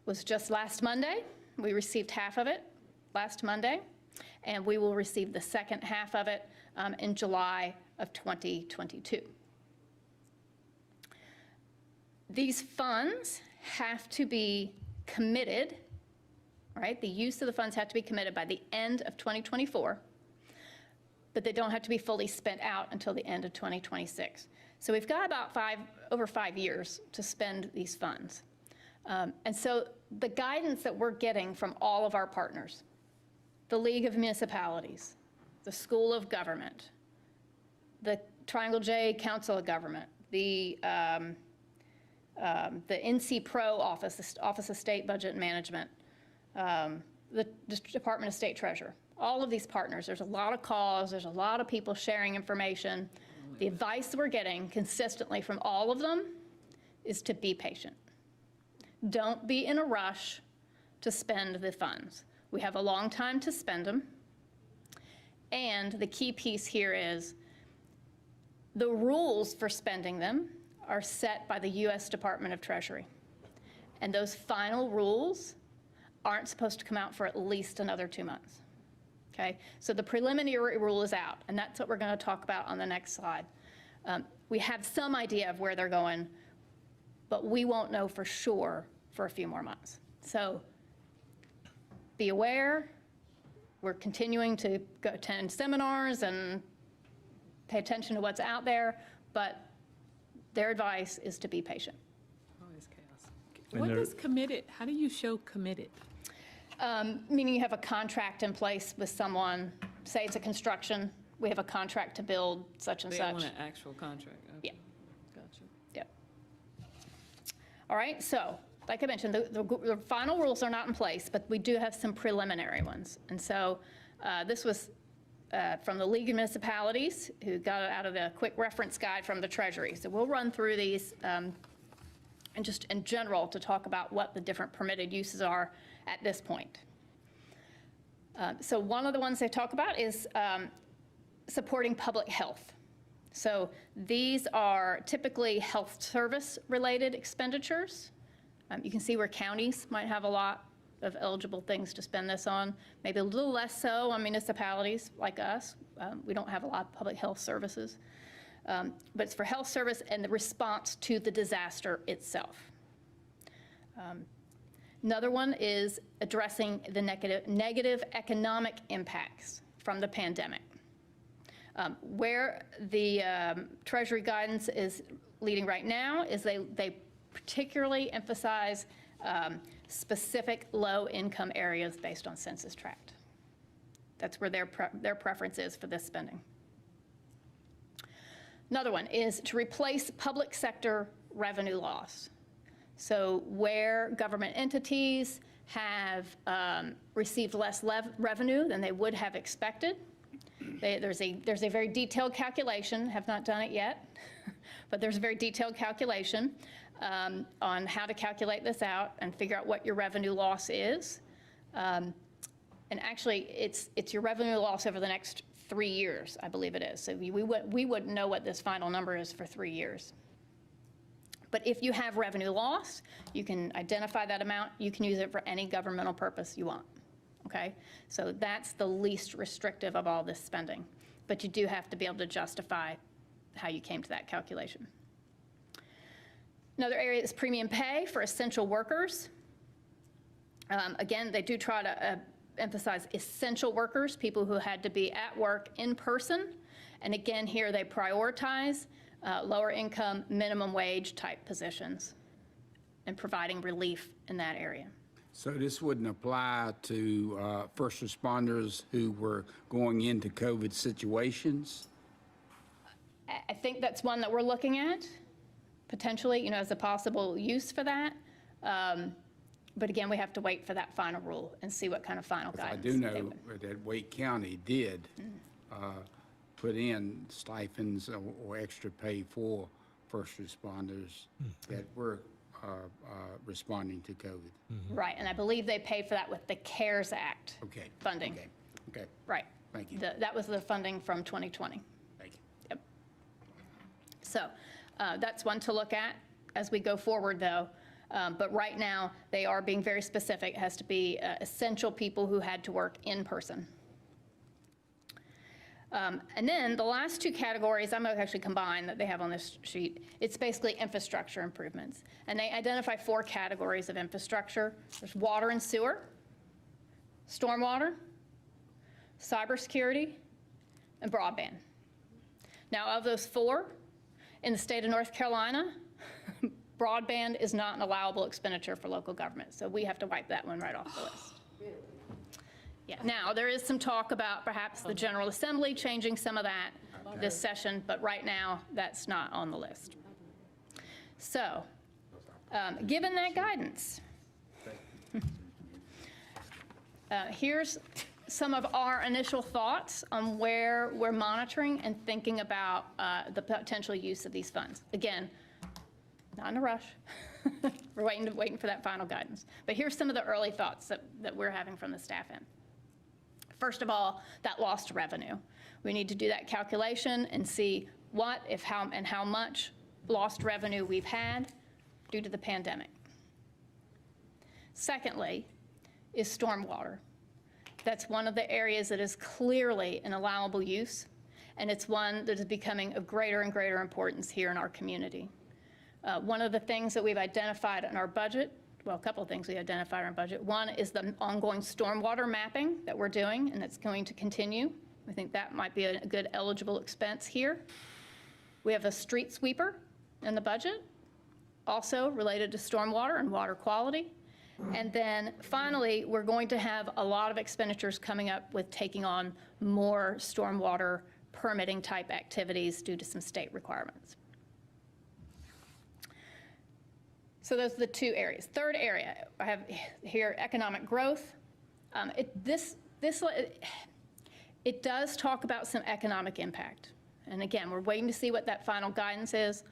was just last Monday. We received half of it last Monday, and we will receive the second half of it in July of 2022. These funds have to be committed, right? The use of the funds have to be committed by the end of 2024, but they don't have to be fully spent out until the end of 2026. So we've got about over 5 years to spend these funds. And so the guidance that we're getting from all of our partners, the League of Municipalities, the School of Government, the Triangle J Council of Government, the NC Pro Office, the Office of State Budget and Management, the Department of State Treasurer, all of these partners, there's a lot of calls, there's a lot of people sharing information. The advice we're getting consistently from all of them is to be patient. Don't be in a rush to spend the funds. We have a long time to spend them. And the key piece here is the rules for spending them are set by the U.S. Department of Treasury. And those final rules aren't supposed to come out for at least another 2 months. Okay, so the preliminary rule is out, and that's what we're going to talk about on the next slide. We have some idea of where they're going, but we won't know for sure for a few more months. So be aware. We're continuing to go attend seminars and pay attention to what's out there, but their advice is to be patient. Always chaos. What does committed, how do you show committed? Meaning you have a contract in place with someone, say it's a construction, we have a contract to build such and They such. want an actual contract. Okay. Yeah. Gotcha. Yep. All right, so like I mentioned, the final rules are not in place, but we do have some preliminary ones. And so this was from the League of Municipalities, who got it out of the quick reference guide from the Treasury. So we'll run through these and just in general to talk about what the different permitted uses are at this point. So one of the ones they talk about is supporting public health. So these are typically health service related expenditures. You can see where counties might have a lot of eligible things to spend this on, maybe a little less so on municipalities like us. We don't have a lot of public health services. But it's for health service and the response to the disaster itself. Another one is addressing the negative economic impacts from the pandemic. Where the Treasury guidance is leading right now is they particularly emphasize specific low-income areas based on census tract. That's where their preference is for this spending. Another one is to replace public sector revenue loss. So where government entities have received less revenue than they would have expected, there's a very detailed calculation, have not done it yet, but there's a very detailed calculation on how to calculate this out and figure out what your revenue loss is. And actually, it's your revenue loss over the next 3 years, I believe it is. So we wouldn't know what this final number is for 3 years. But if you have revenue loss, you can identify that amount. You can use it for any governmental purpose you want, okay? So that's the least restrictive of all this spending. But you do have to be able to justify how you came to that calculation. Another area is premium pay for essential workers. Again, they do try to emphasize essential workers, people who had to be at work in person. And again, here they prioritize lower income, minimum wage type positions and providing relief in that area. So this wouldn't apply to first responders who were going into COVID situations? I think that's one that we're looking at, potentially, as a possible use for that. But again, we have to wait for that final rule and see what kind of final guidance. I do know that Wake County did put in stipends or extra pay for first responders that were responding to COVID. Right, and I believe they paid for that with the CARES Act funding. Okay. Right. Thank you. That was the funding from 2020. Thank you. Yep. So that's one to look at as we go forward, though. But right now, they are being very specific. It has to be essential people who had to work in person. And then the last two categories, I'm going to actually combine that they have on this sheet. It's basically infrastructure improvements. And they identify 4 categories of infrastructure. There's water and sewer, stormwater, cybersecurity, and broadband. Now, of those 4, in the state of North Carolina, broadband is not an allowable expenditure for local government, so we have to wipe that one right off the list. Yeah. Now, there is some talk about perhaps the General Assembly changing some of that this session, but right now, that's not on the list. So, given that guidance, here's some of our initial thoughts on where we're monitoring and thinking about the potential use of these funds. Again, not in a rush. We're waiting for that final guidance. But here's some of the early thoughts that we're having from the staff end. First of all, that lost revenue. We need to do that calculation and see what, if how, and how much lost revenue we've had due to the pandemic. Secondly, is stormwater. That's one of the areas that is clearly an allowable use, and it's one that is becoming of greater and greater importance here in our community. One of the things that we've identified in our budget, well, a couple of things we identified in our budget. One is the ongoing stormwater mapping that we're doing, and it's going to continue. I think that might be a good eligible expense here. We have a street sweeper in the budget, also related to stormwater and water quality. And then finally, we're going to have a lot of expenditures coming up with taking on more stormwater permitting type activities due to some state requirements. So those are the 2 areas. Third area, I have here economic growth. It does talk about some economic impact. And again, we're waiting to see what that final guidance is.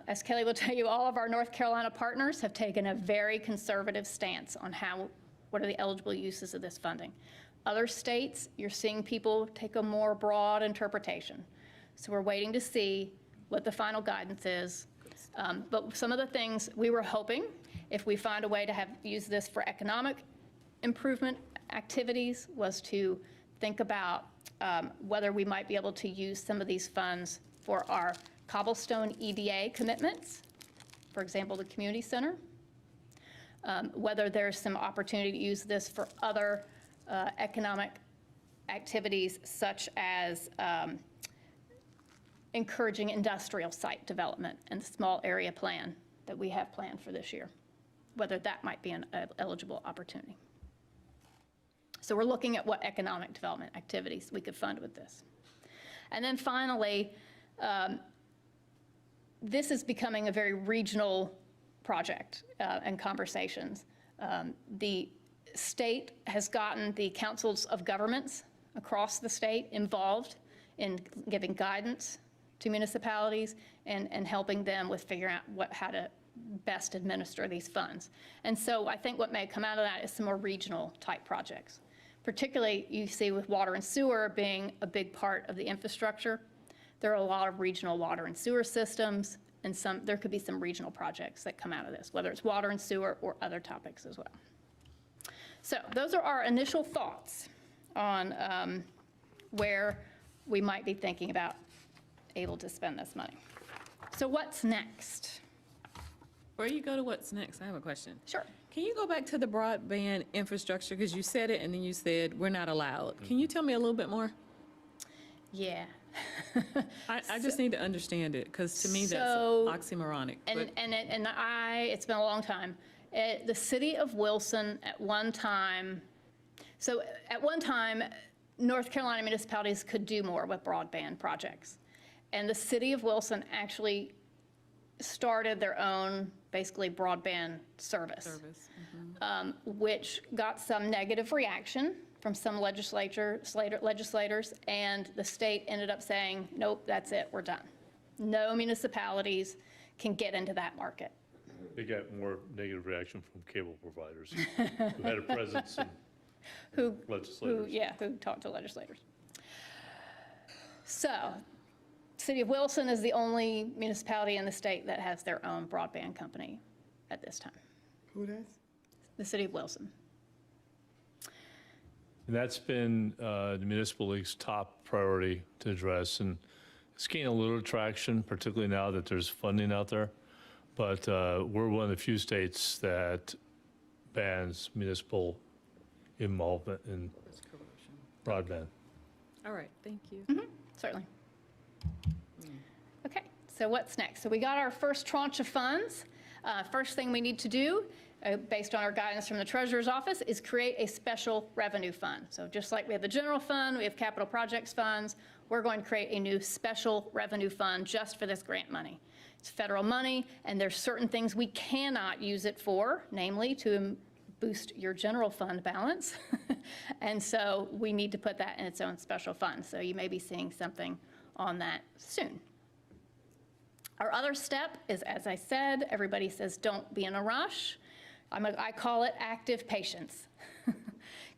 As Kelly will tell you, all of our North Carolina partners have taken a very conservative stance on what are the eligible uses of this funding. Other states, you're seeing people take a more broad interpretation. So we're waiting to see what the final guidance is. But some of the things we were hoping, if we find a way to use this for economic improvement activities, was to think about whether we might be able to use some of these funds for our cobblestone EDA commitments, for example, the community center, whether there's some opportunity to use this for other economic activities such as encouraging industrial site development and the small area plan that we have planned for this year, whether that might be an eligible opportunity. So we're looking at what economic development activities we could fund with this. And then finally, this is becoming a very regional project and conversations. The state has gotten the councils of governments across the state involved in giving guidance to municipalities and helping them with figuring out how to best administer these funds. And so I think what may come out of that is some more regional type projects. Particularly, you see with water and sewer being a big part of the infrastructure, there are a lot of regional water and sewer systems, and there could be some regional projects that come out of this, whether it's water and sewer or other topics as well. So those are our initial thoughts on where we might be thinking about able to spend this money. So what's next? Before you go to what's next, I have a question. Sure. Can you go back to the broadband infrastructure? Because you said it and then you said we're not allowed. Can you tell me a little bit more? Yeah. I just need to understand it because to me that's So- oxymoronic. but- It's been a long time. The city of Wilson at one time, North Carolina municipalities could do more with broadband projects. And the city of Wilson actually started their own, basically, broadband service. Which got some negative reaction from some legislators, and the state ended up saying, nope, that's it, we're done. No municipalities can get into that market. They got more negative reaction from cable providers who had a presence in legislators. Who talked to legislators. So, City of Wilson is the only municipality in the state that has their own broadband company at this time. Who does? The City of Wilson. And that's been the municipal league's top priority to address, and it's gaining a little traction, particularly now that there's funding out there. But we're one of the few states that bans municipal involvement in broadband. All right, thank you. Certainly. Okay, so what's next? So we got our first tranche of funds. First thing we need to do, based on our guidance from the Treasurer's Office, is create a special revenue fund. So just like we have the general fund, we have capital projects funds, we're going to create a new special revenue fund just for this grant money. It's federal money, and there's certain things we cannot use it for, namely to boost your general fund balance. And so we need to put that in its own special fund. So you may be seeing something on that soon. Our other step is, as I said, everybody says don't be in a rush. I call it active patience.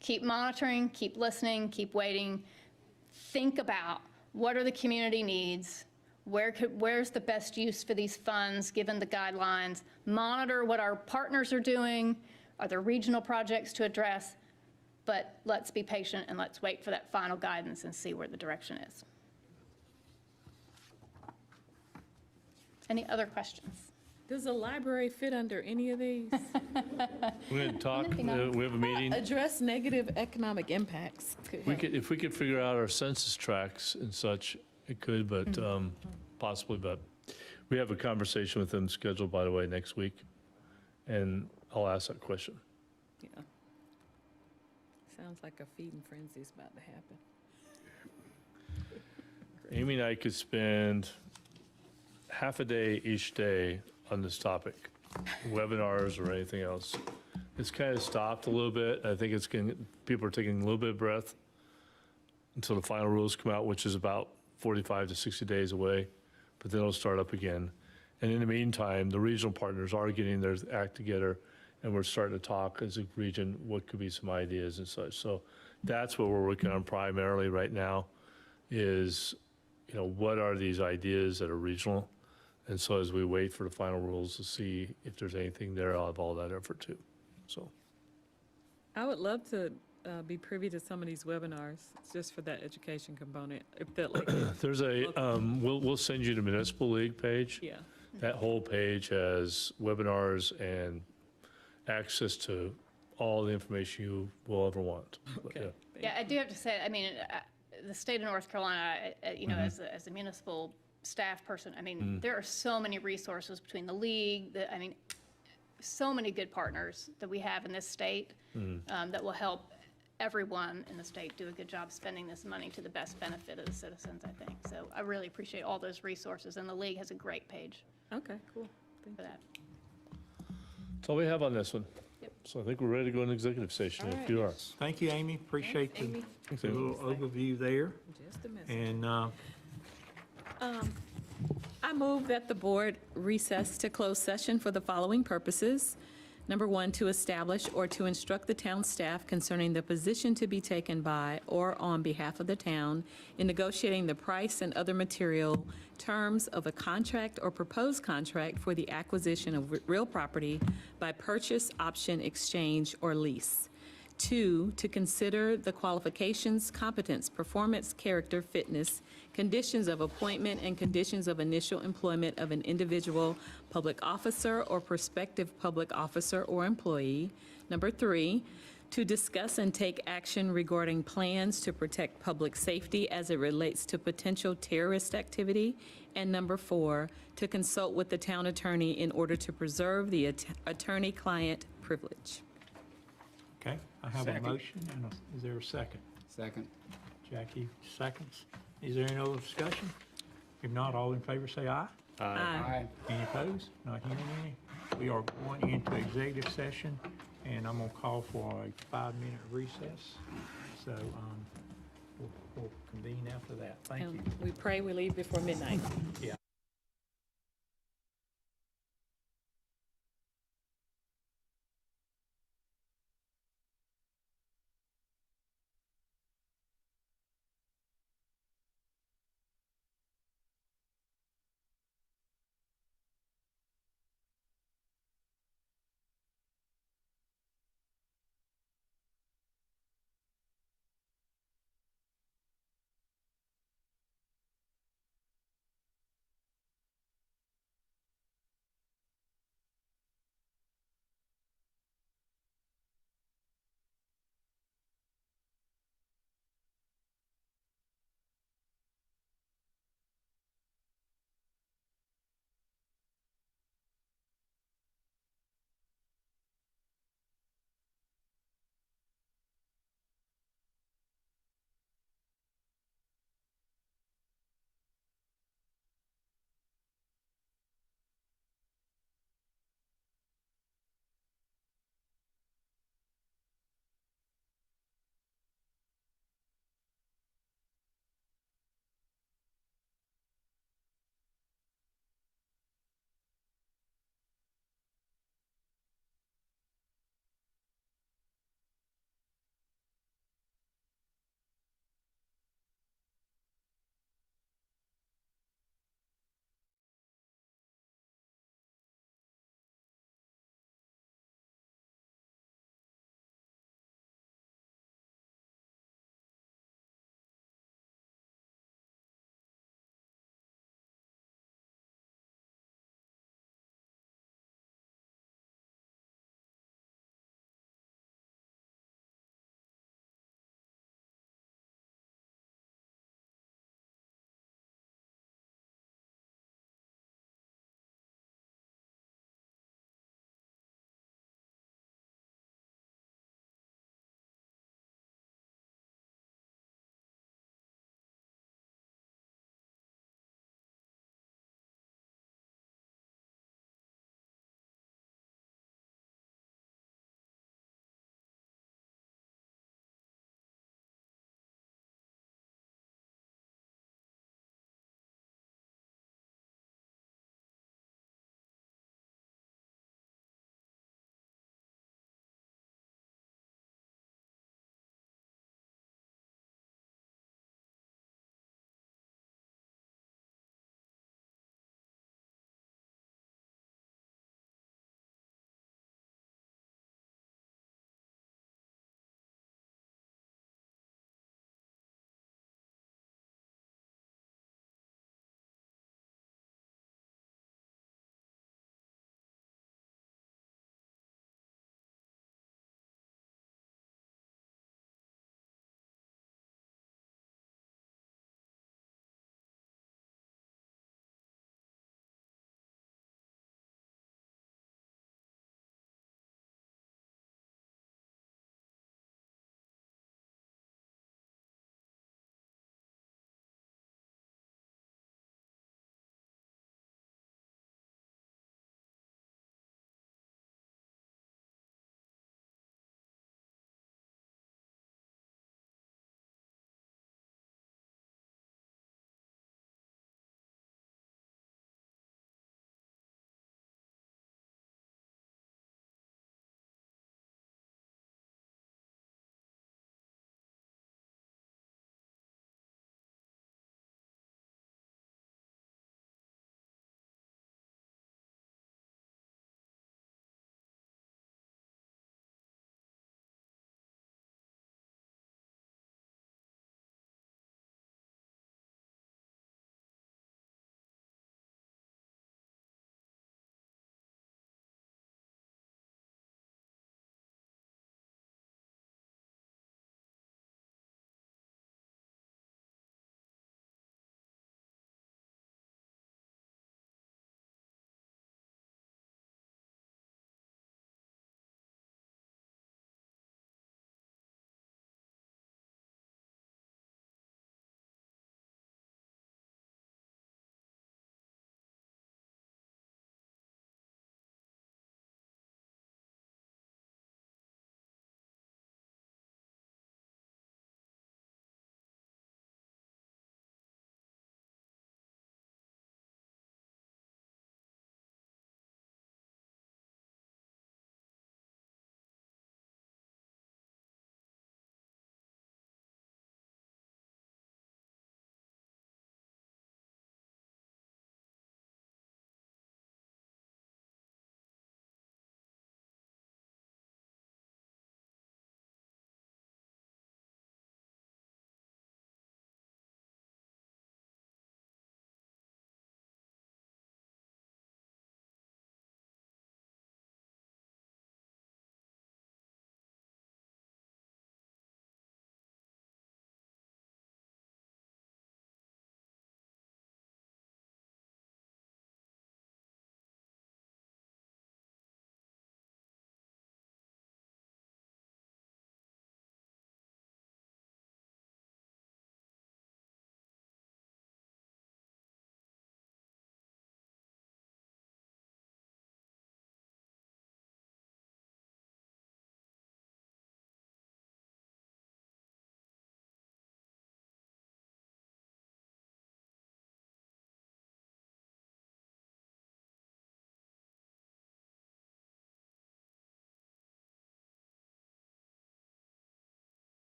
Keep monitoring, keep listening, keep waiting. Think about what are the community needs, where's the best use for these funds given the guidelines. Monitor what our partners are doing. Are there regional projects to address? But let's be patient and let's wait for that final guidance and see where the direction is. Any other questions? Does a library fit under any of these? We're going to talk, we have a meeting. Address negative economic impacts. If we could figure out our census tracts and such, it could, but possibly, but we have a conversation with them scheduled, by the way, next week, and I'll ask that question. Yeah. Sounds like a feeding frenzy's about to happen. Amy and I could spend half a day each day on this topic, webinars or anything else. It's kind of stopped a little bit. I think people are taking a little bit of breath until the final rules come out, which is about 45 to 60 days away, but then it'll start up again. And in the meantime, the regional partners are getting their act together, and we're starting to talk as a region what could be some ideas and such. So that's what we're working on primarily right now is, what are these ideas that are regional? And so as we wait for the final rules to see if there's anything there, I'll have all that effort too. So I would love to be privy to some of these webinars, just for that education component. If that, like, there's we'll send you the municipal league page. yeah. That whole page has webinars and access to all the information you will ever want. But, Okay. Yeah, I do have to say, the state of North Carolina, as a municipal staff person, there are so many resources between the league, so many good partners that we have in this state that will help everyone in the state do a good job spending this money to the best benefit of the citizens, I think. So I really appreciate all those resources, and the league has a great page Okay, cool. for that. That's all we have on this one. Yep. So I think we're ready to go into executive session if you are. Thank you, Amy. Appreciate the Amy. the little overview there. Just a minute. And I move that the board recess to close session for the following purposes. Number one, to establish or to instruct the town staff concerning the position to be taken by or on behalf of the town in negotiating the price and other material terms of a contract or proposed contract for the acquisition of real property by purchase, option, exchange, or lease. Two, to consider the qualifications, competence, performance, character, fitness, conditions of appointment, and conditions of initial employment of an individual public officer or prospective public officer or employee. Number three, to discuss and take action regarding plans to protect public safety as it relates to potential terrorist activity. And number four, to consult with the town attorney in order to preserve the attorney-client privilege. okay, I have a motion, and is there a second? Second. Jackie seconds. Is there any other discussion? If not, all in favor say aye. Aye. Any opposed? Not hearing any. We are going into executive session, and I'm going to call for a 5-minute recess. So we'll convene after that. Thank you. And we pray we leave before midnight. Yeah.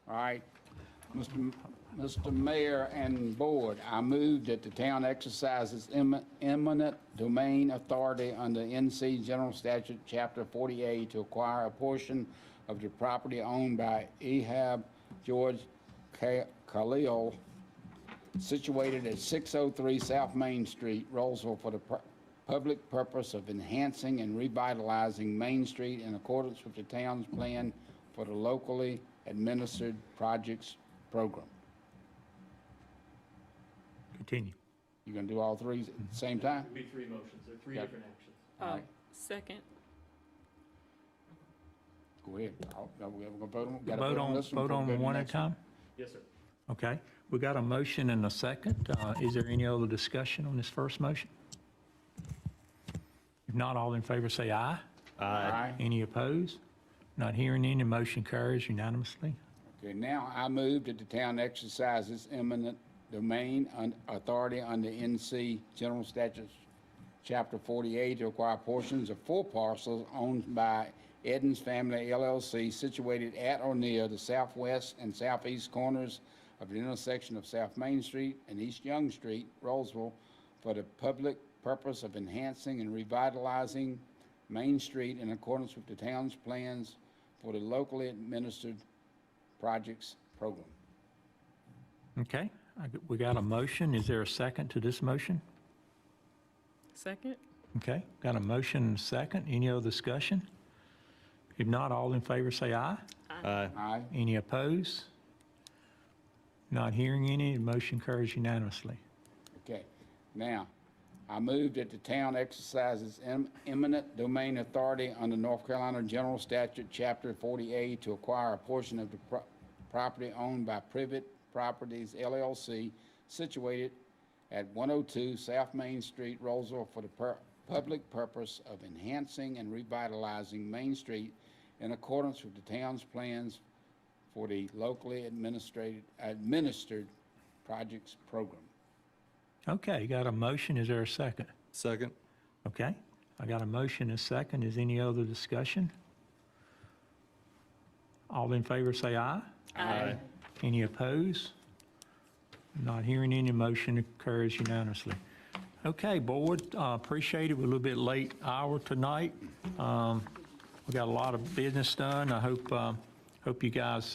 All right. Mr. Mayor and Board, I move that the town exercises eminent domain authority under NC General Statute, Chapter 48, to acquire a portion of the property owned by Ehab George Khalil, situated at 603 South Main Street, Rolesville, for the public purpose of enhancing and revitalizing Main Street in accordance with the town's plan for the locally administered projects program. Continue. You gonna do all three at the same time? It'd be three motions, they're three Yeah. different actions. right. Second. Go ahead. We're gonna vote on, gotta Vote on, this vote before we go on to one the at a next one. time? Yes, sir. Okay. We got a motion and a second. Is there any other discussion on this first motion? If not, all in favor say aye. Aye. Any opposed? Not hearing any, motion carries unanimously. Okay, now I move that the town exercises eminent domain authority under NC General Statutes, Chapter 48, to acquire portions of 4 parcels owned by Edens Family LLC situated at or near the southwest and southeast corners of the intersection of South Main Street and East Young Street, Rolesville, for the public purpose of enhancing and revitalizing Main Street in accordance with the town's plans for the locally administered projects program. Okay, we got a motion. Is there a second to this motion? Second. Okay, got a motion and a second. Any other discussion? If not, all in favor say aye. Aye. Any opposed? Not hearing any, the motion carries unanimously. Okay, now, I move that the town exercises eminent domain authority under North Carolina General Statute, Chapter 48, to acquire a portion of the property owned by Privet Properties LLC situated at 102 South Main Street, Rolesville, for the public purpose of enhancing and revitalizing Main Street in accordance with the town's plans for the locally administered projects program. Okay, got a motion. Is there a second? Second. Okay, I got a motion and a second. Is any other discussion? All in favor say aye. Aye. Any opposed? Not hearing any, motion carries unanimously. Okay, board, appreciate it. We're a little bit late hour tonight. We got a lot of business done. I hope you guys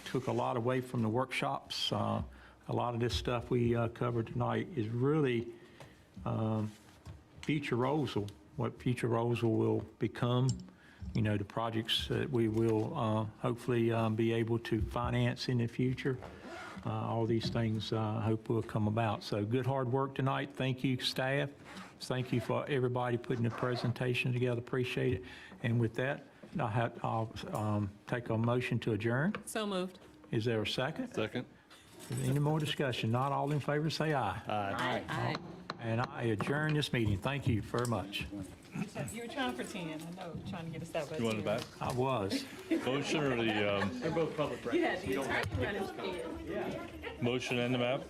took a lot away from the workshops. A lot of this stuff we covered tonight is really future Rolesville, what future Rolesville will become, you know, the projects that we will hopefully be able to finance in the future. All these things I hope will come about. So good hard work tonight. Thank you, staff. Thank you for everybody putting the presentation together. Appreciate it. And with that, I'll take a motion to adjourn. So moved. Is there a second? Second. Any more discussion? Not all in favor, say aye. Aye. Aye. And I adjourn this meeting. Thank you very much. You were trying to pretend, I know, trying to get us that way. You want it back? I was. Motion or the, They're both public records. You had the attorney run his head. motion and the map?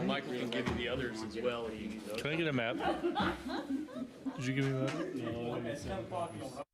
Michael can give you the others as well. You need those. Can I get a map? Did you give me a map?